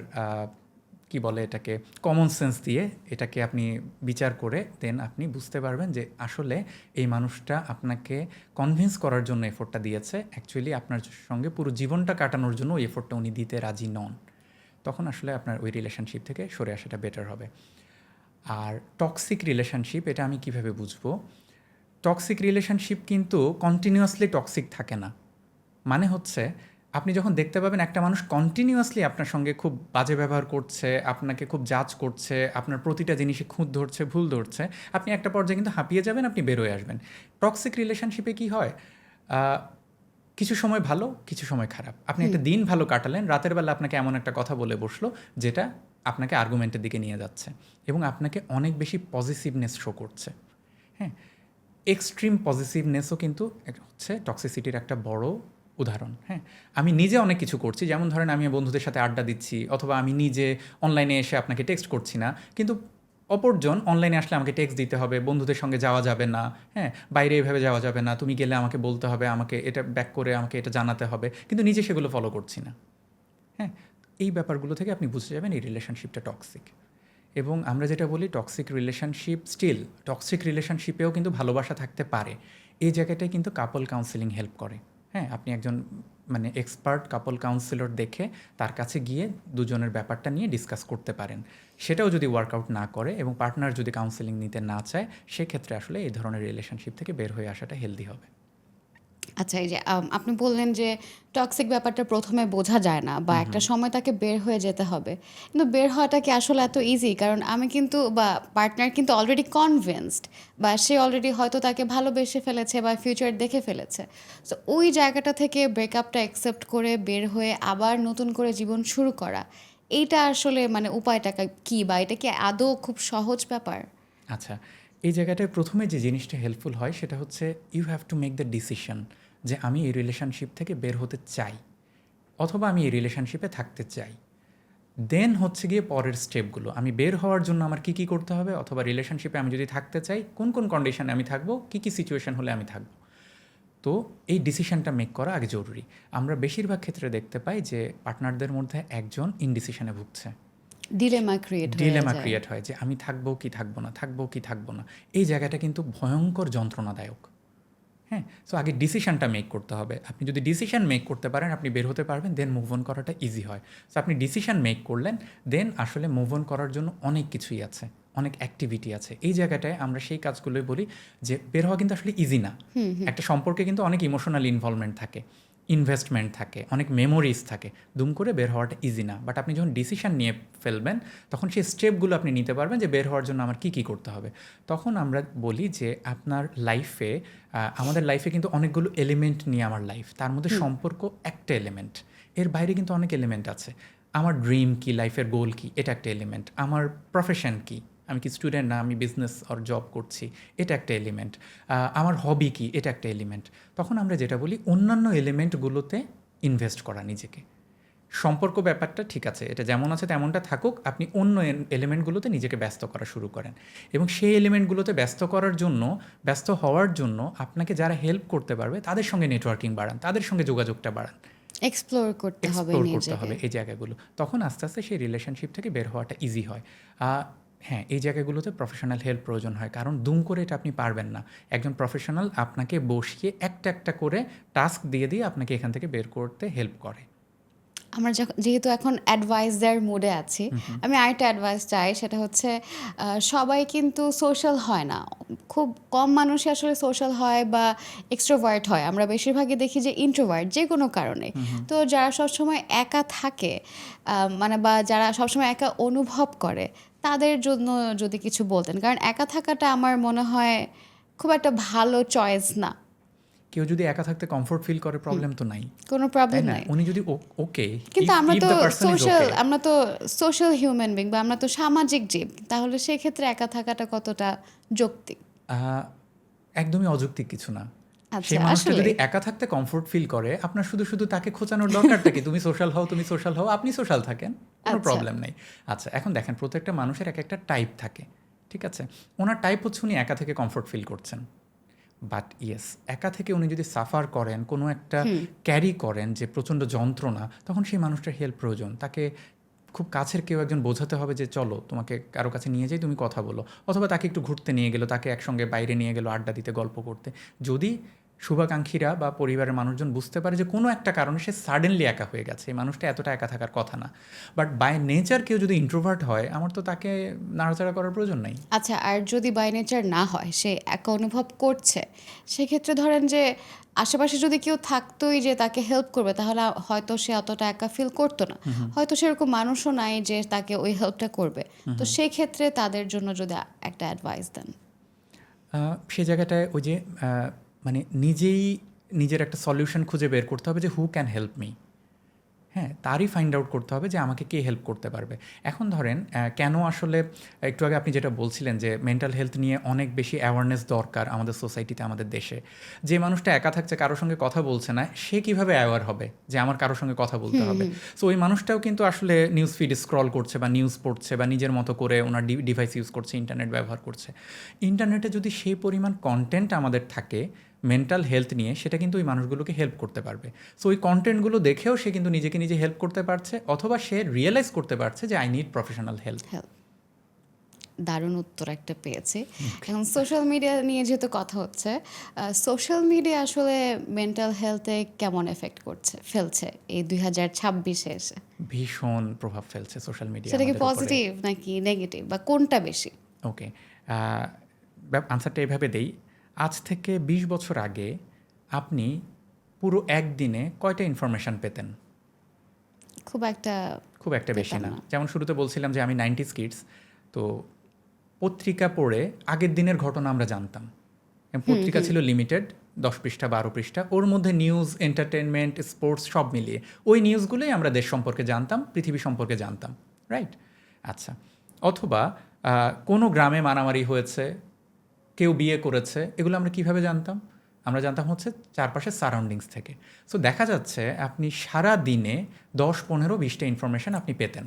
কি বলে এটাকে, কমন সেন্স দিয়ে এটাকে আপনি বিচার করে দেন আপনি বুঝতে পারবেন যে আসলে এই মানুষটা আপনাকে কনভিন্স করার জন্য এফোর্টটা দিয়েছে, অ্যাকচুয়ালি আপনার সঙ্গে পুরো জীবনটা কাটানোর জন্য ওই এফোর্টটা উনি দিতে রাজি নন। তখন আসলে আপনার ওই রিলেশনশিপ থেকে সরে আসাটা বেটার হবে। আর টক্সিক রিলেশনশিপ, এটা আমি কিভাবে বুঝবো? টক্সিক রিলেশনশিপ কিন্তু কন্টিনিউয়াসলি টক্সিক থাকে না। মানে হচ্ছে আপনি যখন দেখতে পাবেন একটা মানুষ কন্টিনিউয়াসলি আপনার সঙ্গে খুব বাজে ব্যবহার করছে, আপনাকে খুব জাজ করছে, আপনার প্রতিটা জিনিসে খুঁত ধরছে, ভুল ধরছে, আপনি একটা পর্যায়ে কিন্তু হাঁপিয়ে যাবেন, আপনি বেরোয় আসবেন। টক্সিক রিলেশনশিপে কি হয়, কিছু সময় ভালো, কিছু সময় খারাপ। আপনি একটা দিন ভালো কাটালেন, রাতের বেলা আপনাকে এমন একটা কথা বলে বসলো যেটা আপনাকে আর্গুমেন্টের দিকে নিয়ে যাচ্ছে এবং আপনাকে অনেক বেশি পজিটিভনেস শো করছে। হ্যাঁ, এক্সট্রিম পজিটিভনেসও কিন্তু হচ্ছে টক্সিসিটির একটা বড় উদাহরণ। হ্যাঁ, আমি নিজে অনেক কিছু করছি, যেমন ধরেন আমি বন্ধুদের সাথে আড্ডা দিচ্ছি, অথবা আমি নিজে অনলাইনে এসে আপনাকে টেক্সট করছি না, কিন্তু অপরজন অনলাইনে আসলে আমাকে টেক্সট দিতে হবে, বন্ধুদের সঙ্গে যাওয়া যাবে না, হ্যাঁ, বাইরে এভাবে যাওয়া যাবে না, তুমি গেলে আমাকে বলতে হবে, আমাকে এটা ব্যাক করে আমাকে এটা জানাতে হবে, কিন্তু নিজে সেগুলো ফলো করছি না। হ্যাঁ, এই ব্যাপারগুলো থেকে আপনি বুঝে যাবেন এই রিলেশনশিপটা টক্সিক। এবং আমরা যেটা বলি টক্সিক রিলেশনশিপ, স্টিল টক্সিক রিলেশনশিপেও কিন্তু ভালোবাসা থাকতে পারে। এই জায়গাটায় কিন্তু কাপল কাউন্সেলিং হেল্প করে। হ্যাঁ, আপনি একজন মানে এক্সপার্ট কাপল কাউন্সিলর দেখে তার কাছে গিয়ে দুজনের ব্যাপারটা নিয়ে ডিসকাস করতে পারেন। সেটাও যদি ওয়ার্কআউট না করে এবং পার্টনার যদি কাউন্সেলিং নিতে না চায়, সেক্ষেত্রে আসলে এই ধরনের রিলেশনশিপ থেকে বের হয়ে আসাটা হেলদি হবে। আচ্ছা, এই যে আপনি বললেন যে টক্সিক ব্যাপারটা প্রথমে বোঝা যায় না বা একটা সময় তাকে বের হয়ে যেতে হবে, কিন্তু বের হওয়াটা কি আসলে এত ইজি? কারণ আমি কিন্তু বা পার্টনার কিন্তু অলরেডি কনভিন্সড, বা সে অলরেডি হয়তো তাকে ভালোবেসে ফেলেছে বা ফিউচার দেখে ফেলেছে। সো ওই জায়গাটা থেকে ব্রেকআপটা অ্যাকসেপ্ট করে বের হয়ে আবার নতুন করে জীবন শুরু করা, এইটা আসলে মানে উপায়টা কি, বা এটা কি আদৌ খুব সহজ ব্যাপার? আচ্ছা, এই জায়গাটায় প্রথমে যে জিনিসটা হেল্পফুল হয় সেটা হচ্ছে you have to make the decision যে আমি এই রিলেশনশিপ থেকে বের হতে চাই, অথবা আমি এই রিলেশনশিপে থাকতে চাই। দেন হচ্ছে গিয়ে পরের স্টেপগুলো, আমি বের হওয়ার জন্য আমার কী কী করতে হবে, অথবা রিলেশনশিপে আমি যদি থাকতে চাই কোন কোন কন্ডিশনে আমি থাকবো, কী কী সিচুয়েশন হলে আমি থাকবো। তো এই ডিসিশনটা মেক করা আগে জরুরি। আমরা বেশিরভাগ ক্ষেত্রে দেখতে পাই যে পার্টনারদের মধ্যে একজন ইনডিসিশনে ভুগছে, ডিলেমা ক্রিয়েট হয়ে ডিলেমা যায়। ক্রিয়েট হয় যে আমি থাকবো কি থাকবো না, থাকবো কি থাকবো না। এই জায়গাটা কিন্তু ভয়ঙ্কর যন্ত্রণাদায়ক। হ্যাঁ, সো আগে ডিসিশনটা মেক করতে হবে। আপনি যদি ডিসিশন মেক করতে পারেন আপনি বের হতে পারবেন, দেন মুভ অন করাটা ইজি হয়। সো আপনি ডিসিশন মেক করলেন, দেন আসলে মুভ অন করার জন্য অনেক কিছুই আছে, অনেক অ্যাক্টিভিটি আছে। এই জায়গাটায় আমরা সেই কাজগুলোই বলি যে বের হওয়া কিন্তু আসলে ইজি না। একটা সম্পর্কে কিন্তু অনেক ইমোশনাল ইনভলভমেন্ট থাকে, ইনভেস্টমেন্ট থাকে, অনেক মেমোরিজ থাকে, দুম করে বের হওয়াটা ইজি না। বাট আপনি যখন ডিসিশন নিয়ে ফেলবেন তখন সেই স্টেপগুলো আপনি নিতে পারবেন যে বের হওয়ার জন্য আমার কী কী করতে হবে। তখন আমরা বলি যে আপনার লাইফে, আমাদের লাইফে কিন্তু অনেকগুলো এলিমেন্ট নিয়ে আমার লাইফ, তার মধ্যে সম্পর্ক একটা এলিমেন্ট, এর বাইরে কিন্তু অনেক এলিমেন্ট আছে। আমার ড্রিম কী, লাইফের গোল কী, এটা একটা এলিমেন্ট। আমার প্রফেশন কী, আমি কি স্টুডেন্ট না আমি বিজনেস আর জব করছি, এটা একটা এলিমেন্ট। আমার হবি কী, এটা একটা এলিমেন্ট। তখন আমরা যেটা বলি অন্যান্য এলিমেন্টগুলোতে ইনভেস্ট করা নিজেকে। সম্পর্ক ব্যাপারটা ঠিক আছে, এটা যেমন আছে তেমনটা থাকুক, আপনি অন্য এলিমেন্টগুলোতে নিজেকে ব্যস্ত করা শুরু করেন এবং সেই এলিমেন্টগুলোতে ব্যস্ত হওয়ার জন্য আপনাকে যারা হেল্প করতে পারবে তাদের সঙ্গে নেটওয়ার্কিং বাড়ান, তাদের সঙ্গে যোগাযোগটা বাড়ান, এক্সপ্লোর করতে হবে এক্সপ্লোর করতে নিজেকে। হবে এই জায়গাগুলো। তখন আস্তে আস্তে সেই রিলেশনশিপ থেকে বের হওয়াটা ইজি হয়। হ্যাঁ, এই জায়গাগুলোতে প্রফেশনাল হেল্প প্রয়োজন হয়, কারণ দুম করে এটা আপনি পারবেন না। একজন প্রফেশনাল আপনাকে বসিয়ে একটা একটা করে টাস্ক দিয়ে দিয়ে আপনাকে এখান থেকে বের করতে হেল্প করে। আমরা যেহেতু এখন অ্যাডভাইস দেওয়ার মুডে আছি, আমি আরেকটা অ্যাডভাইস চাই, সেটা হচ্ছে সবাই কিন্তু সোশ্যাল হয় না, খুব কম মানুষই আসলে সোশ্যাল হয় বা এক্সট্রোভার্ট হয়। আমরা বেশিরভাগই দেখি যে ইন্ট্রোভার্ট, যে কোনো কারণে। তো যারা সবসময় একা থাকে, মানে বা যারা সবসময় একা অনুভব করে, তাদের জন্য যদি কিছু বলতেন, কারণ একা থাকাটা আমার মনে হয় খুব একটা ভালো চয়েস না। কেউ যদি একা থাকতে কমফোর্ট ফিল করে, প্রবলেম তো নাই, কোনো তাই প্রবলেম না? নাই। উনি যদি ওকে, কিন্তু আমরা ইফ তো the person is okay. Social human being, বা আমরা তো সামাজিক জীব, তাহলে সেই ক্ষেত্রে একা থাকাটা কতটা যৌক্তিক? একদমই অযৌক্তিক কিছু না। আচ্ছা, সেই মানুষটা আসলে যদি একা থাকতে কমফোর্ট ফিল করে, আপনার শুধু শুধু তাকে খোঁচানোর দরকারটা কি? তুমি সোশ্যাল হও, তুমি সোশ্যাল হও, আপনি সোশ্যাল থাকেন, কোনো আচ্ছা। প্রবলেম নেই। আচ্ছা, এখন দেখেন, প্রত্যেকটা মানুষের এক একটা টাইপ থাকে, ঠিক আছে? ওনার টাইপ হচ্ছে উনি একা থেকে কমফোর্ট ফিল করছেন। বাট ইয়েস, একা থেকে উনি যদি সাফার করেন, কোনো একটা ক্যারি করেন যে প্রচণ্ড যন্ত্রণা, তখন সেই মানুষটার হেল্প প্রয়োজন। তাকে খুব কাছের কেউ একজন বোঝাতে হবে যে চলো তোমাকে কারো কাছে নিয়ে যাই, তুমি কথা বলো, অথবা তাকে একটু ঘুরতে নিয়ে গেলো, তাকে একসঙ্গে বাইরে নিয়ে গেলো আড্ডা দিতে, গল্প করতে। যদি শুভাকাঙ্ক্ষীরা বা পরিবারের মানুষজন বুঝতে পারে যে কোনো একটা কারণে সে সাডেনলি একা হয়ে গেছে, এই মানুষটা এতটা একা থাকার কথা না, বাট বাই নেচার কেউ যদি ইন্ট্রোভার্ট হয়, আমার তো তাকে নাড়াচাড়া করার প্রয়োজন নাই। আচ্ছা, আর যদি বাই নেচার না হয়, সে একা অনুভব করছে, সেক্ষেত্রে ধরেন যে আশেপাশে যদি কেউ থাকতোই যে তাকে হেল্প করবে, তাহলে হয়তো সে অতটা একা ফিল করতো না। হয়তো সেরকম মানুষও নাই যে তাকে ওই হেল্পটা করবে। তো সেই ক্ষেত্রে তাদের জন্য যদি একটা অ্যাডভাইস দেন। সে জায়গাটায় ওই যে মানে নিজের একটা সলিউশন খুঁজে বের করতে হবে যে হু ক্যান হেল্প মি। হ্যাঁ, তারই ফাইন্ড আউট করতে হবে যে আমাকে কে হেল্প করতে পারবে। এখন ধরেন কেন আসলে একটু আগে আপনি যেটা বলছিলেন যে মেন্টাল হেলথ নিয়ে অনেক বেশি অ্যাওয়ারনেস দরকার আমাদের সোসাইটিতে, আমাদের দেশে। যে মানুষটা একা থাকছে, কারোর সঙ্গে কথা বলছে না, সে কিভাবে অ্যাওয়ার হবে যে আমার কারোর সঙ্গে কথা বলতে হবে? সো ওই মানুষটাও কিন্তু আসলে নিউজ ফিড স্ক্রল করছে বা নিউজ পড়ছে বা নিজের মতো করে ওনার ডিভাইস ইউজ করছে, ইন্টারনেট ব্যবহার করছে। ইন্টারনেটে যদি সেই পরিমাণ কন্টেন্ট আমাদের থাকে মেন্টাল হেলথ নিয়ে, সেটা কিন্তু ওই মানুষগুলোকে হেল্প করতে পারবে। সো ওই কন্টেন্টগুলো দেখেও সে কিন্তু নিজেকে নিজে হেল্প করতে পারছে, অথবা সে রিয়েলাইজ করতে পারছে যে আই নিড প্রফেশনাল হেল্প। দারুণ উত্তর একটা পেয়েছি। এখন সোশ্যাল মিডিয়া নিয়ে যেহেতু কথা হচ্ছে, সোশ্যাল মিডিয়া আসলে মেন্টাল হেলথে কেমন এফেক্ট ফেলছে এই 2026-এ এসে? ভীষণ প্রভাব ফেলছে সোশ্যাল মিডিয়া। সেটা কি পজিটিভ নাকি নেগেটিভ, বা কোনটা বেশি? ওকে, আনসারটা এভাবে দেই। আজ থেকে 20 বছর আগে আপনি পুরো একদিনে কয়টা ইনফরমেশান পেতেন? খুব একটা বেশি পেতাম না। না। যেমন শুরুতে বলছিলাম যে আমি 90s কিডস, তো পত্রিকা পড়ে আগের দিনের ঘটনা আমরা জানতাম। পত্রিকা ছিল লিমিটেড, 10 পৃষ্ঠা 12 পৃষ্ঠা, ওর মধ্যে নিউজ, এন্টারটেনমেন্ট, স্পোর্টস সব মিলিয়ে ওই নিউজগুলোই আমরা দেশ সম্পর্কে জানতাম, পৃথিবী সম্পর্কে জানতাম, রাইট? আচ্ছা, অথবা কোনো গ্রামে মারামারি হয়েছে, কেউ বিয়ে করেছে, এগুলো আমরা কিভাবে জানতাম? আমরা জানতাম হচ্ছে চারপাশের সারাউন্ডিংস থেকে। সো দেখা যাচ্ছে আপনি সারা দিনে 10, 15, 20টা ইনফরমেশান আপনি পেতেন।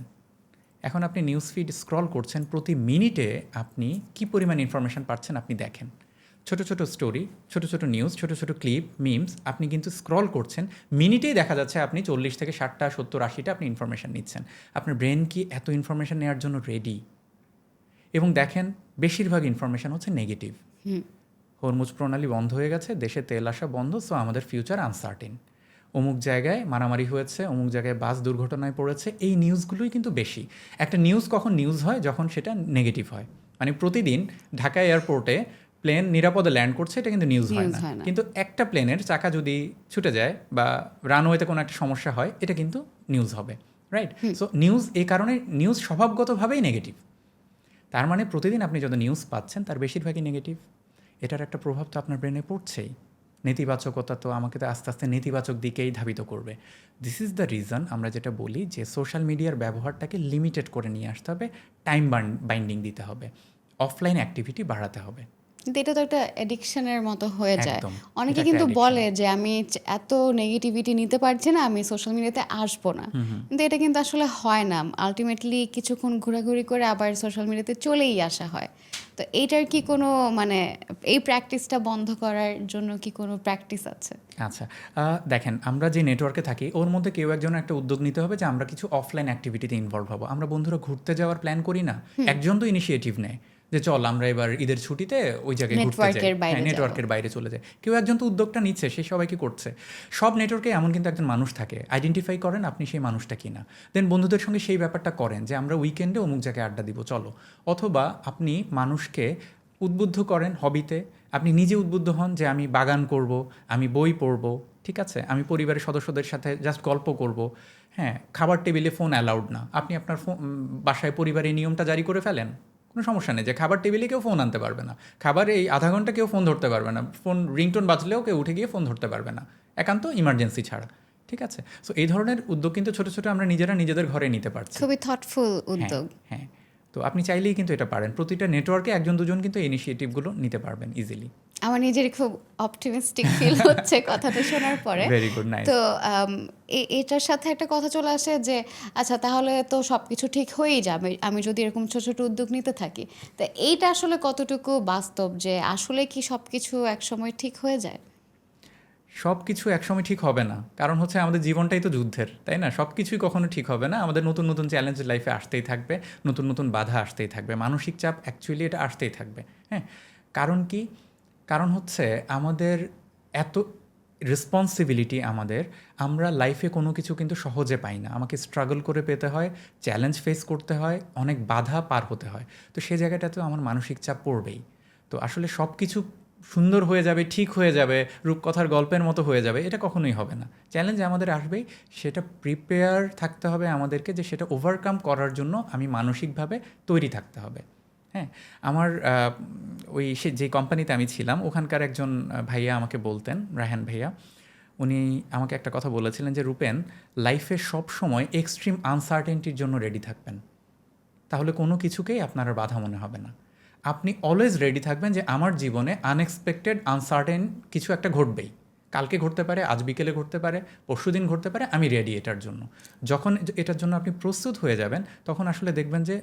এখন আপনি নিউজ ফিড স্ক্রল করছেন, প্রতি মিনিটে আপনি কী পরিমাণ ইনফরমেশান পাচ্ছেন আপনি দেখেন। ছোট ছোট স্টোরি, ছোট ছোট নিউজ, ছোট ছোট ক্লিপ, মিমস, আপনি কিন্তু স্ক্রল করছেন, মিনিটেই দেখা যাচ্ছে আপনি 40 থেকে 60টা, 70, 80টা আপনি ইনফরমেশান নিচ্ছেন। আপনার ব্রেন কি এত ইনফরমেশান নেওয়ার জন্য রেডি? এবং দেখেন বেশিরভাগ ইনফরমেশান হচ্ছে নেগেটিভ। হরমুজ প্রণালী বন্ধ হয়ে গেছে, দেশে তেল আসা বন্ধ, সো আমাদের ফিউচার আনসার্টেন। অমুক জায়গায় মারামারি হয়েছে, অমুক জায়গায় বাস দুর্ঘটনায় পড়েছে, এই নিউজগুলোই কিন্তু বেশি। একটা নিউজ কখন নিউজ হয়? যখন সেটা নেগেটিভ হয়। মানে প্রতিদিন ঢাকা এয়ারপোর্টে প্লেন নিরাপদে ল্যান্ড করছে, এটা কিন্তু নিউজ হয় না। কিন্তু একটা প্লেনের চাকা যদি ছুটে যায় বা রানওয়েতে কোনো একটা সমস্যা হয়, এটা কিন্তু নিউজ হবে, রাইট? সো নিউজ এই কারণে নিউজ স্বভাবগতভাবেই নেগেটিভ। তার মানে প্রতিদিন আপনি যত নিউজ পাচ্ছেন তার বেশিরভাগই নেগেটিভ। এটার একটা প্রভাব তো আপনার ব্রেনে পড়ছেই। নেতিবাচকতা তো আমাকে তো আস্তে আস্তে নেতিবাচক দিকেই ধাবিত করবে। দিস ইজ দ্য রিজন আমরা যেটা বলি যে সোশ্যাল মিডিয়ার ব্যবহারটাকে লিমিটেড করে নিয়ে আসতে হবে, টাইম বাইন্ডিং দিতে হবে, অফলাইন অ্যাক্টিভিটি বাড়াতে হবে। কিন্তু এটা তো একটা অ্যাডিকশনের মতো হয়ে যায়। একদম। অনেকে এটা একটা কিন্তু অ্যাডিকশন। বলে যে আমি এত নেগেটিভিটি নিতে পারছি না, আমি সোশ্যাল মিডিয়াতে আসবো না। কিন্তু এটা কিন্তু আসলে হয় না। আল্টিমেটলি কিছুক্ষণ ঘোরাঘুরি করে আবার সোশ্যাল মিডিয়াতে চলেই আসা হয়। তো এইটার কি কোনো মানে এই প্র্যাকটিসটা বন্ধ করার জন্য কি কোনো প্র্যাকটিস আছে? আচ্ছা, দেখেন আমরা যে নেটওয়ার্কে থাকি ওর মধ্যে কেউ একজনের একটা উদ্যোগ নিতে হবে যে আমরা কিছু অফলাইন অ্যাক্টিভিটিতে ইনভলভ হবো। আমরা বন্ধুরা ঘুরতে যাওয়ার প্ল্যান করি না, একজন তো ইনিশিয়েটিভ নেয় যে চল আমরা এবার ঈদের ছুটিতে ওই জায়গায় ঘুরতে যাই, নেটওয়ার্কের হ্যাঁ বাইরে যাওয়া। নেটওয়ার্কের বাইরে চলে যায়। কেউ একজন তো উদ্যোগটা নিচ্ছে, সে সবাইকে করছে। সব নেটওয়ার্কে এমন কিন্তু একজন মানুষ থাকে, আইডেন্টিফাই করেন আপনি সেই মানুষটা কিনা, দেন বন্ধুদের সঙ্গে সেই ব্যাপারটা করেন যে আমরা উইকেন্ডে অমুক জায়গায় আড্ডা দিব চলো। অথবা আপনি মানুষকে উদ্বুদ্ধ করেন হবিতে, আপনি নিজে উদ্বুদ্ধ হন যে আমি বাগান করব, আমি বই পড়ব, ঠিক আছে, আমি পরিবারের সদস্যদের সাথে জাস্ট গল্প করব। হ্যাঁ, খাবার টেবিলে ফোন অ্যালাউড না, আপনি আপনার বাসায় পরিবারের নিয়মটা জারি করে ফেলেন, কোনো সমস্যা নেই যে খাবার টেবিলে কেউ ফোন আনতে পারবে না, খাবার এই আধা ঘন্টা কেউ ফোন ধরতে পারবে না, ফোন রিংটোন বাজলেও কেউ উঠে গিয়ে ফোন ধরতে পারবে না, একান্ত ইমার্জেন্সি ছাড়া, ঠিক আছে। সো এই ধরনের উদ্যোগ কিন্তু ছোটো ছোটো আমরা নিজেরা নিজেদের ঘরে নিতে পারছি। খুবই থটফুল হ্যাঁ, উদ্যোগ। হ্যাঁ। তো আপনি চাইলেই কিন্তু এটা পারেন, প্রতিটা নেটওয়ার্কে একজন দুজন কিন্তু এই ইনিশিয়েটিভগুলো নিতে পারবেন ইজিলি। আমার নিজের খুব অপটিমিস্টিক ফিল হচ্ছে কথাটা শোনার পরে। Very good, nice. তো এটার সাথে একটা কথা চলে আসে যে আচ্ছা তাহলে তো সব কিছু ঠিক হয়েই যাবে আমি যদি এরকম ছোট ছোট উদ্যোগ নিতে থাকি। তো এইটা আসলে কতটুকু বাস্তব যে আসলে কি সব কিছু একসময় ঠিক হয়ে যায়? সব কিছু একসময় ঠিক হবে না, কারণ হচ্ছে আমাদের জীবনটাই তো যুদ্ধের, তাই না? সব কিছুই কখনো ঠিক হবে না, আমাদের নতুন নতুন চ্যালেঞ্জ লাইফে আসতেই থাকবে, নতুন নতুন বাধা আসতেই থাকবে, মানসিক চাপ অ্যাকচুয়ালি এটা আসতেই থাকবে। হ্যাঁ, কারণ কি? কারণ হচ্ছে আমাদের এত রেসপন্সিবিলিটি আমাদের, আমরা লাইফে কোনো কিছু কিন্তু সহজে পাই না, আমাকে স্ট্রাগল করে পেতে হয়, চ্যালেঞ্জ ফেস করতে হয়, অনেক বাধা পার হতে হয়। তো সেই জায়গাটাতেও আমার মানসিক চাপ পড়বেই। তো আসলে সব কিছু সুন্দর হয়ে যাবে, ঠিক হয়ে যাবে, রূপকথার গল্পের মতো হয়ে যাবে, এটা কখনোই হবে না। চ্যালেঞ্জ আমাদের আসবেই, সেটা প্রিপেয়ার থাকতে হবে আমাদেরকে যে সেটা ওভারকাম করার জন্য আমি মানসিকভাবে তৈরি থাকতে হবে। হ্যাঁ, আমার ওই সে যে কোম্পানিতে আমি ছিলাম ওখানকার একজন ভাইয়া আমাকে বলতেন, রায়হান ভাইয়া, উনি আমাকে একটা কথা বলেছিলেন যে রূপেন, লাইফে সব সময় এক্সট্রিম আনসার্টেনটির জন্য রেডি থাকবেন, তাহলে কোনো কিছুকেই আপনার আর বাধা মনে হবে না। আপনি অলওয়েজ রেডি থাকবেন যে আমার জীবনে আনএক্সপেক্টেড আনসার্টেন কিছু একটা ঘটবেই, কালকে ঘটতে পারে, আজ বিকেলে ঘটতে পারে, পরশুদিন ঘটতে পারে, আমি রেডি এটার জন্য। যখন এটার জন্য আপনি প্রস্তুত হয়ে যাবেন তখন আসলে দেখবেন যে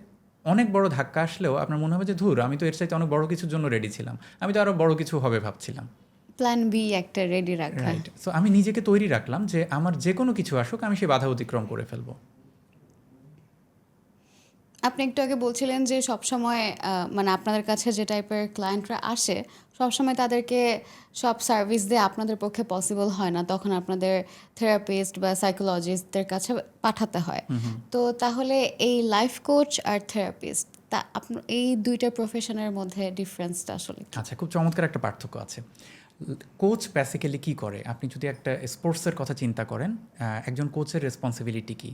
অনেক বড় ধাক্কা আসলেও আপনার মনে হবে যে ধুর, আমি তো এর চাইতে অনেক বড় কিছুর জন্য রেডি ছিলাম, আমি তো আরও বড় কিছু হবে ভাবছিলাম। প্ল্যান বি একটা রেডি রাখা। রাইট, সো আমি নিজেকে তৈরি রাখলাম যে আমার যে কোনো কিছু আসুক আমি সেই বাধা অতিক্রম করে ফেলবো। আপনি একটু আগে বলছিলেন যে সবসময় মানে আপনাদের কাছে যে টাইপের ক্লায়েন্টরা আসে সবসময় তাদেরকে সব সার্ভিস দিয়ে আপনাদের পক্ষে পসিবল হয় না, তখন আপনাদের থেরাপিস্ট বা সাইকোলজিস্টদের কাছে পাঠাতে হয়। তো তাহলে এই লাইফ কোচ আর থেরাপিস্ট তা আপনার এই দুইটা প্রফেশনের মধ্যে ডিফারেন্সটা আসলে কি? আচ্ছা, খুব চমৎকার একটা পার্থক্য আছে। কোচ বেসিক্যালি কী করে, আপনি যদি একটা স্পোর্টসের কথা চিন্তা করেন, একজন কোচের রেসপন্সিবিলিটি কী?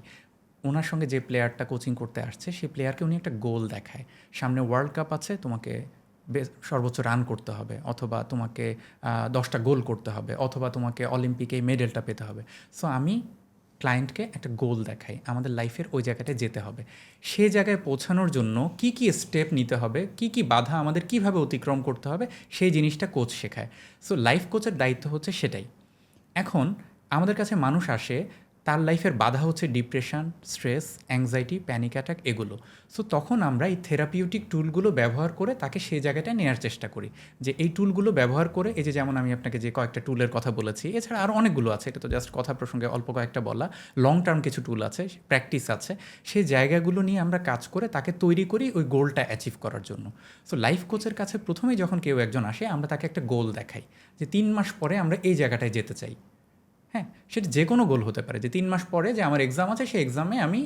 ওনার সঙ্গে যে প্লেয়ারটা কোচিং করতে আসছে সেই প্লেয়ারকে উনি একটা গোল দেখায়, সামনে ওয়ার্ল্ড কাপ আছে, তোমাকে সর্বোচ্চ রান করতে হবে, অথবা তোমাকে 10টা গোল করতে হবে, অথবা তোমাকে অলিম্পিকে এই মেডেলটা পেতে হবে। সো আমি ক্লায়েন্টকে একটা গোল দেখাই, আমাদের লাইফের ওই জায়গাটায় যেতে হবে, সে জায়গায় পৌঁছানোর জন্য কি কি স্টেপ নিতে হবে, কি কি বাধা আমাদের কিভাবে অতিক্রম করতে হবে, সেই জিনিসটা কোচ শেখায়। সো লাইফ কোচের দায়িত্ব হচ্ছে সেটাই। এখন আমাদের কাছে মানুষ আসে, তার লাইফের বাধা হচ্ছে depression, stress, anxiety, panic attack, এগুলো। সো তখন আমরা এই থেরাপিউটিক টুলগুলো ব্যবহার করে তাকে সেই জায়গাটায় নেওয়ার চেষ্টা করি, যে এই টুলগুলো ব্যবহার করে, এই যে যেমন আমি আপনাকে যে কয়েকটা টুলের কথা বলেছি, এছাড়া আরও অনেকগুলো আছে, এটা তো জাস্ট কথা প্রসঙ্গে অল্প কয়েকটা বলা, লং টার্ম কিছু টুল আছে, প্র্যাকটিস আছে, সেই জায়গাগুলো নিয়ে আমরা কাজ করে তাকে তৈরি করি ওই গোলটা অ্যাচিভ করার জন্য। সো লাইফ কোচের কাছে প্রথমেই যখন কেউ একজন আসে আমরা তাকে একটা গোল দেখাই যে 3 মাস পরে আমরা এই জায়গাটায় যেতে চাই। হ্যাঁ, সেটা যে কোনো গোল হতে পারে, যে 3 মাস পরে যে আমার এক্সাম আছে সেই এক্সামে আমি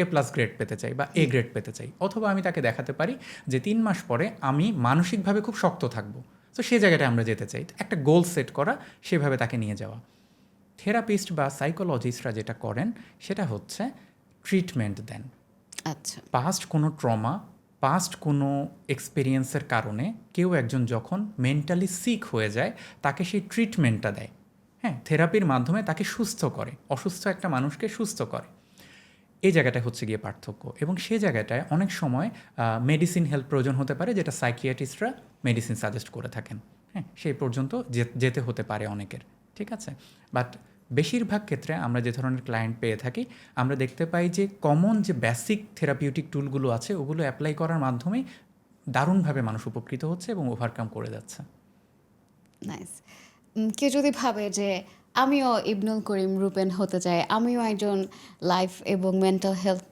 A+ গ্রেড পেতে চাই বা A গ্রেড পেতে চাই, অথবা আমি তাকে দেখাতে পারি যে 3 মাস পরে আমি মানসিকভাবে খুব শক্ত থাকবো। তো সেই জায়গাটায় আমরা যেতে চাই, একটা গোল সেট করা, সেভাবে তাকে নিয়ে যাওয়া। থেরাপিস্ট বা সাইকোলজিস্টরা যেটা করেন সেটা হচ্ছে ট্রিটমেন্ট দেন। আচ্ছা, পাস্ট কোনো ট্রমা, পাস্ট কোনো এক্সপিরিয়েন্সের কারণে কেউ একজন যখন মেন্টালি সিক হয়ে যায় তাকে সেই ট্রিটমেন্টটা দেয়। হ্যাঁ, থেরাপির মাধ্যমে তাকে সুস্থ করে, অসুস্থ একটা মানুষকে সুস্থ করে। এই জায়গাটায় হচ্ছে গিয়ে পার্থক্য, এবং সে জায়গাটায় অনেক সময় মেডিসিন হেল্প প্রয়োজন হতে পারে, যেটা সাইকিয়াট্রিস্টরা মেডিসিন সাজেস্ট করে থাকেন। হ্যাঁ, সেই পর্যন্ত যেতে হতে পারে অনেকের, ঠিক আছে। বাট বেশিরভাগ ক্ষেত্রে আমরা যে ধরনের ক্লায়েন্ট পেয়ে থাকি, আমরা দেখতে পাই যে কমন যে বেসিক থেরাপিউটিক টুলগুলো আছে ওগুলো অ্যাপ্লাই করার মাধ্যমেই দারুণভাবে মানুষ উপকৃত হচ্ছে এবং ওভারকাম করে যাচ্ছে। নাইস। কেউ যদি ভাবে যে আমিও ইবনুল করিম রূপেন হতে চাই, আমিও একজন লাইফ এবং মেন্টাল হেলথ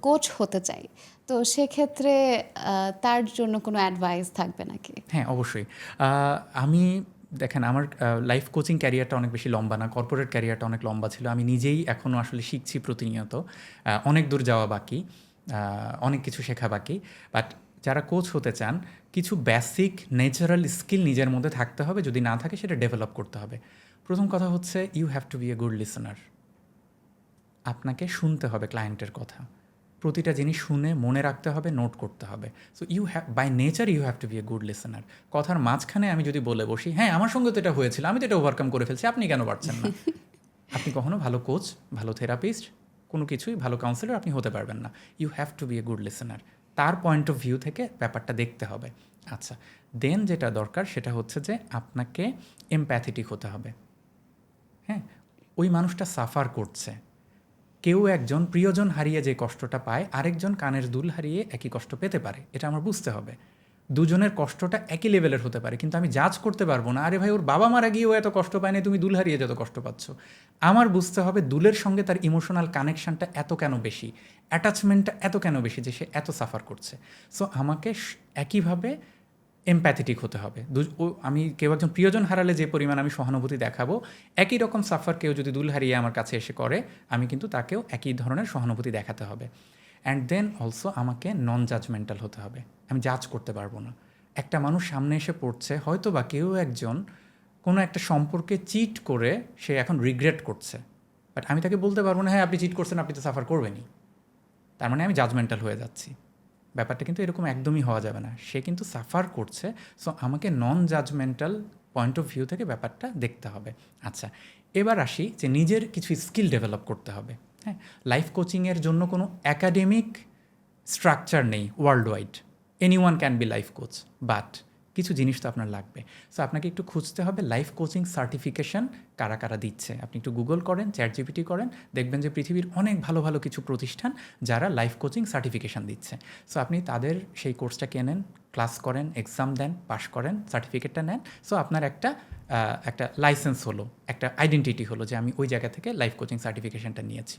কোচ হতে চাই, তো সেক্ষেত্রে তার জন্য কোনো অ্যাডভাইস থাকবে নাকি? হ্যাঁ, অবশ্যই। আমি দেখেন, আমার লাইফ কোচিং ক্যারিয়ারটা অনেক বেশি লম্বা না, কর্পোরেট ক্যারিয়ারটা অনেক লম্বা ছিল। আমি নিজেই এখনও আসলে শিখছি প্রতিনিয়ত। অনেক দূর যাওয়া বাকি, অনেক কিছু শেখা বাকি। বাট যারা কোচ হতে চান, কিছু বেসিক ন্যাচারাল স্কিল নিজের মধ্যে থাকতে হবে, যদি না থাকে সেটা ডেভেলপ করতে হবে। প্রথম কথা হচ্ছে you have to be a good listener. আপনাকে শুনতে হবে ক্লায়েন্টের কথা, প্রতিটা জিনিস শুনে মনে রাখতে হবে, নোট করতে হবে। So you have by nature you have to be a good listener. কথার মাঝখানে আমি যদি বলে বসি, হ্যাঁ আমার সঙ্গে তো এটা হয়েছিল, আমি তো এটা ওভারকাম করে ফেলছি, আপনি কেন পারছেন না, আপনি কখনো ভালো কোচ, ভালো থেরাপিস্ট, কোনো কিছুই ভালো কাউন্সিলর আপনি হতে পারবেন না। You have to be a good listener. তার পয়েন্ট অফ ভিউ থেকে ব্যাপারটা দেখতে হবে। আচ্ছা, দেন যেটা দরকার সেটা হচ্ছে যে আপনাকে এমপ্যাথেটিক হতে হবে। হ্যাঁ, ওই মানুষটা সাফার করছে। কেউ একজন প্রিয়জন হারিয়ে যে কষ্টটা পায়, আরেকজন কানের দুল হারিয়ে একই কষ্ট পেতে পারে, এটা আমার বুঝতে হবে। দুজনের কষ্টটা একই লেভেলের হতে পারে, কিন্তু আমি জাজ করতে পারবো না, আরে ভাই ওর বাবা মারা গিয়ে ও এত কষ্ট পায় না, তুমি দুল হারিয়ে যত কষ্ট পাচ্ছ। আমার বুঝতে হবে দুলের সঙ্গে তার ইমোশনাল কানেকশনটা এত কেন বেশি, অ্যাটাচমেন্টটা এত কেন বেশি যে সে এত সাফার করছে। সো আমাকে একইভাবে এমপ্যাথেটিক হতে হবে। আমি কেউ একজন প্রিয়জন হারালে যে পরিমাণ আমি সহানুভূতি দেখাবো, একই রকম সাফার কেউ যদি দুল হারিয়ে আমার কাছে এসে করে, আমি কিন্তু তাকেও একই ধরনের সহানুভূতি দেখাতে হবে। অ্যান্ড দেন অলসো আমাকে নন জাজমেন্টাল হতে হবে। আমি জাজ করতে পারবো না। একটা মানুষ সামনে এসে পড়ছে, হয়তো বা কেউ একজন কোনো একটা সম্পর্কে চিট করে সে এখন রিগ্রেট করছে, বাট আমি তাকে বলতে পারবো না হ্যাঁ আপনি চিট করছেন, আপনি তো সাফার করবেনই। তার মানে আমি জাজমেন্টাল হয়ে যাচ্ছি। ব্যাপারটা কিন্তু এরকম একদমই হওয়া যাবে না। সে কিন্তু সাফার করছে, সো আমাকে non judgmental point of view থেকে ব্যাপারটা দেখতে হবে। আচ্ছা, এবার আসি যে নিজের কিছু স্কিল ডেভেলপ করতে হবে। হ্যাঁ, লাইফ কোচিংয়ের জন্য কোনো একাডেমিক স্ট্রাকচার নেই world wide. Anyone can be life coach, but কিছু জিনিস তো আপনার লাগবে। সো আপনাকে একটু খুঁজতে হবে লাইফ কোচিং সার্টিফিকেশন কারা কারা দিচ্ছে। আপনি একটু গুগল করেন, চ্যাটজিপিটি করেন, দেখবেন যে পৃথিবীর অনেক ভালো ভালো কিছু প্রতিষ্ঠান যারা লাইফ কোচিং সার্টিফিকেশন দিচ্ছে। সো আপনি তাদের সেই কোর্সটা কেনেন, ক্লাস করেন, এক্সাম দেন, পাশ করেন, সার্টিফিকেটটা নেন। সো আপনার একটা লাইসেন্স হলো, একটা আইডেন্টিটি হলো যে আমি ওই জায়গা থেকে লাইফ কোচিং সার্টিফিকেশনটা নিয়েছি।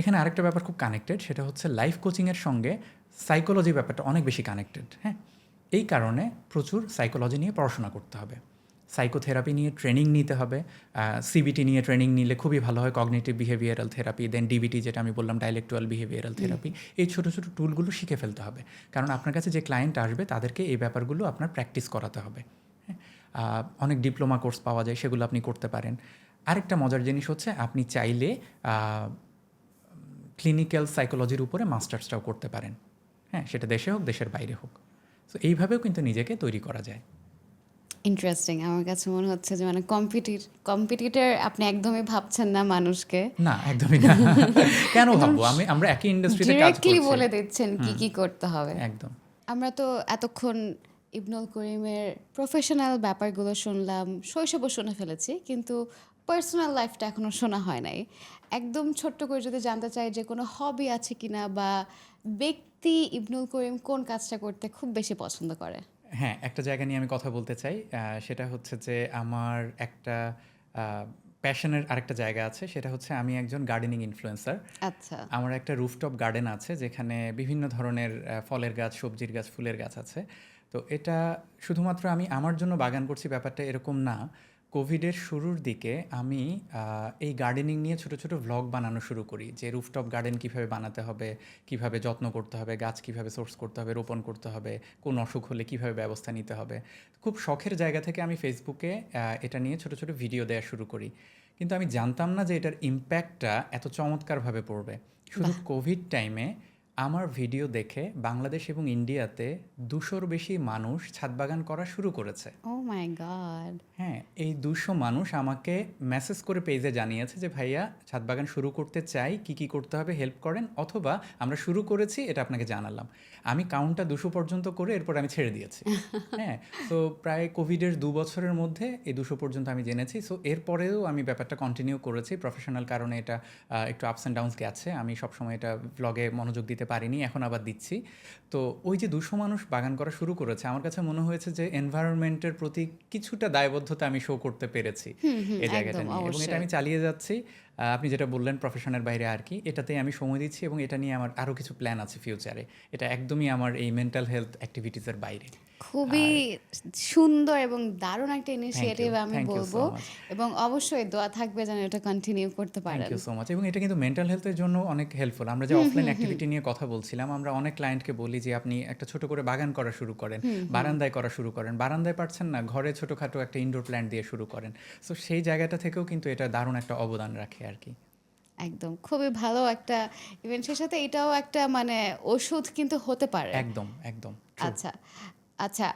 এখানে আরেকটা ব্যাপার খুব কানেক্টেড, সেটা হচ্ছে লাইফ কোচিংয়ের সঙ্গে সাইকোলজি ব্যাপারটা অনেক বেশি কানেক্টেড। হ্যাঁ, এই কারণে প্রচুর সাইকোলজি নিয়ে পড়াশোনা করতে হবে, সাইকোথেরাপি নিয়ে ট্রেনিং নিতে হবে। সিবিটি নিয়ে ট্রেনিং নিলে খুবই ভালো হয়, কগনিটিভ বিহেভিয়ারাল থেরাপি, দেন ডিবিটি যেটা আমি বললাম ডাইলেকচুয়াল বিহেভিয়ারাল থেরাপি। এই ছোটো ছোটো টুলগুলো শিখে ফেলতে হবে, কারণ আপনার কাছে যে ক্লায়েন্ট আসবে তাদেরকে এই ব্যাপারগুলো আপনার প্র্যাকটিস করাতে হবে। হ্যাঁ, অনেক ডিপ্লোমা কোর্স পাওয়া যায়, সেগুলো আপনি করতে পারেন। আরেকটা মজার জিনিস হচ্ছে আপনি চাইলে ক্লিনিক্যাল সাইকোলজির উপরে মাস্টার্সটাও করতে পারেন। হ্যাঁ, সেটা দেশে হোক দেশের বাইরে হোক। সো এইভাবেও কিন্তু নিজেকে তৈরি করা যায়। ইন্টারেস্টিং। আমার কাছে মনে হচ্ছে যে মানে কম্পিটিটর আপনি একদমই ভাবছেন না মানুষকে, না, একদমই না। কেন ভাববো? আমরা একই ইন্ডাস্ট্রিতে কাজ ডিরেক্টলি করছি। বলে দিচ্ছেন কি কি করতে হবে। একদম। আমরা তো এতক্ষণ ইবনুল করিমের প্রফেশনাল ব্যাপারগুলো শুনলাম, শৈশবও শুনে ফেলেছি, কিন্তু পার্সোনাল লাইফটা এখনো শোনা হয় নাই। একদম ছোট্ট করে যদি জানতে চাই যে কোনো হবি আছে কিনা, বা ব্যক্তি ইবনুল করিম কোন কাজটা করতে খুব বেশি পছন্দ করে? হ্যাঁ, একটা জায়গা নিয়ে আমি কথা বলতে চাই। সেটা হচ্ছে যে আমার একটা প্যাশনের আরেকটা জায়গা আছে, সেটা হচ্ছে আমি একজন গার্ডেনিং ইনফ্লুয়েন্সার। আচ্ছা। আমার একটা রুফটপ গার্ডেন আছে যেখানে বিভিন্ন ধরনের ফলের গাছ, সবজির গাছ, ফুলের গাছ আছে। তো এটা শুধুমাত্র আমি আমার জন্য বাগান করছি ব্যাপারটা এরকম না। কোভিডের শুরুর দিকে আমি এই গার্ডেনিং নিয়ে ছোট ছোট ভ্লগ বানানো শুরু করি, যে রুফটপ গার্ডেন কীভাবে বানাতে হবে, কীভাবে যত্ন করতে হবে, গাছ কীভাবে সোর্স করতে হবে, রোপণ করতে হবে, কোন অসুখ হলে কীভাবে ব্যবস্থা নিতে হবে। খুব শখের জায়গা থেকে আমি ফেসবুকে এটা নিয়ে ছোট ছোট ভিডিও দেওয়া শুরু করি, কিন্তু আমি জানতাম না যে এটার ইম্প্যাক্টটা এত চমৎকারভাবে পড়বে। শুধু কোভিড টাইমে আমার ভিডিও দেখে বাংলাদেশ এবং ইন্ডিয়াতে 200-র বেশি মানুষ ছাদ বাগান করা শুরু করেছে। ও মাই গড! হ্যাঁ, এই 200 মানুষ আমাকে মেসেজ করে পেজে জানিয়েছে যে ভাইয়া ছাদ বাগান শুরু করতে চাই, কি কি করতে হবে হেল্প করেন, অথবা আমরা শুরু করেছি এটা আপনাকে জানালাম। আমি কাউন্টটা 200 পর্যন্ত করে এরপর আমি ছেড়ে দিয়েছি। হ্যাঁ, সো প্রায় কোভিডের 2 বছরের মধ্যে এই 200 পর্যন্ত আমি জেনেছি। সো এরপরেও আমি ব্যাপারটা কন্টিনিউ করেছি। প্রফেশনাল কারণে এটা একটু আপস অ্যান্ড ডাউনস গেছে। আমি সবসময় এটা ব্লগে মনোযোগ দিতে পারিনি, এখন আবার দিচ্ছি। তো ওই যে 200 মানুষ বাগান করা শুরু করেছে, আমার কাছে মনে হয়েছে যে এনভায়রনমেন্টের প্রতি কিছুটা দায়বদ্ধতা আমি শো করতে পেরেছি এই জায়গাটা একদম নিয়ে, এবং এটা অবশ্যই। আমি চালিয়ে যাচ্ছি। আপনি যেটা বললেন প্রফেশনের বাইরে আর কি, এটাতেই আমি সময় দিচ্ছি এবং এটা নিয়ে আমার আরও কিছু প্ল্যান আছে ফিউচারে। এটা একদমই আমার এই মেন্টাল হেলথ অ্যাক্টিভিটিসের বাইরে। খুবই আর সুন্দর এবং দারুণ একটা থ্যাংক ইউ, ইনিশিয়েটিভ আমি থ্যাংক ইউ সো বলবো, মাচ। এবং অবশ্যই দোয়া থাকবে যেন এটা কন্টিনিউ করতে থ্যাংক পারেন। You so much. এবং এটা কিন্তু মেন্টাল হেলথের জন্য অনেক হেল্পফুল। আমরা যে অফলাইন অ্যাক্টিভিটি নিয়ে কথা বলছিলাম, আমরা অনেক ক্লায়েন্টকে বলি যে আপনি একটা ছোট করে বাগান করা শুরু করেন, বারান্দায় করা শুরু করেন, বারান্দায় পারছেন না, ঘরে ছোটোখাটো একটা ইনডোর প্ল্যান্ট দিয়ে শুরু করেন। সো সেই জায়গাটা থেকেও কিন্তু এটা দারুণ একটা অবদান রাখে আর কি। একদম খুবই ভালো একটা ইভেন্ট, সেই সাথে এটাও একটা মানে ওষুধ কিন্তু হতে পারে। একদম, একদম true। আচ্ছা, আচ্ছা,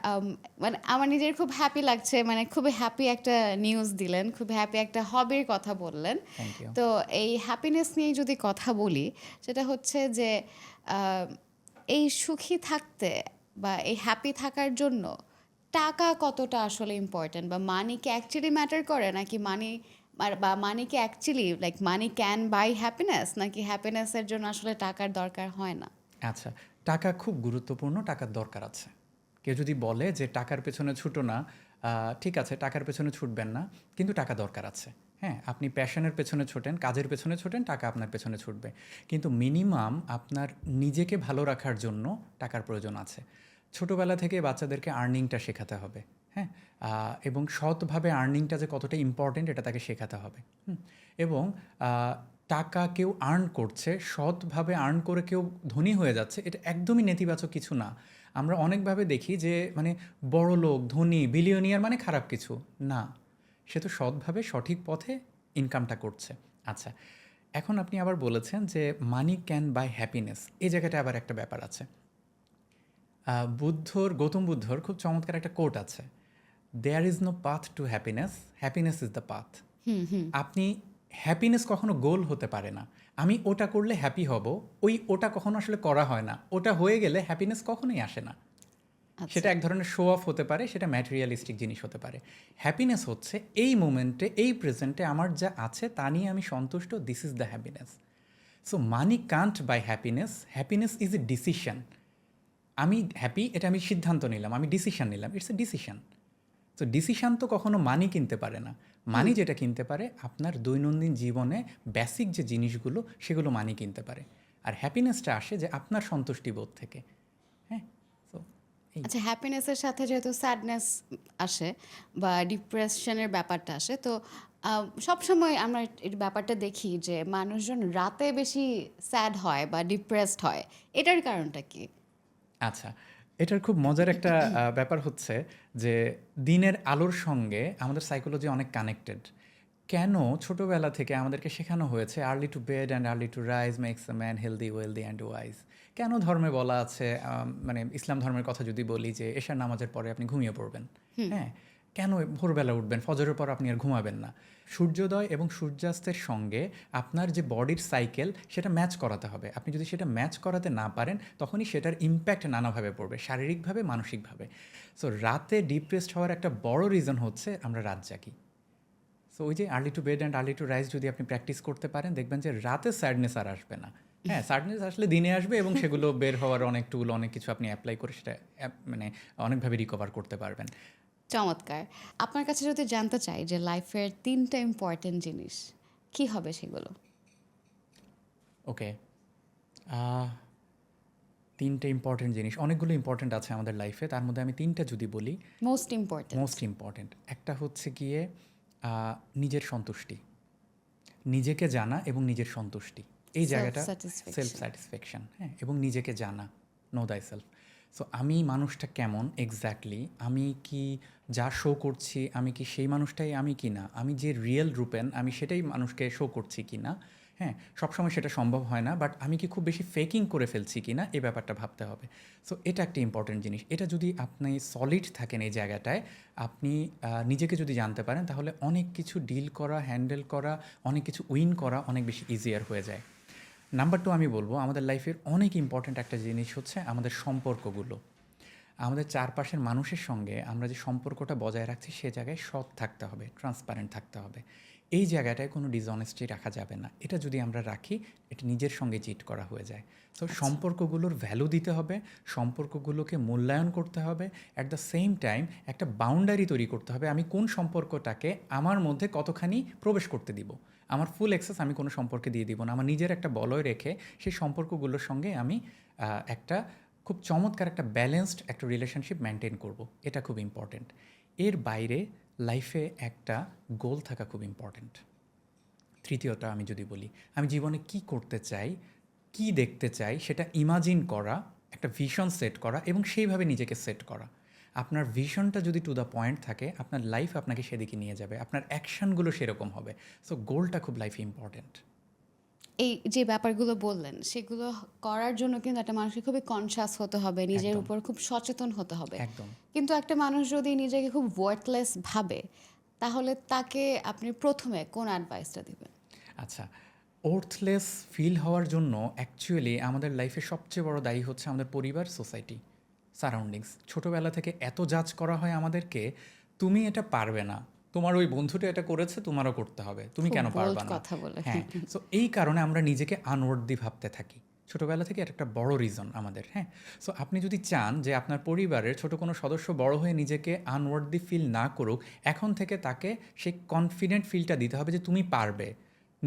মানে আমার নিজের খুব হ্যাপি লাগছে, মানে খুবই হ্যাপি একটা নিউজ দিলেন, খুব হ্যাপি একটা হবির কথা বললেন। Thank you. তো এই হ্যাপিনেস নিয়ে যদি কথা বলি, সেটা হচ্ছে যে আহ, এই সুখী থাকতে বা এই হ্যাপি থাকার জন্য টাকা কতটা আসলে ইম্পর্ট্যান্ট, বা মানি কি অ্যাকচুয়ালি ম্যাটার করে, নাকি মানি বা মানি কি actually like money can buy happiness, নাকি হ্যাপিনেসের জন্য আসলে টাকার দরকার হয় না? আচ্ছা, টাকা খুব গুরুত্বপূর্ণ, টাকার দরকার আছে। কেউ যদি বলে যে টাকার পেছনে ছুটো না, ঠিক আছে, টাকার পেছনে ছুটবেন না, কিন্তু টাকা দরকার আছে। হ্যাঁ, আপনি প্যাশনের পেছনে ছোটেন, কাজের পেছনে ছোটেন, টাকা আপনার পেছনে ছুটবে। কিন্তু মিনিমাম আপনার নিজেকে ভালো রাখার জন্য টাকার প্রয়োজন আছে। ছোটোবেলা থেকে বাচ্চাদেরকে আর্নিংটা শেখাতে হবে। হ্যাঁ, এবং সৎভাবে আর্নিংটা যে কতটা ইম্পর্টেন্ট এটা তাকে শেখাতে হবে। এবং টাকা কেউ আর্ন করছে, সৎভাবে আর্ন করে কেউ ধনী হয়ে যাচ্ছে, এটা একদমই নেতিবাচক কিছু না। আমরা অনেকভাবে দেখি যে মানে বড় লোক, ধনী, বিলিয়নিয়ার মানে খারাপ কিছু না, সে তো সৎভাবে সঠিক পথে ইনকামটা করছে। আচ্ছা, এখন আপনি আবার বলেছেন যে মানি ক্যান বাই হ্যাপিনেস, এই জায়গাটা আবার একটা ব্যাপার আছে। গৌতম বুদ্ধর খুব চমৎকার একটা কোট আছে, there is no path to happiness, happiness is the path. আপনি হ্যাপিনেস কখনো গোল হতে পারে না, আমি ওটা করলে হ্যাপি হব, ওটা কখনো আসলে করা হয় না, ওটা হয়ে গেলে হ্যাপিনেস কখনোই আসে না। আচ্ছা, সেটা এক ধরনের শো অফ হতে পারে, সেটা ম্যাটেরিয়ালিস্টিক জিনিস হতে পারে। হ্যাপিনেস হচ্ছে এই মোমেন্টে, এই প্রেজেন্টে আমার যা আছে তা নিয়ে আমি সন্তুষ্ট, this is the happiness. So money Kant by happiness, happiness is a decision. আমি হ্যাপি, এটা আমি সিদ্ধান্ত নিলাম, আমি ডিসিশন নিলাম, ইটস এ ডিসিশন। তো ডিসিশন তো কখনো মানি কিনতে পারে না। মানি যেটা কিনতে পারে আপনার দৈনন্দিন জীবনে বেসিক যে জিনিসগুলো, সেগুলো মানি কিনতে পারে। আর হ্যাপিনেসটা আসে যে আপনার সন্তুষ্টি বোধ থেকে। হ্যাঁ, তো এই আচ্ছা, হ্যাপিনেসের সাথে যেহেতু স্যাডনেস আসে বা ডিপ্রেশনের ব্যাপারটা আসে, তো সবসময় আমরা এই ব্যাপারটা দেখি যে মানুষজন রাতে বেশি স্যাড হয় বা ডিপ্রেসড হয়, এটার কারণটা কি? আচ্ছা, এটার খুব মজার একটা ব্যাপার হচ্ছে যে দিনের আলোর সঙ্গে আমাদের সাইকোলজি অনেক কানেক্টেড। কেন ছোটোবেলা থেকে আমাদেরকে শেখানো হয়েছে early to bed and early to rise makes a man healthy, wealthy and wise? কেন ধর্মে বলা আছে, মানে ইসলাম ধর্মের কথা যদি বলি, যে এশার নামাজের পরে আপনি ঘুমিয়ে পড়বেন। হ্যাঁ, কেন ভোরবেলা উঠবেন, ফজরের পর আপনি আর ঘুমাবেন না? সূর্যোদয় এবং সূর্যাস্তের সঙ্গে আপনার যে বডির সাইকেল, সেটা ম্যাচ করাতে হবে। আপনি যদি সেটা ম্যাচ করাতে না পারেন, তখনই সেটার ইম্প্যাক্ট নানাভাবে পড়বে, শারীরিকভাবে, মানসিকভাবে। সো রাতে ডিপ্রেসড হওয়ার একটা বড় রিজন হচ্ছে আমরা রাত জাগি। সো ওই যে early to bed and early to rise যদি আপনি প্র্যাকটিস করতে পারেন, দেখবেন যে রাতে স্যাডনেস আর আসবে না। হ্যাঁ, স্যাডনেস আসলে দিনে আসবে, এবং সেগুলো বের হওয়ার অনেক টুল, অনেক কিছু আপনি অ্যাপ্লাই করে সেটা মানে অনেকভাবে রিকভার করতে পারবেন। চমৎকার। আপনার কাছে যদি জানতে চাই যে লাইফের 3টা ইম্পর্টেন্ট জিনিস, কি হবে সেগুলো? ওকে, 3টে ইম্পর্টেন্ট জিনিস, অনেকগুলো ইম্পর্টেন্ট আছে আমাদের লাইফে, তার মধ্যে আমি 3টা যদি বলি। Most important. মোস্ট ইম্পর্টেন্ট একটা হচ্ছে গিয়ে নিজের সন্তুষ্টি, নিজেকে জানা এবং নিজের সন্তুষ্টি, এই জায়গাটা সেলফ স্যাটিসফ্যাকশন। হ্যাঁ, এবং নিজেকে জানা, নো দাই সেলফ। সো আমি মানুষটা কেমন এক্স্যাক্টলি, আমি কি যা শো করছি, আমি কি সেই মানুষটাই আমি কি না, আমি যে রিয়েল রূপেন আমি সেটাই মানুষকে শো করছি কি না, হ্যাঁ, সবসময় সেটা সম্ভব হয় না, বাট আমি কি খুব বেশি ফেকিং করে ফেলছি কি না এই ব্যাপারটা ভাবতে হবে। সো এটা একটা ইম্পর্টেন্ট জিনিস। এটা যদি আপনি সলিড থাকেন এই জায়গাটায়, আপনি নিজেকে যদি জানতে পারেন, তাহলে অনেক কিছু ডিল করা, হ্যান্ডেল করা, অনেক কিছু উইন করা অনেক বেশি ইজিয়ার হয়ে যায়। নাম্বার 2 আমি বলব, আমাদের লাইফের অনেক ইম্পর্ট্যান্ট একটা জিনিস হচ্ছে আমাদের সম্পর্কগুলো। আমাদের চারপাশের মানুষের সঙ্গে আমরা যে সম্পর্কটা বজায় রাখছি সে জায়গায় সৎ থাকতে হবে, ট্রান্সপারেন্ট থাকতে হবে। এই জায়গাটায় কোনো ডিসঅনেস্টি রাখা যাবে না। এটা যদি আমরা রাখি, এটা নিজের সঙ্গে চিট করা হয়ে যায়। সো সম্পর্কগুলোর ভ্যালু দিতে হবে, সম্পর্কগুলোকে মূল্যায়ন করতে হবে, অ্যাট দ্য সেম টাইম একটা বাউন্ডারি তৈরি করতে হবে। আমি কোন সম্পর্কটাকে আমার মধ্যে কতখানি প্রবেশ করতে দিব, আমার ফুল অ্যাক্সেস আমি কোনো সম্পর্কে দিয়ে দিব না। আমার নিজের একটা বলয় রেখে সেই সম্পর্কগুলোর সঙ্গে আমি একটা খুব চমৎকার একটা ব্যালেন্সড একটা রিলেশনশিপ মেনটেন করব। এটা খুব ইম্পর্ট্যান্ট। এর বাইরে লাইফে একটা গোল থাকা খুব ইম্পর্ট্যান্ট। তৃতীয়টা আমি যদি বলি, আমি জীবনে কি করতে চাই, কি দেখতে চাই, সেটা ইমাজিন করা, একটা ভিশন সেট করা এবং সেইভাবে নিজেকে সেট করা। আপনার ভিশনটা যদি টু দ্য পয়েন্ট থাকে, আপনার লাইফ আপনাকে সেদিকে নিয়ে যাবে, আপনার অ্যাকশনগুলো সেরকম হবে। সো গোলটা খুব লাইফে ইম্পর্ট্যান্ট। এই যে ব্যাপারগুলো বললেন সেগুলো করার জন্য কিন্তু একটা মানুষকে খুবই কনসাস হতে হবে, নিজের একদম উপর খুব সচেতন হতে হবে। একদম। কিন্তু একটা মানুষ যদি নিজেকে খুব ওয়ার্থলেস ভাবে, তাহলে তাকে আপনি প্রথমে কোন অ্যাডভাইসটা দিবেন? আচ্ছা, ওর্থলেস ফিল হওয়ার জন্য অ্যাকচুয়ালি আমাদের লাইফে সবচেয়ে বড় দায়ী হচ্ছে আমাদের পরিবার, সোসাইটি, সারাউন্ডিংস। ছোটোবেলা থেকে এত জাজ করা হয় আমাদেরকে, তুমি এটা পারবে না, তোমার ওই বন্ধুটা এটা করেছে, তোমারও করতে হবে, তুমি খুব কেন বোল্ড পারবা না। কথা বলে। হ্যাঁ, সো এই কারণে আমরা নিজেকে আনওয়ার্দি ভাবতে থাকি ছোটোবেলা থেকে। এটা একটা বড় রিজন আমাদের। হ্যাঁ, সো আপনি যদি চান যে আপনার পরিবারের ছোট কোনো সদস্য বড় হয়ে নিজেকে আনওয়ার্দি ফিল না করুক, এখন থেকে তাকে সেই কনফিডেন্ট ফিলটা দিতে হবে যে তুমি পারবে।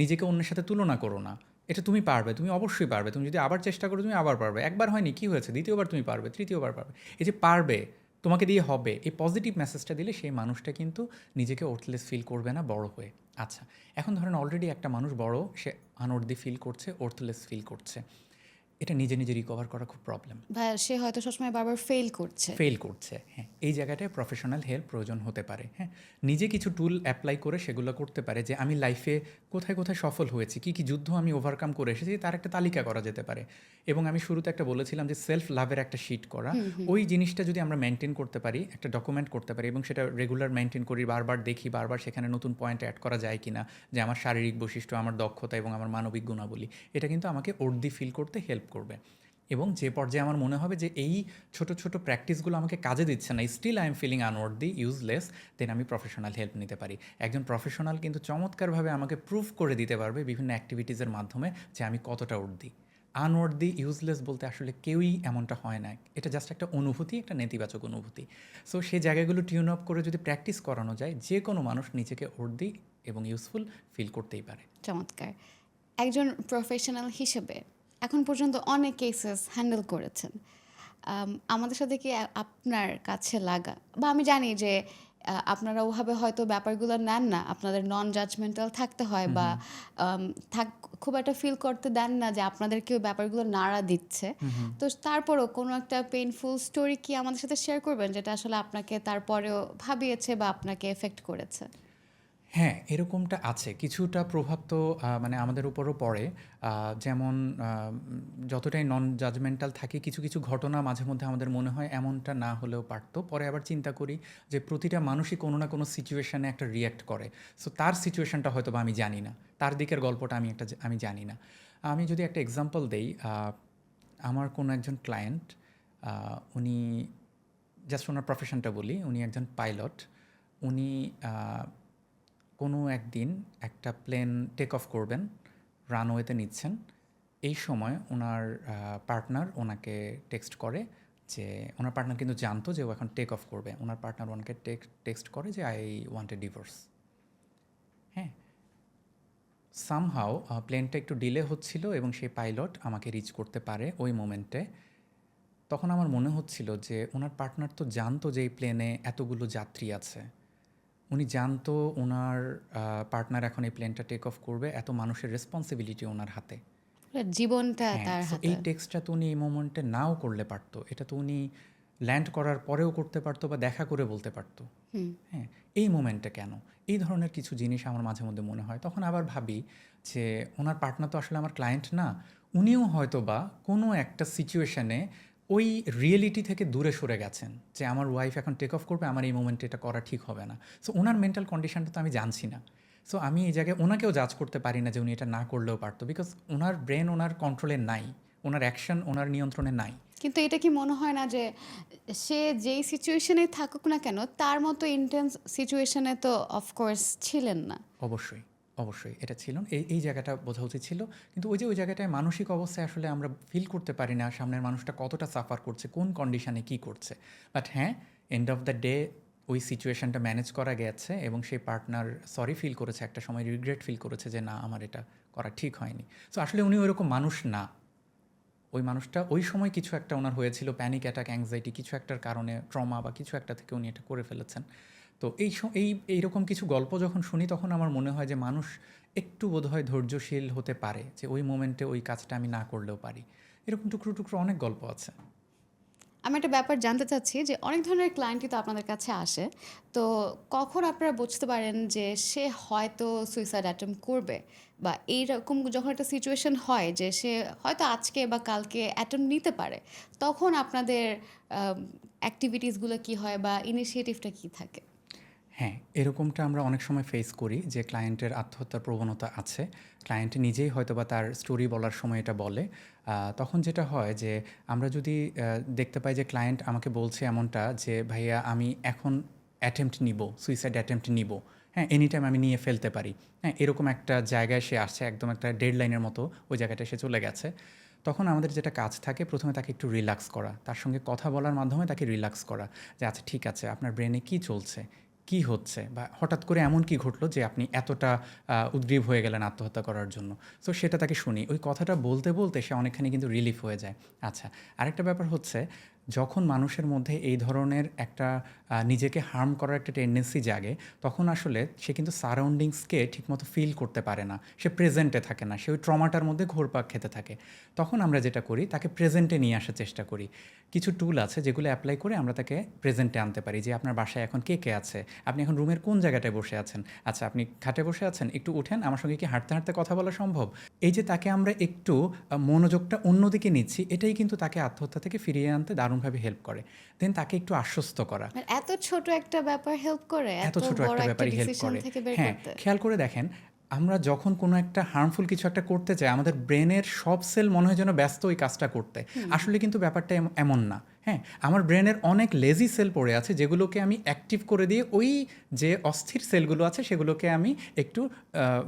নিজেকে অন্যের সাথে তুলনা করো না, এটা তুমি পারবে, তুমি অবশ্যই পারবে, তুমি যদি আবার চেষ্টা করো তুমি আবার পারবে, একবার হয়নি কী হয়েছে, দ্বিতীয়বার তুমি পারবে, তৃতীয়বার পারবে। এই যে পারবে, তোমাকে দিয়ে হবে, এই পজিটিভ মেসেজটা দিলে সেই মানুষটা কিন্তু নিজেকে ওর্থলেস ফিল করবে না বড় হয়ে। আচ্ছা, এখন ধরেন অলরেডি একটা মানুষ বড়, সে আনওর্দি ফিল করছে, ওর্থলেস ফিল করছে, এটা নিজে নিজে রিকভার করা খুব প্রবলেম। বা সে হয়তো সবসময় বারবার ফেল করছে। ফেল করছে, হ্যাঁ, এই জায়গাটায় প্রফেশনাল হেল্প প্রয়োজন হতে পারে। হ্যাঁ, নিজে কিছু টুল অ্যাপ্লাই করে সেগুলো করতে পারে, যে আমি লাইফে কোথায় কোথায় সফল হয়েছি, কী কী যুদ্ধ আমি ওভারকাম করে এসেছি, তার একটা তালিকা করা যেতে পারে। এবং আমি শুরুতে একটা বলেছিলাম যে সেলফ লাভের একটা শিট করা, ওই জিনিসটা যদি আমরা মেনটেন করতে পারি, একটা ডকুমেন্ট করতে পারি এবং সেটা রেগুলার মেনটেন করি, বারবার দেখি, বারবার সেখানে নতুন পয়েন্ট অ্যাড করা যায় কি না, যে আমার শারীরিক বৈশিষ্ট্য, আমার দক্ষতা এবং আমার মানবিক গুণাবলী, এটা কিন্তু আমাকে ওর্দি ফিল করতে হেল্প করবে। এবং যে পর্যায়ে আমার মনে হবে যে এই ছোট ছোট প্র্যাকটিসগুলো আমাকে কাজে দিচ্ছে না, still I am feeling unworthy, useless, then আমি প্রফেশনাল হেল্প নিতে পারি। একজন প্রফেশনাল কিন্তু চমৎকারভাবে আমাকে প্রুফ করে দিতে পারবে বিভিন্ন অ্যাক্টিভিটিসের মাধ্যমে যে আমি কতটা উর্দি। আনওয়ার্দি, ইউজলেস বলতে আসলে কেউই এমনটা হয় না, এটা জাস্ট একটা অনুভূতি, একটা নেতিবাচক অনুভূতি। সো সেই জায়গাগুলো টিউন আপ করে যদি প্র্যাকটিস করানো যায়, যে কোনো মানুষ নিজেকে উর্দি এবং ইউজফুল ফিল করতেই পারে। চমৎকার। একজন প্রফেশনাল হিসেবে এখন পর্যন্ত অনেক কেসেস হ্যান্ডেল করেছেন। আমাদের সাথে কি আপনার কাছে লাগা, বা আমি জানি যে আপনারা ওভাবে হয়তো ব্যাপারগুলো নেন না, আপনাদের নন জাজমেন্টাল থাকতে হয়, বা আম, থাক খুব একটা ফিল করতে দেন না যে আপনাদের কেউ ব্যাপারগুলো নাড়া দিচ্ছে। তো তারপরও কোনো একটা পেইনফুল স্টোরি কি আমাদের সাথে শেয়ার করবেন, যেটা আসলে আপনাকে তারপরেও ভাবিয়েছে বা আপনাকে এফেক্ট করেছে? হ্যাঁ, এরকমটা আছে। কিছুটা প্রভাব তো মানে আমাদের উপরও পড়ে। যেমন যতটাই নন জাজমেন্টাল থাকি, কিছু কিছু ঘটনা মাঝে মধ্যে আমাদের মনে হয় এমনটা না হলেও পারতো। পরে আবার চিন্তা করি যে প্রতিটা মানুষই কোনো না কোনো সিচুয়েশনে একটা রিঅ্যাক্ট করে। সো তার সিচুয়েশনটা হয়তোবা আমি জানি না, তার দিকের গল্পটা আমি জানি না। আমি যদি একটা এক্সাম্পল দেই, আমার কোনো একজন ক্লায়েন্ট, উনি, জাস্ট ওনার প্রফেশনটা বলি, উনি একজন পাইলট। উনি কোনো একদিন একটা প্লেন টেক অফ করবেন, রানওয়েতে নিচ্ছেন। এই সময় ওনার পার্টনার ওনাকে টেক্সট করে, যে ওনার পার্টনার কিন্তু জানতো যে ও এখন টেক অফ করবে। ওনার পার্টনার ওনাকে টেক্সট করে যে আই ওয়ান্ট এ ডিভোর্স। হ্যাঁ, সামহাও প্লেনটা একটু ডিলে হচ্ছিল এবং সেই পাইলট আমাকে রিচ করতে পারে ওই মোমেন্টে। তখন আমার মনে হচ্ছিল যে ওনার পার্টনার তো জানতো যে এই প্লেনে এতগুলো যাত্রী আছে, উনি জানতো ওনার পার্টনার এখন এই প্লেনটা টেক অফ করবে, এত মানুষের রেসপন্সিবিলিটি ওনার হাতে। পুরো জীবনটা হ্যাঁ, তার সো হাতে। এই টেক্সটটা তো উনি এই মোমেন্টে নাও করলে পারতো, এটা তো উনি ল্যান্ড করার পরেও করতে পারতো বা দেখা করে বলতে পারতো। হ্যাঁ, এই মোমেন্টে কেন? এই ধরনের কিছু জিনিস আমার মাঝে মধ্যে মনে হয়। তখন আবার ভাবি যে ওনার পার্টনার তো আসলে আমার ক্লায়েন্ট না, উনিও হয়তো বা কোনো একটা সিচুয়েশনে ওই রিয়েলিটি থেকে দূরে সরে গেছেন যে আমার ওয়াইফ এখন টেক অফ করবে, আমার এই মোমেন্টে এটা করা ঠিক হবে না। সো ওনার মেন্টাল কন্ডিশনটা তো আমি জানছি না। সো আমি এই জায়গায় ওনাকেও জাজ করতে পারি না যে উনি এটা না করলেও পারতো, বিকজ ওনার ব্রেন ওনার কন্ট্রোলে নাই, ওনার অ্যাকশন ওনার নিয়ন্ত্রণে নাই। কিন্তু এটা কি মনে হয় না যে সে যেই সিচুয়েশনে থাকুক না কেন তার মতো ইন্টেন্স সিচুয়েশনে তো অফকোর্স ছিলেন না? অবশ্যই, অবশ্যই এটা ছিল। এই জায়গাটা বোঝা উচিত ছিল। কিন্তু ওই যে ওই জায়গাটায় মানসিক অবস্থায় আসলে আমরা ফিল করতে পারি না সামনের মানুষটা কতটা সাফার করছে, কোন কন্ডিশনে কী করছে। বাট হ্যাঁ, এন্ড অফ দ্য ডে ওই সিচুয়েশনটা ম্যানেজ করা গেছে এবং সেই পার্টনার সরি ফিল করেছে, একটা সময় রিগ্রেট ফিল করেছে যে না আমার এটা করা ঠিক হয়নি। সো আসলে উনি ওইরকম মানুষ না। ওই মানুষটা ওই সময় কিছু একটা ওনার হয়েছিল, প্যানিক অ্যাটাক, অ্যাংজাইটি, কিছু একটার কারণে, ট্রমা বা কিছু একটা থেকে উনি এটা করে ফেলেছেন। তো এইরকম কিছু গল্প যখন শুনি তখন আমার মনে হয় যে মানুষ একটু বোধহয় ধৈর্যশীল হতে পারে, যে ওই মোমেন্টে ওই কাজটা আমি না করলেও পারি। এরকম টুকরো টুকরো অনেক গল্প আছে। আমি একটা ব্যাপার জানতে চাচ্ছি যে অনেক ধরনের ক্লায়েন্টই তো আপনাদের কাছে আসে, তো কখন আপনারা বুঝতে পারেন যে সে হয়তো সুইসাইড অ্যাটেম্প্ট করবে, বা এইরকম যখন একটা সিচুয়েশন হয় যে সে হয়তো আজকে বা কালকে অ্যাটেম্প্ট নিতে পারে, তখন আপনাদের অ্যাক্টিভিটিসগুলো কি হয় বা ইনিশিয়েটিভটা কি থাকে? হ্যাঁ, এরকমটা আমরা অনেক সময় ফেস করি যে ক্লায়েন্টের আত্মহত্যার প্রবণতা আছে। ক্লায়েন্ট নিজেই হয়তোবা তার স্টোরি বলার সময় এটা বলে। তখন যেটা হয় যে আমরা যদি দেখতে পাই যে ক্লায়েন্ট আমাকে বলছে এমনটা যে, "ভাইয়া আমি এখন অ্যাটেম্প্ট নিবো, সুইসাইড অ্যাটেম্প্ট নিবো। হ্যাঁ, এনিটাইম আমি নিয়ে ফেলতে পারি।" হ্যাঁ, এরকম একটা জায়গায় সে আসছে, একদম একটা ডেডলাইনের মতো ওই জায়গাটায় সে চলে গেছে। তখন আমাদের যেটা কাজ থাকে, প্রথমে তাকে একটু রিল্যাক্স করা। তার সঙ্গে কথা বলার মাধ্যমে তাকে রিল্যাক্স করা যে, "আচ্ছা ঠিক আছে, আপনার ব্রেনে কী চলছে? কী হচ্ছে? বা হঠাৎ করে এমন কী ঘটলো যে আপনি এতটা উদগ্রীব হয়ে গেলেন আত্মহত্যা করার জন্য?" সো সেটা তাকে শুনি। ওই কথাটা বলতে, বলতে সে অনেকখানি কিন্তু রিলিফ হয়ে যায়। আচ্ছা, আরেকটা ব্যাপার হচ্ছে, যখন মানুষের মধ্যে এই ধরনের একটা নিজেকে হার্ম করার একটা টেন্ডেন্সি জাগে, তখন আসলে সে কিন্তু সারাউন্ডিংসকে ঠিকমতো ফিল করতে পারে না। সে প্রেজেন্টে থাকে না। সে ওই ট্রমাটার মধ্যে ঘোরপাক খেতে থাকে। তখন আমরা যেটা করি, তাকে প্রেজেন্টে নিয়ে আসার চেষ্টা করি। কিছু টুল আছে যেগুলো অ্যাপ্লাই করে আমরা তাকে প্রেজেন্টে আনতে পারি, যে আপনার বাসায় এখন কে কে আছে, আপনি এখন রুমের কোন জায়গাটায় বসে আছেন, আচ্ছা আপনি খাটে বসে আছেন, একটু উঠেন, আমার সঙ্গে কি হাঁটতে হাঁটতে কথা বলা সম্ভব? এই যে তাকে আমরা একটু মনোযোগটা অন্যদিকে নিচ্ছি, এটাই কিন্তু তাকে আত্মহত্যা থেকে ফিরিয়ে আনতে দারুণভাবে হেল্প করে। দেন তাকে একটু আশ্বস্ত করা। মানে এত ছোট একটা ব্যাপার হেল্প করে এত এত ছোট বড় একটা একটা ব্যাপারই হেল্প ডিসিশন করে। থেকে বের হ্যাঁ, করতে? খেয়াল করে দেখেন, আমরা যখন কোনো একটা হার্মফুল কিছু একটা করতে চাই, আমাদের ব্রেনের সব সেল মনে হয় যেন ব্যস্ত ওই কাজটা করতে। আসলে কিন্তু ব্যাপারটা এমন না। হ্যাঁ, আমার ব্রেনের অনেক লেজি সেল পড়ে আছে, যেগুলোকে আমি অ্যাক্টিভ করে দিয়ে ওই যে অস্থির সেলগুলো আছে সেগুলোকে আমি একটু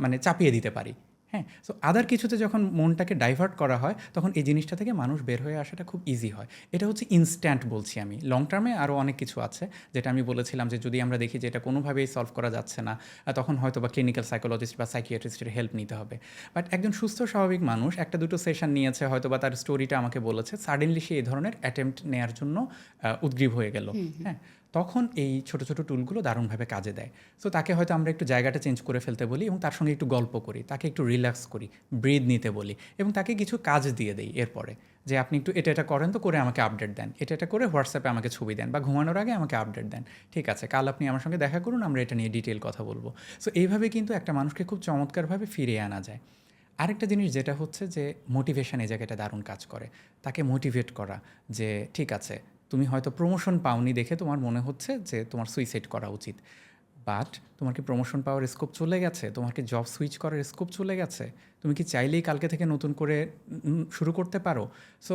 মানে চাপিয়ে দিতে পারি। হ্যাঁ, সো আদার কিছুতে যখন মনটাকে ডাইভার্ট করা হয়, তখন এই জিনিসটা থেকে মানুষ বের হয়ে আসাটা খুব ইজি হয়। এটা হচ্ছে ইনস্ট্যান্ট বলছি আমি। লং টার্মে আরও অনেক কিছু আছে, যেটা আমি বলেছিলাম যে যদি আমরা দেখি যে এটা কোনোভাবেই সলভ করা যাচ্ছে না, তখন হয়তো বা ক্লিনিক্যাল সাইকোলজিস্ট বা সাইকিয়াট্রিস্টের হেল্প নিতে হবে। বাট একজন সুস্থ স্বাভাবিক মানুষ একটা দুটো সেশন নিয়েছে, হয়তো বা তার স্টোরিটা আমাকে বলেছে, সাডেনলি সে এই ধরনের অ্যাটেম্প্ট নেওয়ার জন্য উদ্গ্রীব হয়ে গেল। হ্যাঁ, তখন এই ছোট ছোট টুলগুলো দারুণভাবে কাজে দেয়। সো তাকে হয়তো আমরা একটু জায়গাটা চেঞ্জ করে ফেলতে বলি এবং তার সঙ্গে একটু গল্প করি, তাকে একটু রিল্যাক্স করি, ব্রিদ নিতে বলি এবং তাকে কিছু কাজ দিয়ে দেই এরপরে, যে আপনি একটু এটা এটা করেন, তো করে আমাকে আপডেট দেন, এটা এটা করে হোয়াটসঅ্যাপে আমাকে ছবি দেন, বা ঘুমানোর আগে আমাকে আপডেট দেন। ঠিক আছে, কাল আপনি আমার সঙ্গে দেখা করুন, আমরা এটা নিয়ে ডিটেল কথা বলবো। সো এইভাবে কিন্তু একটা মানুষকে খুব চমৎকারভাবে ফিরিয়ে আনা যায়। আরেকটা জিনিস যেটা হচ্ছে যে মোটিভেশন, এই জায়গাটা দারুণ কাজ করে। তাকে মোটিভেট করা যে ঠিক আছে, তুমি হয়তো প্রমোশন পাওনি দেখে তোমার মনে হচ্ছে যে তোমার সুইসাইড করা উচিত, বাট তোমার কি প্রমোশন পাওয়ার স্কোপ চলে গেছে? তোমার কি জব সুইচ করার স্কোপ চলে গেছে? তুমি কি চাইলেই কালকে থেকে নতুন করে শুরু করতে পারো? সো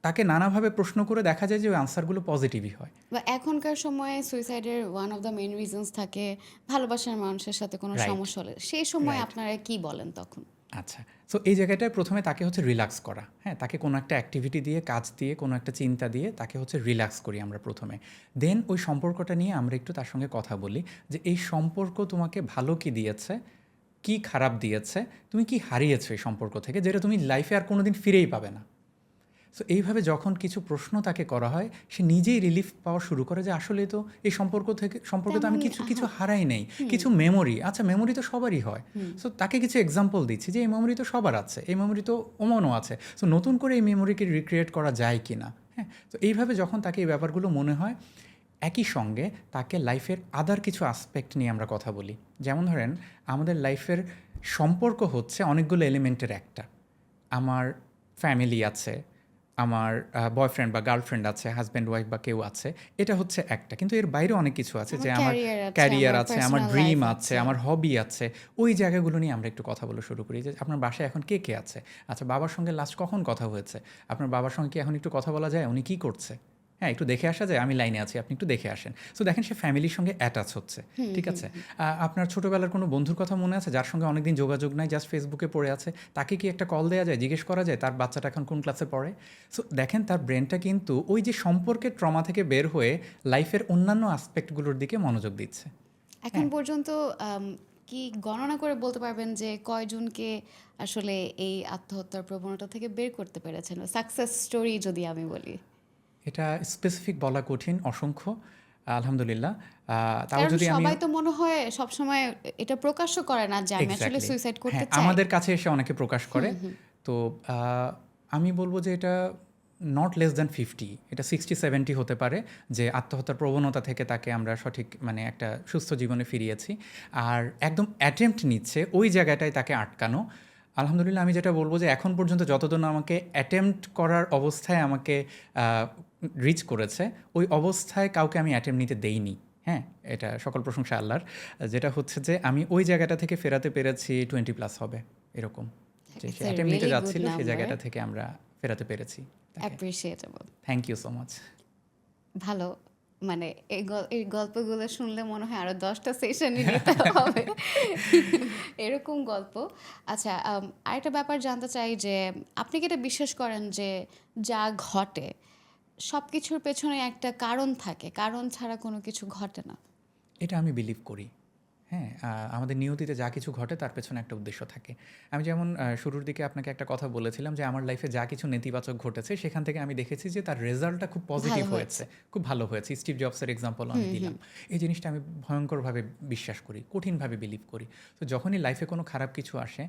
তাকে নানাভাবে প্রশ্ন করে দেখা যায় যে ওই আনসারগুলো পজিটিভই হয়। বা এখনকার সময়ে সুইসাইডের one of the main reasons থাকে ভালোবাসার মানুষের সাথে কোনো রাইট, সমস্যা হলে, সেই সময় রাইট। আপনারা কি বলেন তখন? আচ্ছা, সো এই জায়গাটায় প্রথমে তাকে হচ্ছে রিল্যাক্স করা। হ্যাঁ, তাকে কোনো একটা অ্যাক্টিভিটি দিয়ে, কাজ দিয়ে, কোনো একটা চিন্তা দিয়ে তাকে হচ্ছে রিল্যাক্স করি আমরা প্রথমে। দেন ওই সম্পর্কটা নিয়ে আমরা একটু তার সঙ্গে কথা বলি যে এই সম্পর্ক তোমাকে ভালো কি দিয়েছে, কি খারাপ দিয়েছে, তুমি কি হারিয়েছো এই সম্পর্ক থেকে, যেটা তুমি লাইফে আর কোনো দিন ফিরেই পাবে না। সো এইভাবে যখন কিছু প্রশ্ন তাকে করা হয়, সে নিজেই রিলিফ পাওয়া শুরু করে যে আসলে তো এই সম্পর্কে তো আমি তেমন, কিছু কিছু হারাই নেই, কিছু মেমোরি, আচ্ছা মেমোরি তো সবারই হয়। সো তাকে কিছু এক্সাম্পল দিচ্ছি যে এই মেমোরি তো সবার আছে, এই মেমোরি তো ওমনও আছে। সো নতুন করে এই মেমোরিকে রিক্রিয়েট করা যায় কি না। হ্যাঁ, তো এইভাবে যখন তাকে এই ব্যাপারগুলো মনে হয়, একই সঙ্গে তাকে লাইফের আদার কিছু আসপেক্ট নিয়ে আমরা কথা বলি। যেমন ধরেন আমাদের লাইফের সম্পর্ক হচ্ছে অনেকগুলো এলিমেন্টের একটা। আমার ফ্যামিলি আছে, আমার বয়ফ্রেন্ড বা গার্লফ্রেন্ড আছে, হাজব্যান্ড ওয়াইফ বা কেউ আছে, এটা হচ্ছে একটা। কিন্তু এর বাইরে অনেক কিছু আছে, যে আমার ক্যারিয়ার আছে, আমার ড্রিম আছে, আমার হবি আছে। ওই জায়গাগুলো নিয়ে আমরা একটু কথা বলা শুরু করি, যে আপনার বাসায় এখন কে কে আছে, আচ্ছা বাবার সঙ্গে লাস্ট কখন কথা হয়েছে, আপনার বাবার সঙ্গে কি এখন একটু কথা বলা যায়, উনি কী করছে, হ্যাঁ একটু দেখে আসা যায়, আমি লাইনে আছি আপনি একটু দেখে আসেন। সো দেখেন সে ফ্যামিলির সঙ্গে অ্যাটাচ হচ্ছে, ঠিক আছে। আপনার ছোটোবেলার কোনো বন্ধুর কথা মনে আছে যার সঙ্গে অনেকদিন যোগাযোগ নাই, জাস্ট ফেসবুকে পড়ে আছে, তাকে কি একটা কল দেওয়া যায়, জিজ্ঞেস করা যায় তার বাচ্চাটা এখন কোন ক্লাসে পড়ে? সো দেখেন তার ব্রেনটা কিন্তু ওই যে সম্পর্কের ট্রমা থেকে বের হয়ে লাইফের অন্যান্য আসপেক্টগুলোর দিকে মনোযোগ দিচ্ছে। এখন পর্যন্ত কি গণনা করে বলতে পারবেন যে কয়জনকে আসলে এই আত্মহত্যার প্রবণতা থেকে বের করতে পেরেছেন? সাকসেস স্টোরি যদি আমি বলি। এটা স্পেসিফিক বলা কঠিন, অসংখ্য, আলহামদুলিল্লাহ। তাও কারণ যদি আমি সবাই তো মনে হয় সবসময় এটা প্রকাশ্য করে না যে আমি আসলে এক্স্যাক্টলি, সুইসাইড করতে হ্যাঁ চাই। আমাদের কাছে এসে অনেকে প্রকাশ করে। তো আমি বলবো যে এটা নট লেস দ্যান 50, এটা 60-70 হতে পারে, যে আত্মহত্যার প্রবণতা থেকে তাকে আমরা সঠিক মানে একটা সুস্থ জীবনে ফিরিয়েছি। আর একদম অ্যাটেম্প্ট নিচ্ছে ওই জায়গাটায় তাকে আটকানো। আলহামদুলিল্লাহ আমি যেটা বলবো যে এখন পর্যন্ত যতদিন আমাকে অ্যাটেম্প্ট করার অবস্থায় আমাকে রিচ করেছে, ওই অবস্থায় কাউকে আমি অ্যাটেম্প্ট নিতে দেইনি। হ্যাঁ, এটা সকল প্রশংসা আল্লাহর। যেটা হচ্ছে যে আমি ওই জায়গাটা থেকে ফেরাতে পেরেছি 20+ হবে এরকম, যে It's সে a অ্যাটেম্প্ট নিতে really good যাচ্ছিল সেই number. জায়গাটা থেকে আমরা ফেরাতে পেরেছি। Appreciatable. Thank you so much. ভালো। মানে এই গল্পগুলো শুনলে মনে হয় আরো 10টা সেশনই নিতে হবে। এরকম গল্প। আচ্ছা, আরেকটা ব্যাপার জানতে চাই যে আপনি কি এটা বিশ্বাস করেন যে যা ঘটে সবকিছুর পেছনে একটা কারণ থাকে, কারণ ছাড়া কোনো কিছু ঘটে না? এটা আমি বিলিভ করি। হ্যাঁ, আমাদের নিয়তিতে যা কিছু ঘটে তার পেছনে একটা উদ্দেশ্য থাকে। আমি যেমন শুরুর দিকে আপনাকে একটা কথা বলেছিলাম যে আমার লাইফে যা কিছু নেতিবাচক ঘটেছে সেখান থেকে আমি দেখেছি যে তার রেজাল্টটা খুব পজিটিভ ভালো হয়েছে, খুব ভালো হয়েছে। স্টিভ জবসের এক্সাম্পল আমি দিলাম। এই জিনিসটা আমি ভয়ঙ্করভাবে বিশ্বাস করি, কঠিনভাবে বিলিভ করি। তো যখনই লাইফে কোনো খারাপ কিছু আসে,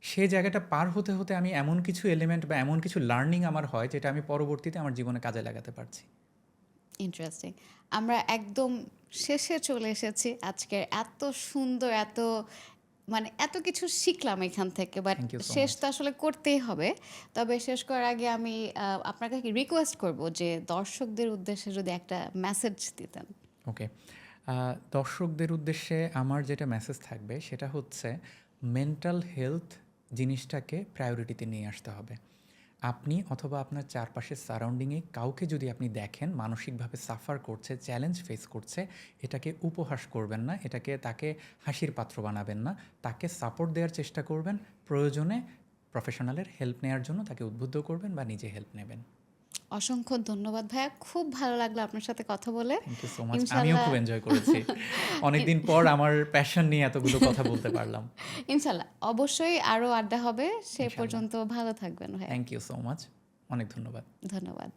সে জায়গাটা পার হতে হতে আমি এমন কিছু এলিমেন্ট বা এমন কিছু লার্নিং আমার হয় যেটা আমি পরবর্তীতে আমার জীবনে কাজে লাগাতে পারছি। ইন্টারেস্টিং। আমরা একদম শেষে চলে এসেছি। আজকের এত সুন্দর, মানে এত কিছু শিখলাম এখান থেকে, বাট থ্যাংক ইউ সো শেষ মাচ। তো আসলে করতেই হবে। তবে শেষ করার আগে আমি আপনার কাছে রিকোয়েস্ট করব যে দর্শকদের উদ্দেশ্যে যদি একটা মেসেজ দিতেন। ওকে, দর্শকদের উদ্দেশ্যে আমার যেটা মেসেজ থাকবে সেটা হচ্ছে মেন্টাল হেলথ জিনিসটাকে প্রায়োরিটিতে নিয়ে আসতে হবে। আপনি অথবা আপনার চারপাশের সারাউন্ডিংয়ে কাউকে যদি আপনি দেখেন মানসিকভাবে সাফার করছে, চ্যালেঞ্জ ফেস করছে, এটাকে উপহাস করবেন না, এটাকে তাকে হাসির পাত্র বানাবেন না, তাকে সাপোর্ট দেওয়ার চেষ্টা করবেন, প্রয়োজনে প্রফেশনালের হেল্প নেওয়ার জন্য তাকে উদ্বুদ্ধ করবেন বা নিজে হেল্প নেবেন। অসংখ্য ধন্যবাদ ভাইয়া, খুব ভালো লাগলো আপনার সাথে কথা বলে। থ্যাংক ইউ সো মাচ, আমিও ইনশাল্লাহ খুব এনজয় করেছি। অনেকদিন পর আমার প্যাশন নিয়ে এতগুলো কথা বলতে পারলাম। ইনশাল্লাহ অবশ্যই আরও আড্ডা হবে। সে ইনশাল্লাহ। পর্যন্ত ভালো থাকবেন ভাইয়া। থ্যাংক ইউ সো মাচ, অনেক ধন্যবাদ। ধন্যবাদ।